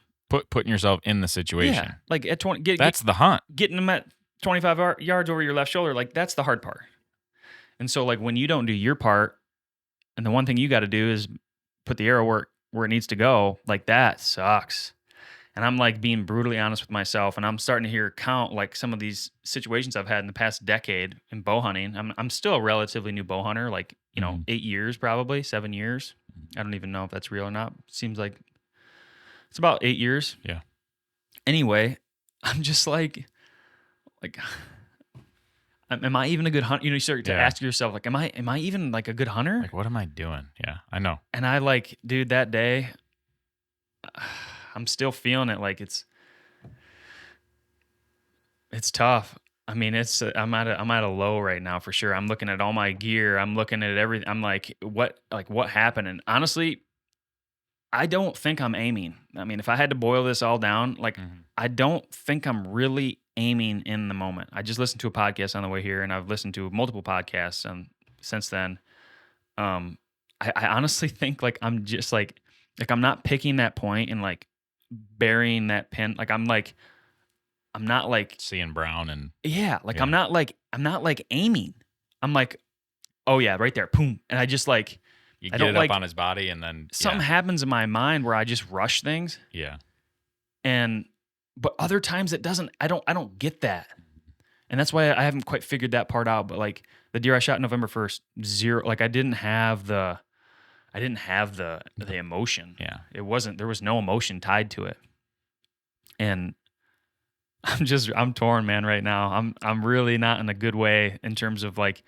Speaker 2: Putting yourself in the situation.
Speaker 1: Yeah, like at 20,
Speaker 2: That's the hunt.
Speaker 1: getting them at 25 yards over your left shoulder. Like that's the hard part. And so like when you don't do your part, and the one thing you got to do is put the arrow where it needs to go, like that sucks. And I'm like being brutally honest with myself, and I'm starting to hear count like some of these situations I've had in the past decade in bow hunting. I'm still a relatively new bow hunter, like 8 years, probably 7 years. I don't even know if that's real or not. Seems like it's about 8 years.
Speaker 2: Yeah.
Speaker 1: Anyway, I'm just like, am I even a good hunter? You start to
Speaker 2: Yeah.
Speaker 1: ask yourself, like, am I even like a good hunter?
Speaker 2: Like, what am I doing? Yeah, I know.
Speaker 1: And I like, dude, that day, I'm still feeling it. Like it's tough. I mean, I'm at a low right now for sure. I'm looking at all my gear. I'm looking at everything. I'm like, what happened? And honestly, I don't think I'm aiming. I mean, if I had to boil this all down, like I don't think I'm really aiming in the moment. I just listened to a podcast on the way here, and I've listened to multiple podcasts since then. I honestly think like I'm just like I'm not picking that point and like burying that pin. Like I'm not like
Speaker 2: Seeing brown and
Speaker 1: yeah, like
Speaker 2: Yeah.
Speaker 1: I'm not like aiming. I'm like, oh yeah, right there, boom. And I just like
Speaker 2: you
Speaker 1: I
Speaker 2: get
Speaker 1: don't
Speaker 2: it
Speaker 1: like-
Speaker 2: up on his body, and then
Speaker 1: something happens in my mind where I just rush things,
Speaker 2: Yeah.
Speaker 1: but other times it doesn't. I don't get that, and that's why I haven't quite figured that part out. But like the deer I shot November 1st, 0. Like I didn't have the emotion.
Speaker 2: Yeah.
Speaker 1: There was no emotion tied to it. And I'm torn, man, right now. I'm really not in a good way in terms of like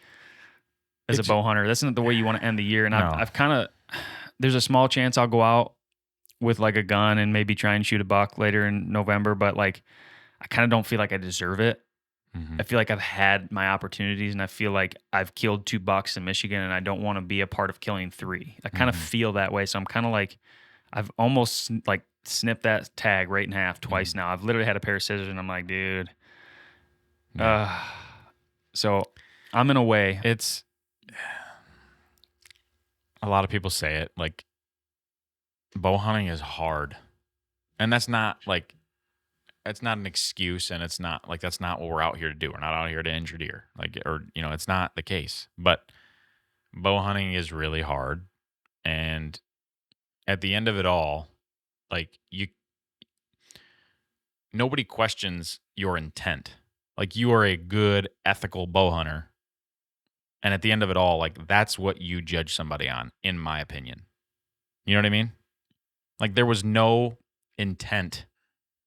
Speaker 1: as a
Speaker 2: It's-
Speaker 1: bow hunter. That's not the way you want to end the year. And
Speaker 2: No.
Speaker 1: I've kind of there's a small chance I'll go out with like a gun and maybe try and shoot a buck later in November, but like I kind of don't feel like I deserve it.
Speaker 2: Mhm.
Speaker 1: I feel like I've had my opportunities, and I feel like I've killed 2 bucks in Michigan, and I don't want to be a part of killing 3. I kind of
Speaker 2: Mhm.
Speaker 1: feel that way. So I'm kind of like, I've almost like snipped that tag right in half twice now. I've literally had a pair of scissors, and I'm like, dude. So I'm in a way.
Speaker 2: It's a lot of people say it like bow hunting is hard, and that's not an excuse, and it's not like that's not what we're out here to do. We're not out here to injure deer, it's not the case. But bow hunting is really hard, and at the end of it all, like nobody questions your intent. Like you are a good ethical bow hunter, and at the end of it all, like that's what you judge somebody on, in my opinion. You know what I mean? Like there was no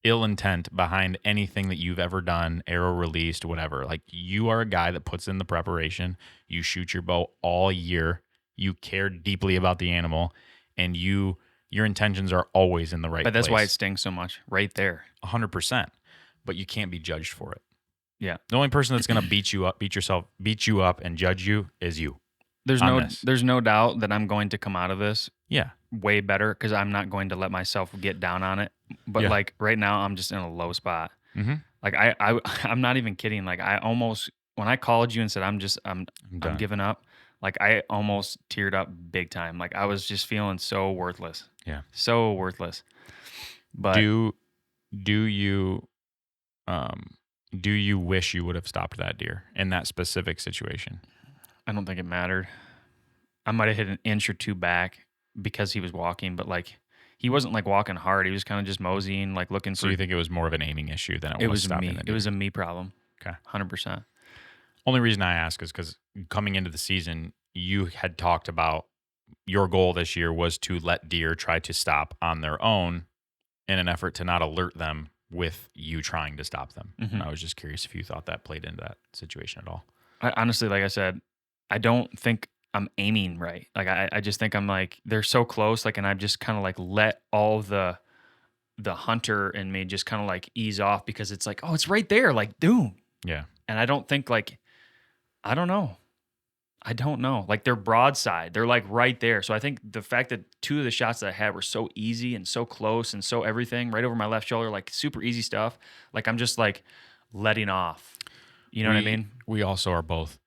Speaker 2: ill intent behind anything that you've ever done, arrow released, whatever. Like you are a guy that puts in the preparation. You shoot your bow all year. You care deeply about the animal, and your intentions are always in the right
Speaker 1: But that's why it
Speaker 2: place.
Speaker 1: stings so much right there.
Speaker 2: 100%. But you can't be judged for it.
Speaker 1: Yeah.
Speaker 2: The only person that's gonna beat you up, and judge you is you.
Speaker 1: There's
Speaker 2: On this.
Speaker 1: there's no doubt that I'm going to come out of this
Speaker 2: Yeah.
Speaker 1: way better because I'm not going to let myself get down on it. But
Speaker 2: Yeah.
Speaker 1: like right now, I'm just in a low spot.
Speaker 2: Mm-hmm.
Speaker 1: Like I'm not even kidding. Like I almost, when I called you and said I'm
Speaker 2: done.
Speaker 1: giving up, like I almost teared up big time. Like I was just feeling so worthless.
Speaker 2: Yeah.
Speaker 1: So worthless. But
Speaker 2: Do you Do you wish you would have stopped that deer in that specific situation?
Speaker 1: I don't think it mattered. I might have hit an inch or two back because he was walking, but like he wasn't like walking hard. He was kind of just moseying, like looking
Speaker 2: So
Speaker 1: for.
Speaker 2: you think it was more of an aiming issue than
Speaker 1: It
Speaker 2: it was
Speaker 1: was
Speaker 2: stopping
Speaker 1: me.
Speaker 2: the
Speaker 1: It
Speaker 2: deer?
Speaker 1: was a me problem.
Speaker 2: Okay.
Speaker 1: 100%.
Speaker 2: Only reason I ask is because coming into the season, you had talked about your goal this year was to let deer try to stop on their own in an effort to not alert them with you trying to stop them.
Speaker 1: Mhm.
Speaker 2: And I was just curious if you thought that played into that situation at all.
Speaker 1: I, honestly, like I said, I don't think I'm aiming right. Like I just think I'm like they're so close. Like, and I've just kind of like let all the hunter in me just kind of like ease off because it's like, oh, it's right there, like doom.
Speaker 2: Yeah.
Speaker 1: And I don't think like I don't know. I don't know. Like they're broadside. They're like right there. So I think the fact that two of the shots that I had were so easy and so close and so everything right over my left shoulder, like super easy stuff. Like I'm just like letting off. You know what I mean?
Speaker 2: We also are both,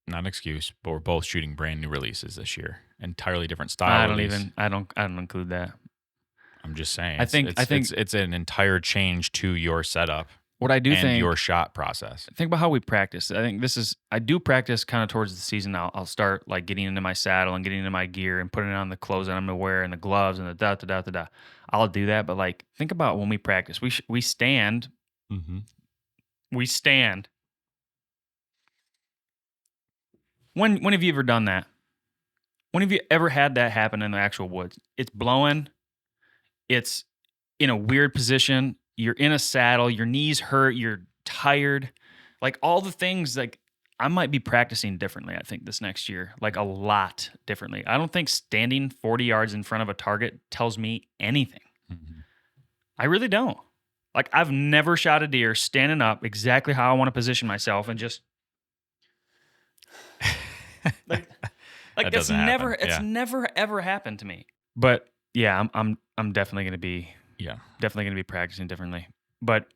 Speaker 2: not an excuse, but we're both shooting brand new releases this year. Entirely different style.
Speaker 1: I don't include that.
Speaker 2: I'm just saying.
Speaker 1: I think
Speaker 2: it's an entire change to your setup
Speaker 1: what I do
Speaker 2: and
Speaker 1: think
Speaker 2: your shot process.
Speaker 1: think about how we practice. I think I do practice kind of towards the season. I'll start like getting into my saddle and getting into my gear and putting on the clothes that I'm gonna wear and the gloves and the da da da da da. I'll do that, but like think about when we practice. We stand.
Speaker 2: Mm-hmm.
Speaker 1: We stand. When have you ever done that? When have you ever had that happen in the actual woods? It's blowing. It's in a weird position. You're in a saddle. Your knees hurt. You're tired. Like all the things like I might be practicing differently, I think, this next year. Like a lot differently. I don't think standing 40 yards in front of a target tells me anything.
Speaker 2: Mm-hmm.
Speaker 1: I really don't. Like I've never shot a deer standing up exactly how I want to position myself and just like
Speaker 2: That
Speaker 1: that's
Speaker 2: doesn't
Speaker 1: never
Speaker 2: happen.
Speaker 1: it's
Speaker 2: Yeah.
Speaker 1: never ever happened to me. But yeah, I'm definitely gonna be
Speaker 2: Yeah.
Speaker 1: practicing differently. But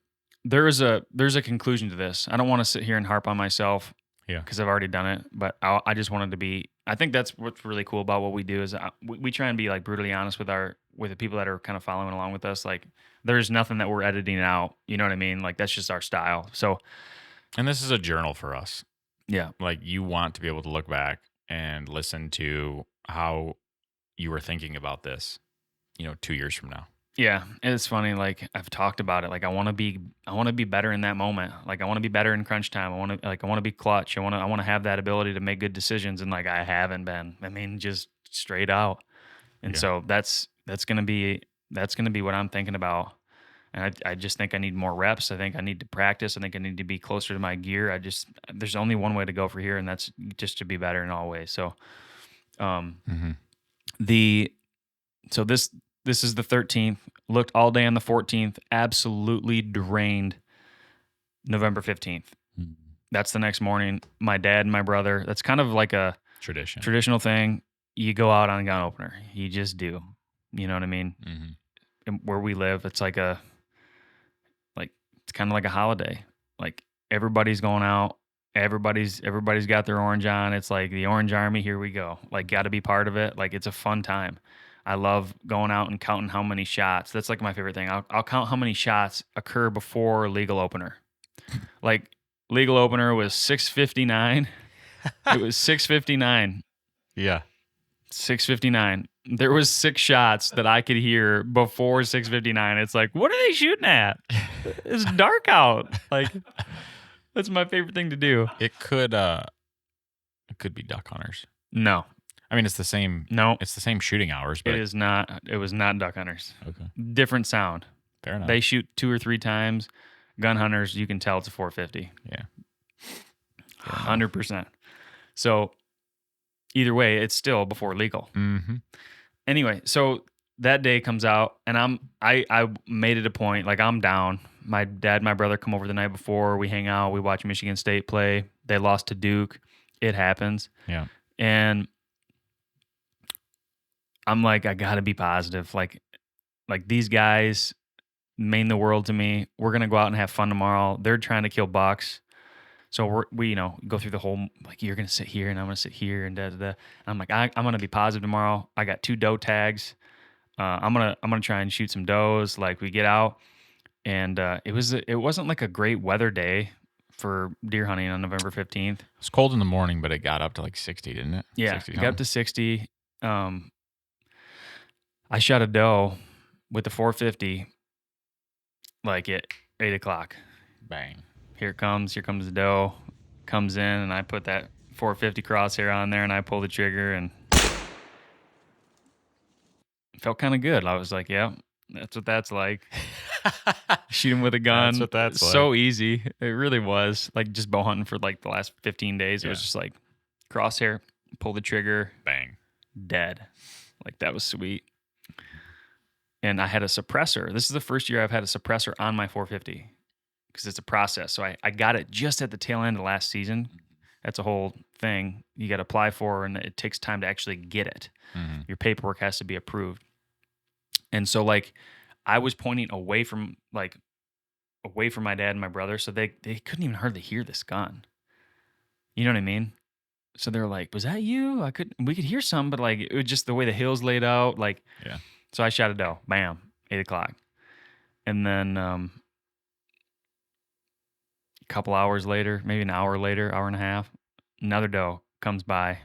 Speaker 1: there's a conclusion to this. I don't want to sit here and harp on myself.
Speaker 2: Yeah.
Speaker 1: Because I've already done it. But I just wanted to be. I think that's what's really cool about what we do is we try and be like brutally honest with the people that are kind of following along with us. Like there's nothing that we're editing out. You know what I mean? Like that's just our style. So
Speaker 2: And this is a journal for us.
Speaker 1: yeah,
Speaker 2: Like you want to be able to look back and listen to how you were thinking about this, 2 years from now.
Speaker 1: yeah. And it's funny. Like I've talked about it. Like I want to be better in that moment. Like I want to be better in crunch time. I want to be clutch. I want to have that ability to make good decisions. And like I haven't been. I mean, just straight out. And
Speaker 2: Yeah.
Speaker 1: so that's gonna be what I'm thinking about. And I just think I need more reps. I think I need to practice. I think I need to be closer to my gear. There's only one way to go for here, and that's just to be better in all ways. So,
Speaker 2: Mm-hmm.
Speaker 1: so this is the 13th. Looked all day on the 14th. Absolutely drained. November 15th. That's the next morning. My dad and my brother. That's kind of like a traditional thing. You go out on a gun opener. You just do. You know what I mean?
Speaker 2: Mm-hmm.
Speaker 1: And where we live, it's like it's kind of like a holiday. Like everybody's going out. Everybody's got their orange on. It's like the Orange Army. Here we go. Like got to be part of it. Like it's a fun time. I love going out and counting how many shots. That's like my favorite thing. I'll count how many shots occur before legal opener. Like legal opener was 6:59. It was 6:59.
Speaker 2: Yeah.
Speaker 1: 6:59. There was 6 shots that I could hear before 6:59. It's like, what are they shooting at? It's dark out. Like, that's my favorite thing to do.
Speaker 2: It could be duck hunters.
Speaker 1: No,
Speaker 2: I mean, it's the same.
Speaker 1: no,
Speaker 2: It's the same shooting hours, but
Speaker 1: it is not. It was not duck hunters.
Speaker 2: okay,
Speaker 1: Different sound.
Speaker 2: fair enough.
Speaker 1: They shoot 2 or 3 times. Gun hunters, you can tell it's a 450.
Speaker 2: Yeah.
Speaker 1: 100%. So either way, it's still before legal.
Speaker 2: Mm-hmm.
Speaker 1: Anyway, so that day comes out and I made it a point, like I'm down. My dad and my brother come over the night before. We hang out. We watch Michigan State play. They lost to Duke. It happens.
Speaker 2: Yeah.
Speaker 1: And I'm like, I gotta be positive. Like these guys mean the world to me. We're gonna go out and have fun tomorrow. They're trying to kill bucks. So we go through the whole, like, you're going to sit here and I'm going to sit here and da da da. And I'm like, I'm going to be positive tomorrow. I got 2 doe tags. I'm going to try and shoot some does. Like we get out And it wasn't like a great weather day for deer hunting on November 15th.
Speaker 2: It was cold in the morning, but it got up to like 60, didn't it?
Speaker 1: Yeah,
Speaker 2: 60
Speaker 1: it got up
Speaker 2: something.
Speaker 1: to 60. I shot a doe with the 450 like at 8 o'clock.
Speaker 2: Bang.
Speaker 1: Here comes the doe, comes in, and I put that 450 crosshair on there, and I pull the trigger, and it felt kind of good. I was like, yeah, that's what that's like. Shoot him with a gun.
Speaker 2: That's what that's
Speaker 1: so
Speaker 2: like.
Speaker 1: easy. It really was. Like just bow hunting for like the last 15 days. It was
Speaker 2: Yeah.
Speaker 1: just like crosshair, pull the trigger,
Speaker 2: Bang.
Speaker 1: dead. Like that was sweet. And I had a suppressor. This is the first year I've had a suppressor on my 450 because it's a process. So I got it just at the tail end of last season. That's a whole thing you got to apply for, and it takes time to actually get it.
Speaker 2: Mhm.
Speaker 1: Your paperwork has to be approved. And so like I was pointing away from my dad and my brother, so they couldn't even hardly hear this gun. You know what I mean? So they're like, "Was that you?" We could hear some, but like it was just the way the hills laid out. Like,
Speaker 2: Yeah.
Speaker 1: So I shot a doe, bam, 8 o'clock, and then a couple hours later, maybe an hour later, hour and a half, another doe comes by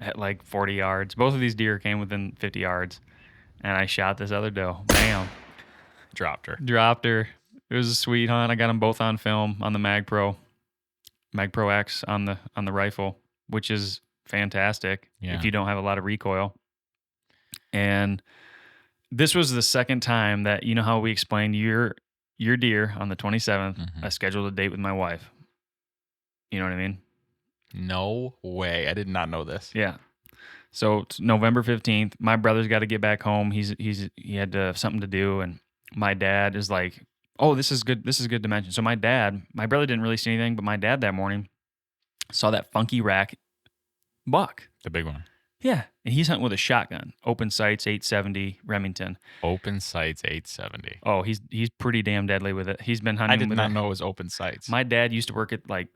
Speaker 1: at like 40 yards. Both of these deer came within 50 yards, and I shot this other doe, bam.
Speaker 2: Dropped her.
Speaker 1: Dropped her. It was a sweet hunt. I got them both on film on the Mag Pro X on the rifle, which is fantastic
Speaker 2: Yeah.
Speaker 1: if you don't have a lot of recoil. And this was the second time that, you know how we explained your deer on the 27th,
Speaker 2: Mhm.
Speaker 1: I scheduled a date with my wife. You know what I mean?
Speaker 2: No way. I did not know this.
Speaker 1: Yeah. So it's November 15th. My brother's got to get back home. He had something to do, and my dad is like, "Oh, this is good. This is good to mention." So my brother didn't really see anything, but my dad that morning saw that funky rack buck.
Speaker 2: The big one.
Speaker 1: Yeah, and he's hunting with a shotgun, open sights, 870 Remington.
Speaker 2: Open sights 870.
Speaker 1: Oh, he's pretty damn deadly with it. He's been hunting.
Speaker 2: I did
Speaker 1: with
Speaker 2: not
Speaker 1: it.
Speaker 2: know it was open sights.
Speaker 1: My dad used to work at like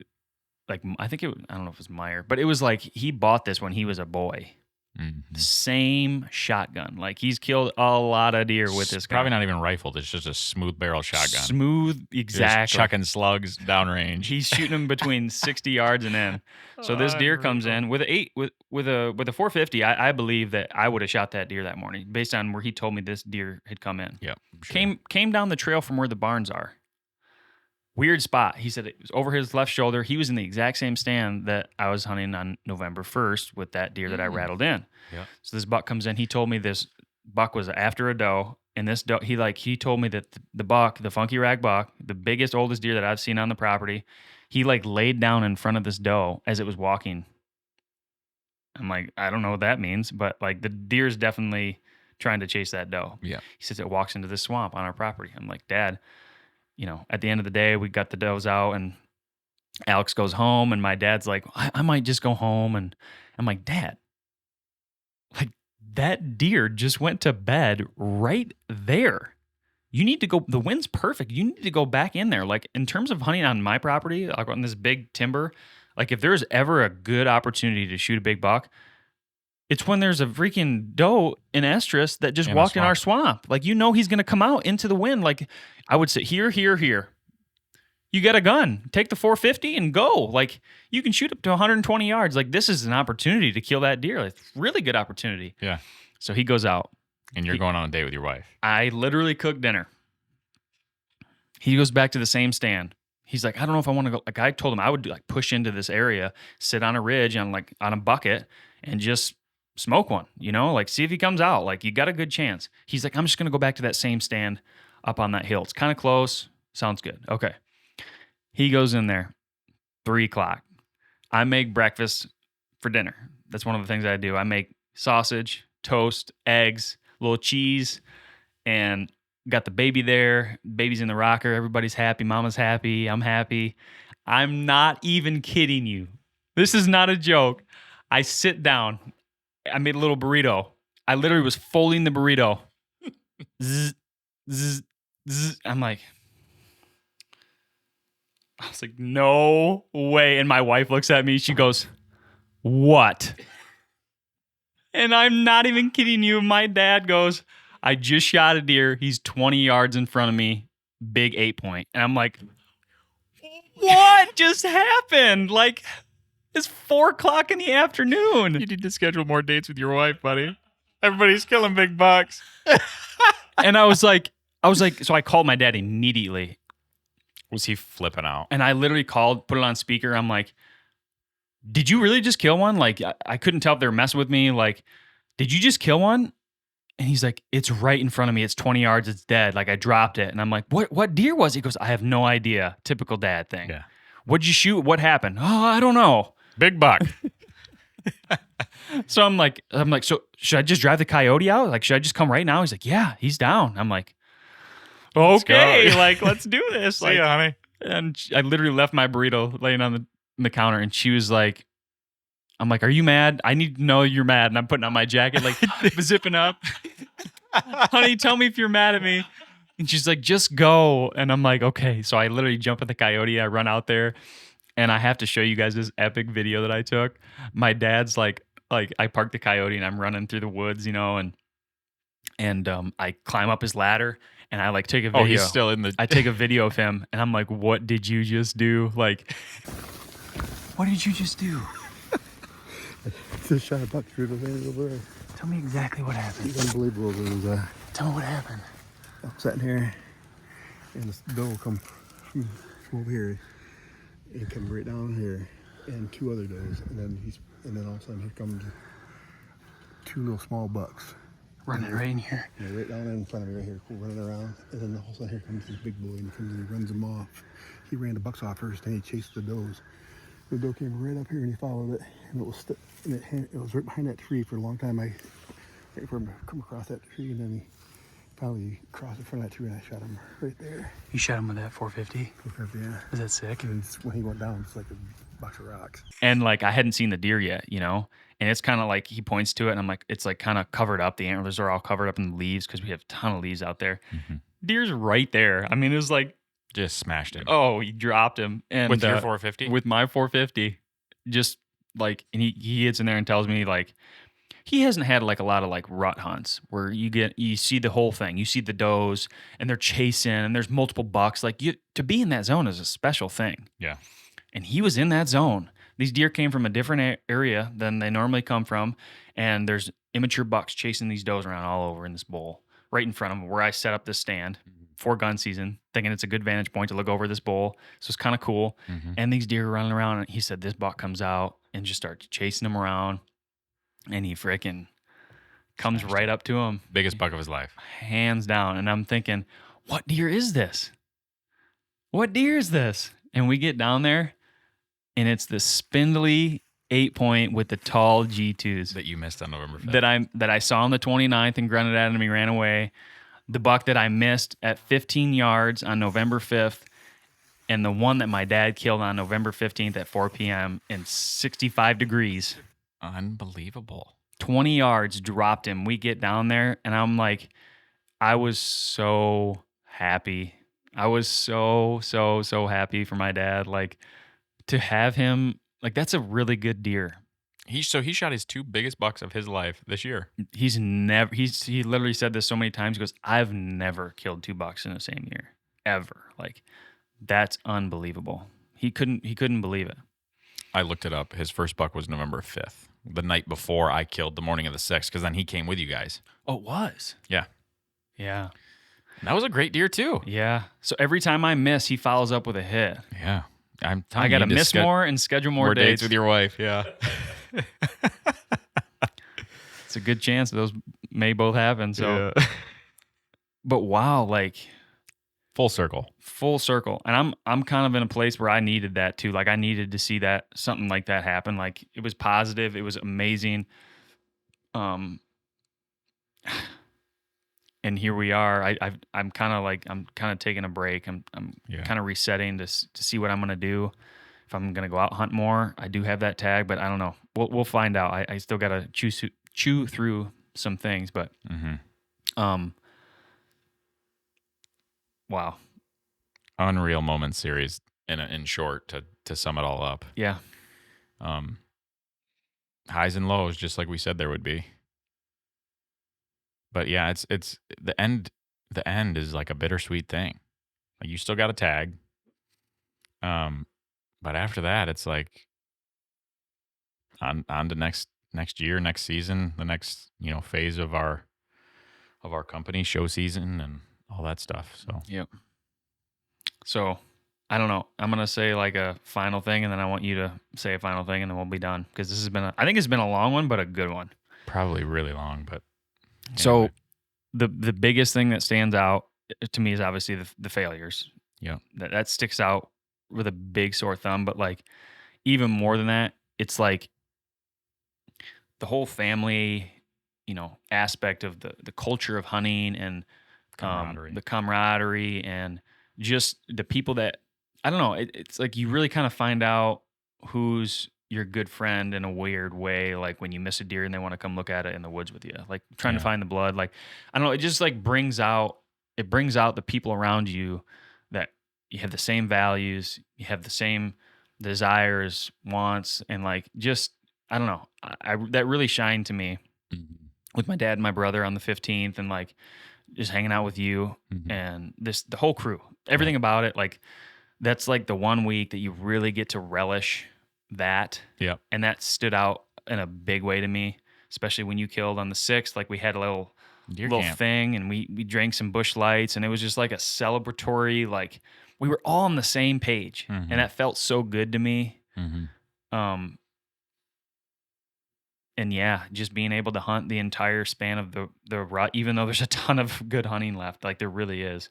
Speaker 1: I think I don't know if it was Meyer, but it was like he bought this when he was a boy.
Speaker 2: Mhm.
Speaker 1: Same shotgun. Like he's killed a lot of deer with this gun.
Speaker 2: Probably not even rifled. It's just a smooth barrel shotgun.
Speaker 1: Smooth, exactly.
Speaker 2: Just chucking slugs downrange.
Speaker 1: He's shooting them between 60 yards and in. So this deer comes in with a 450. I believe that I would have shot that deer that morning based on where he told me this deer had come in.
Speaker 2: Yep. Sure.
Speaker 1: Came down the trail from where the barns are. Weird spot. He said it was over his left shoulder. He was in the exact same stand that I was hunting on November 1st with that deer that I rattled in.
Speaker 2: Yep.
Speaker 1: So this buck comes in. He told me this buck was after a doe, and this doe, he told me that the buck, the funky rag buck, the biggest, oldest deer that I've seen on the property, he like laid down in front of this doe as it was walking. I'm like, I don't know what that means, but like the deer is definitely trying to chase that doe.
Speaker 2: Yeah.
Speaker 1: He says it walks into the swamp on our property. I'm like, Dad, you know, at the end of the day, we got the does out, and Alex goes home, and my dad's like, I might just go home. And I'm like, Dad, like that deer just went to bed right there. You need to go, the wind's perfect. You need to go back in there. Like in terms of hunting on my property, like on this big timber, like if there's ever a good opportunity to shoot a big buck, it's when there's a freaking doe in estrus that just
Speaker 2: In the
Speaker 1: walked in our swamp. Like, you know, he's going to come out into the wind. Like I would say, here. You got a gun. Take the 450 and go. Like you can shoot up to 120 yards. Like this is an opportunity to kill that deer. Like, really good opportunity.
Speaker 2: Yeah.
Speaker 1: So he goes out.
Speaker 2: And you're going on a date with your wife.
Speaker 1: I literally cooked dinner. He goes back to the same stand. He's like, I don't know if I want to go. Like I told him I would like push into this area, sit on a ridge on a bucket, and just smoke one, you know, like see if he comes out. Like you got a good chance. He's like, I'm just going to go back to that same stand up on that hill. It's kind of close. Sounds good. Okay. He goes in there, 3 o'clock. I make breakfast for dinner. That's one of the things I do. I make sausage, toast, eggs, a little cheese, and got the baby there. Baby's in the rocker. Everybody's happy. Mama's happy. I'm happy. I'm not even kidding you. This is not a joke. I sit down. I made a little burrito. I literally was folding the burrito. Zzz, zzz, zzz. I was like, no way. And my wife looks at me. She goes, what? And I'm not even kidding you. My dad goes, I just shot a deer. He's 20 yards in front of me. big 8-point. And I'm like, what just happened? Like, it's 4:00 in the afternoon.
Speaker 2: You need to schedule more dates with your wife, buddy. Everybody's killing big bucks.
Speaker 1: And I was like, so I called my dad immediately.
Speaker 2: Was he flipping out?
Speaker 1: And I literally called, put it on speaker. I'm like, did you really just kill one? Like, I couldn't tell if they were messing with me. Like, did you just kill one? And he's like, it's right in front of me. It's 20 yards. It's dead. Like, I dropped it. And I'm like, what deer was it? He goes, I have no idea. Typical dad thing.
Speaker 2: Yeah.
Speaker 1: What'd you shoot? What happened? Oh, I don't know.
Speaker 2: Big buck.
Speaker 1: So I'm like, so should I just drive the coyote out? Like, should I just come right now? He's like, yeah, he's down. I'm like, okay,
Speaker 2: go.
Speaker 1: like, let's do this.
Speaker 2: See
Speaker 1: Like,
Speaker 2: ya, honey.
Speaker 1: and I literally left my burrito laying on the counter, and she was like, I'm like, are you mad? I need to know you're mad. And I'm putting on my jacket, like zipping up. Honey, tell me if you're mad at me. And she's like, just go. And I'm like, okay. So I literally jump in the coyote. I run out there, and I have to show you guys this epic video that I took. My dad's like I parked the coyote, and I'm running through the woods, you know, and I climb up his ladder, and I like take a video.
Speaker 2: Oh, he's still in the.
Speaker 1: I take a video of him, and I'm like, what did you just do? Like, what did you just do?
Speaker 3: Just shot a buck through the land over there.
Speaker 1: Tell me exactly what happened.
Speaker 3: It's unbelievable. It was
Speaker 1: Tell me what happened.
Speaker 3: I'm sitting here, and this doe come from over here, and come right down here, and two other does, and then all of a sudden here comes two little small bucks.
Speaker 1: Running right in here.
Speaker 3: Yeah, right down in front of me, right here, running around, and then all of a sudden here comes this big boy, and he comes and he runs them off. He ran the bucks off first, and he chased the does. The doe came right up here, and he followed it, and it was right behind that tree for a long time. I waited for him to come across that tree, and then he finally crossed in front of that tree, and I shot him right there.
Speaker 1: You shot him with that 450?
Speaker 3: Yeah.
Speaker 1: Is that sick?
Speaker 3: And when he went down, it's like a box of rocks.
Speaker 1: And like, I hadn't seen the deer yet, you know? And it's kind of like, he points to it, and I'm like, it's like kind of covered up. The antlers are all covered up in leaves because we have a ton of leaves out there.
Speaker 2: Mm-hmm.
Speaker 1: Deer's right there. I mean, it was like,
Speaker 2: Just smashed him.
Speaker 1: oh, he dropped him. And
Speaker 2: With your 450?
Speaker 1: With my 450. Just like, and he gets in there and tells me, like, he hasn't had like a lot of like rut hunts where you see the whole thing. You see the does, and they're chasing, and there's multiple bucks. Like, to be in that zone is a special thing.
Speaker 2: Yeah.
Speaker 1: And he was in that zone. These deer came from a different area than they normally come from, and there's immature bucks chasing these does around all over in this bowl right in front of them where I set up this stand for gun season, thinking it's a good vantage point to look over this bowl. So it's kind of cool.
Speaker 2: Mm-hmm.
Speaker 1: And these deer are running around, and he said this buck comes out and just starts chasing them around, and he freaking comes right up to him.
Speaker 2: Biggest buck of his life.
Speaker 1: Hands down. And I'm thinking, what deer is this? What deer is this? And we get down there, and it's the spindly 8-point with the tall G2s
Speaker 2: That you missed on November 5th.
Speaker 1: that I saw on the 29th and grunted at him, and he ran away. The buck that I missed at 15 yards on November 5th, and the one that my dad killed on November 15th at 4 p.m. in 65 degrees.
Speaker 2: Unbelievable.
Speaker 1: 20 yards, dropped him. We get down there, and I'm like, I was so happy. I was so happy for my dad. Like, to have him, like, that's a really good deer.
Speaker 2: He shot his two biggest bucks of his life this year.
Speaker 1: He literally said this so many times. He goes, I've never killed 2 bucks in the same year, ever. Like, that's unbelievable. He couldn't believe it.
Speaker 2: I looked it up. His first buck was November 5th, the night before I killed the morning of the 6th, because then he came with you guys.
Speaker 1: Oh, it was?
Speaker 2: Yeah.
Speaker 1: Yeah.
Speaker 2: And that was a great deer, too.
Speaker 1: Yeah. So every time I miss, he follows up with a hit.
Speaker 2: Yeah. I'm telling
Speaker 1: I got to
Speaker 2: you,
Speaker 1: miss more and schedule more dates
Speaker 2: with your wife. Yeah.
Speaker 1: It's a good chance those may both happen. So, but wow, like,
Speaker 2: Full circle.
Speaker 1: And I'm kind of in a place where I needed that too. Like, I needed to see that something like that happen. Like, it was positive. It was amazing. And here we are. I'm kind of taking a break. I'm kind of resetting to see what I'm going to do. If I'm going to go out hunt more, I do have that tag, but I don't know. We'll find out. I still got to chew through some things, but wow.
Speaker 2: Unreal Moments series in short to sum it all up.
Speaker 1: Yeah.
Speaker 2: Highs and lows, just like we said there would be. But yeah, it's the end is like a bittersweet thing. Like you still got a tag. But after that, it's like on to next year, next season, the next phase of our company, show season, and all that stuff. So
Speaker 1: Yep. So I don't know. I'm gonna say like a final thing, and then I want you to say a final thing, and then we'll be done because this has been I think it's been a long one, but a good one.
Speaker 2: probably really long, but
Speaker 1: So
Speaker 2: anyway.
Speaker 1: the biggest thing that stands out to me is obviously the failures.
Speaker 2: Yeah.
Speaker 1: That sticks out with a big sore thumb. But like even more than that, it's like the whole family, aspect of the culture of hunting and
Speaker 2: Camaraderie.
Speaker 1: the camaraderie and just the people that I don't know. It's like you really kind of find out who's your good friend in a weird way. Like when you miss a deer and they want to come look at it in the woods with you, like trying to
Speaker 2: Yeah.
Speaker 1: find the blood. Like I don't know. It just like brings out the people around you that you have the same values, you have the same desires, wants, and like just I don't know. I that really shined to me
Speaker 2: Mhm.
Speaker 1: with my dad and my brother on the 15th, and like just hanging out with you
Speaker 2: Mhm.
Speaker 1: and the whole crew, everything about it. Like that's like the one week that you really get to relish that.
Speaker 2: Yep.
Speaker 1: And that stood out in a big way to me, especially when you killed on the 6th. Like we had a little
Speaker 2: Deer
Speaker 1: little
Speaker 2: camp.
Speaker 1: thing, and we drank some bush lights, and it was just like a celebratory. Like we were all on the same page,
Speaker 2: Mhm.
Speaker 1: and that felt so good to me.
Speaker 2: Mhm.
Speaker 1: And yeah, just being able to hunt the entire span of the rut, even though there's a ton of good hunting left, like there really is.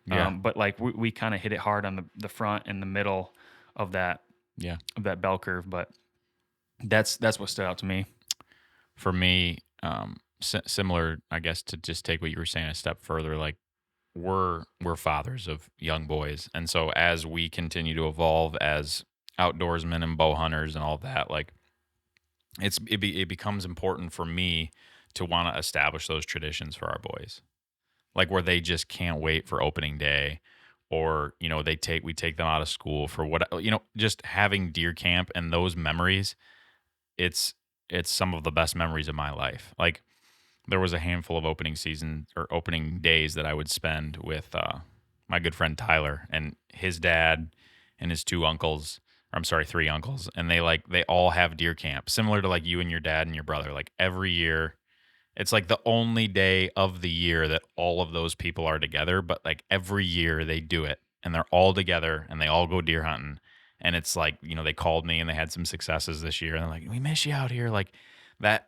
Speaker 2: Yeah.
Speaker 1: But like we kind of hit it hard on the front and the middle of that
Speaker 2: Yeah.
Speaker 1: bell curve. But that's what stood out to me.
Speaker 2: For me, similar, I guess, to just take what you were saying a step further, like we're fathers of young boys, and so as we continue to evolve as outdoorsmen and bow hunters and all that, like it becomes important for me to want to establish those traditions for our boys, like where they just can't wait for opening day, or we take them out of school for what just having deer camp and those memories. It's some of the best memories of my life. Like there was a handful of opening season or opening days that I would spend with my good friend Tyler and his dad and his 3 uncles, and they all have deer camp, similar to like you and your dad and your brother. Like every year, it's like the only day of the year that all of those people are together, but like every year they do it and they're all together and they all go deer hunting. And it's like, they called me and they had some successes this year and they're like, we miss you out here. Like that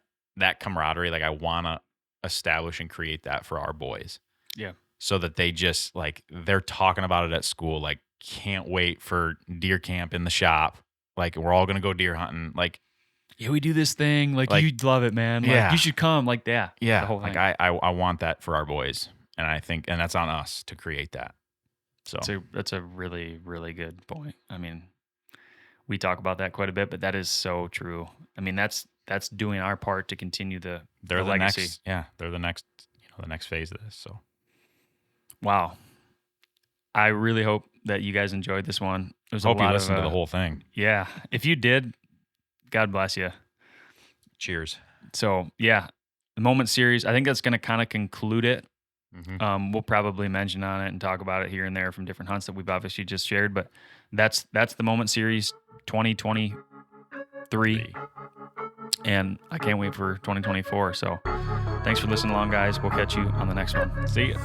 Speaker 2: camaraderie, like I want to establish and create that for our boys.
Speaker 1: Yeah.
Speaker 2: So that they just like, they're talking about it at school. Like can't wait for deer camp in the shop. Like we're all going to go deer hunting. Like,
Speaker 1: Yeah, we do this thing. Like
Speaker 2: Like,
Speaker 1: you'd love it, man. Like
Speaker 2: yeah.
Speaker 1: you should come. Like yeah.
Speaker 2: yeah,
Speaker 1: The whole
Speaker 2: like
Speaker 1: thing.
Speaker 2: I want that for our boys. And I think, and that's on us to create that. So
Speaker 1: That's a really, really good point. I mean, we talk about that quite a bit, but that is so true. I mean, that's doing our part to continue the
Speaker 2: they're the
Speaker 1: legacy.
Speaker 2: next, they're the next, the next phase of this. So
Speaker 1: Wow. I really hope that you guys enjoyed this one. It was
Speaker 2: hope
Speaker 1: a
Speaker 2: you
Speaker 1: lot
Speaker 2: listened
Speaker 1: of
Speaker 2: to the whole thing.
Speaker 1: Yeah. If you did, God bless you.
Speaker 2: Cheers.
Speaker 1: So yeah, the Moment series, I think that's going to kind of conclude it.
Speaker 2: Mm-hmm.
Speaker 1: We'll probably mention on it and talk about it here and there from different hunts that we've obviously just shared, but that's the Moment series 2023. And I can't wait for 2024. So thanks for listening along, guys. We'll catch you on the next one. See ya.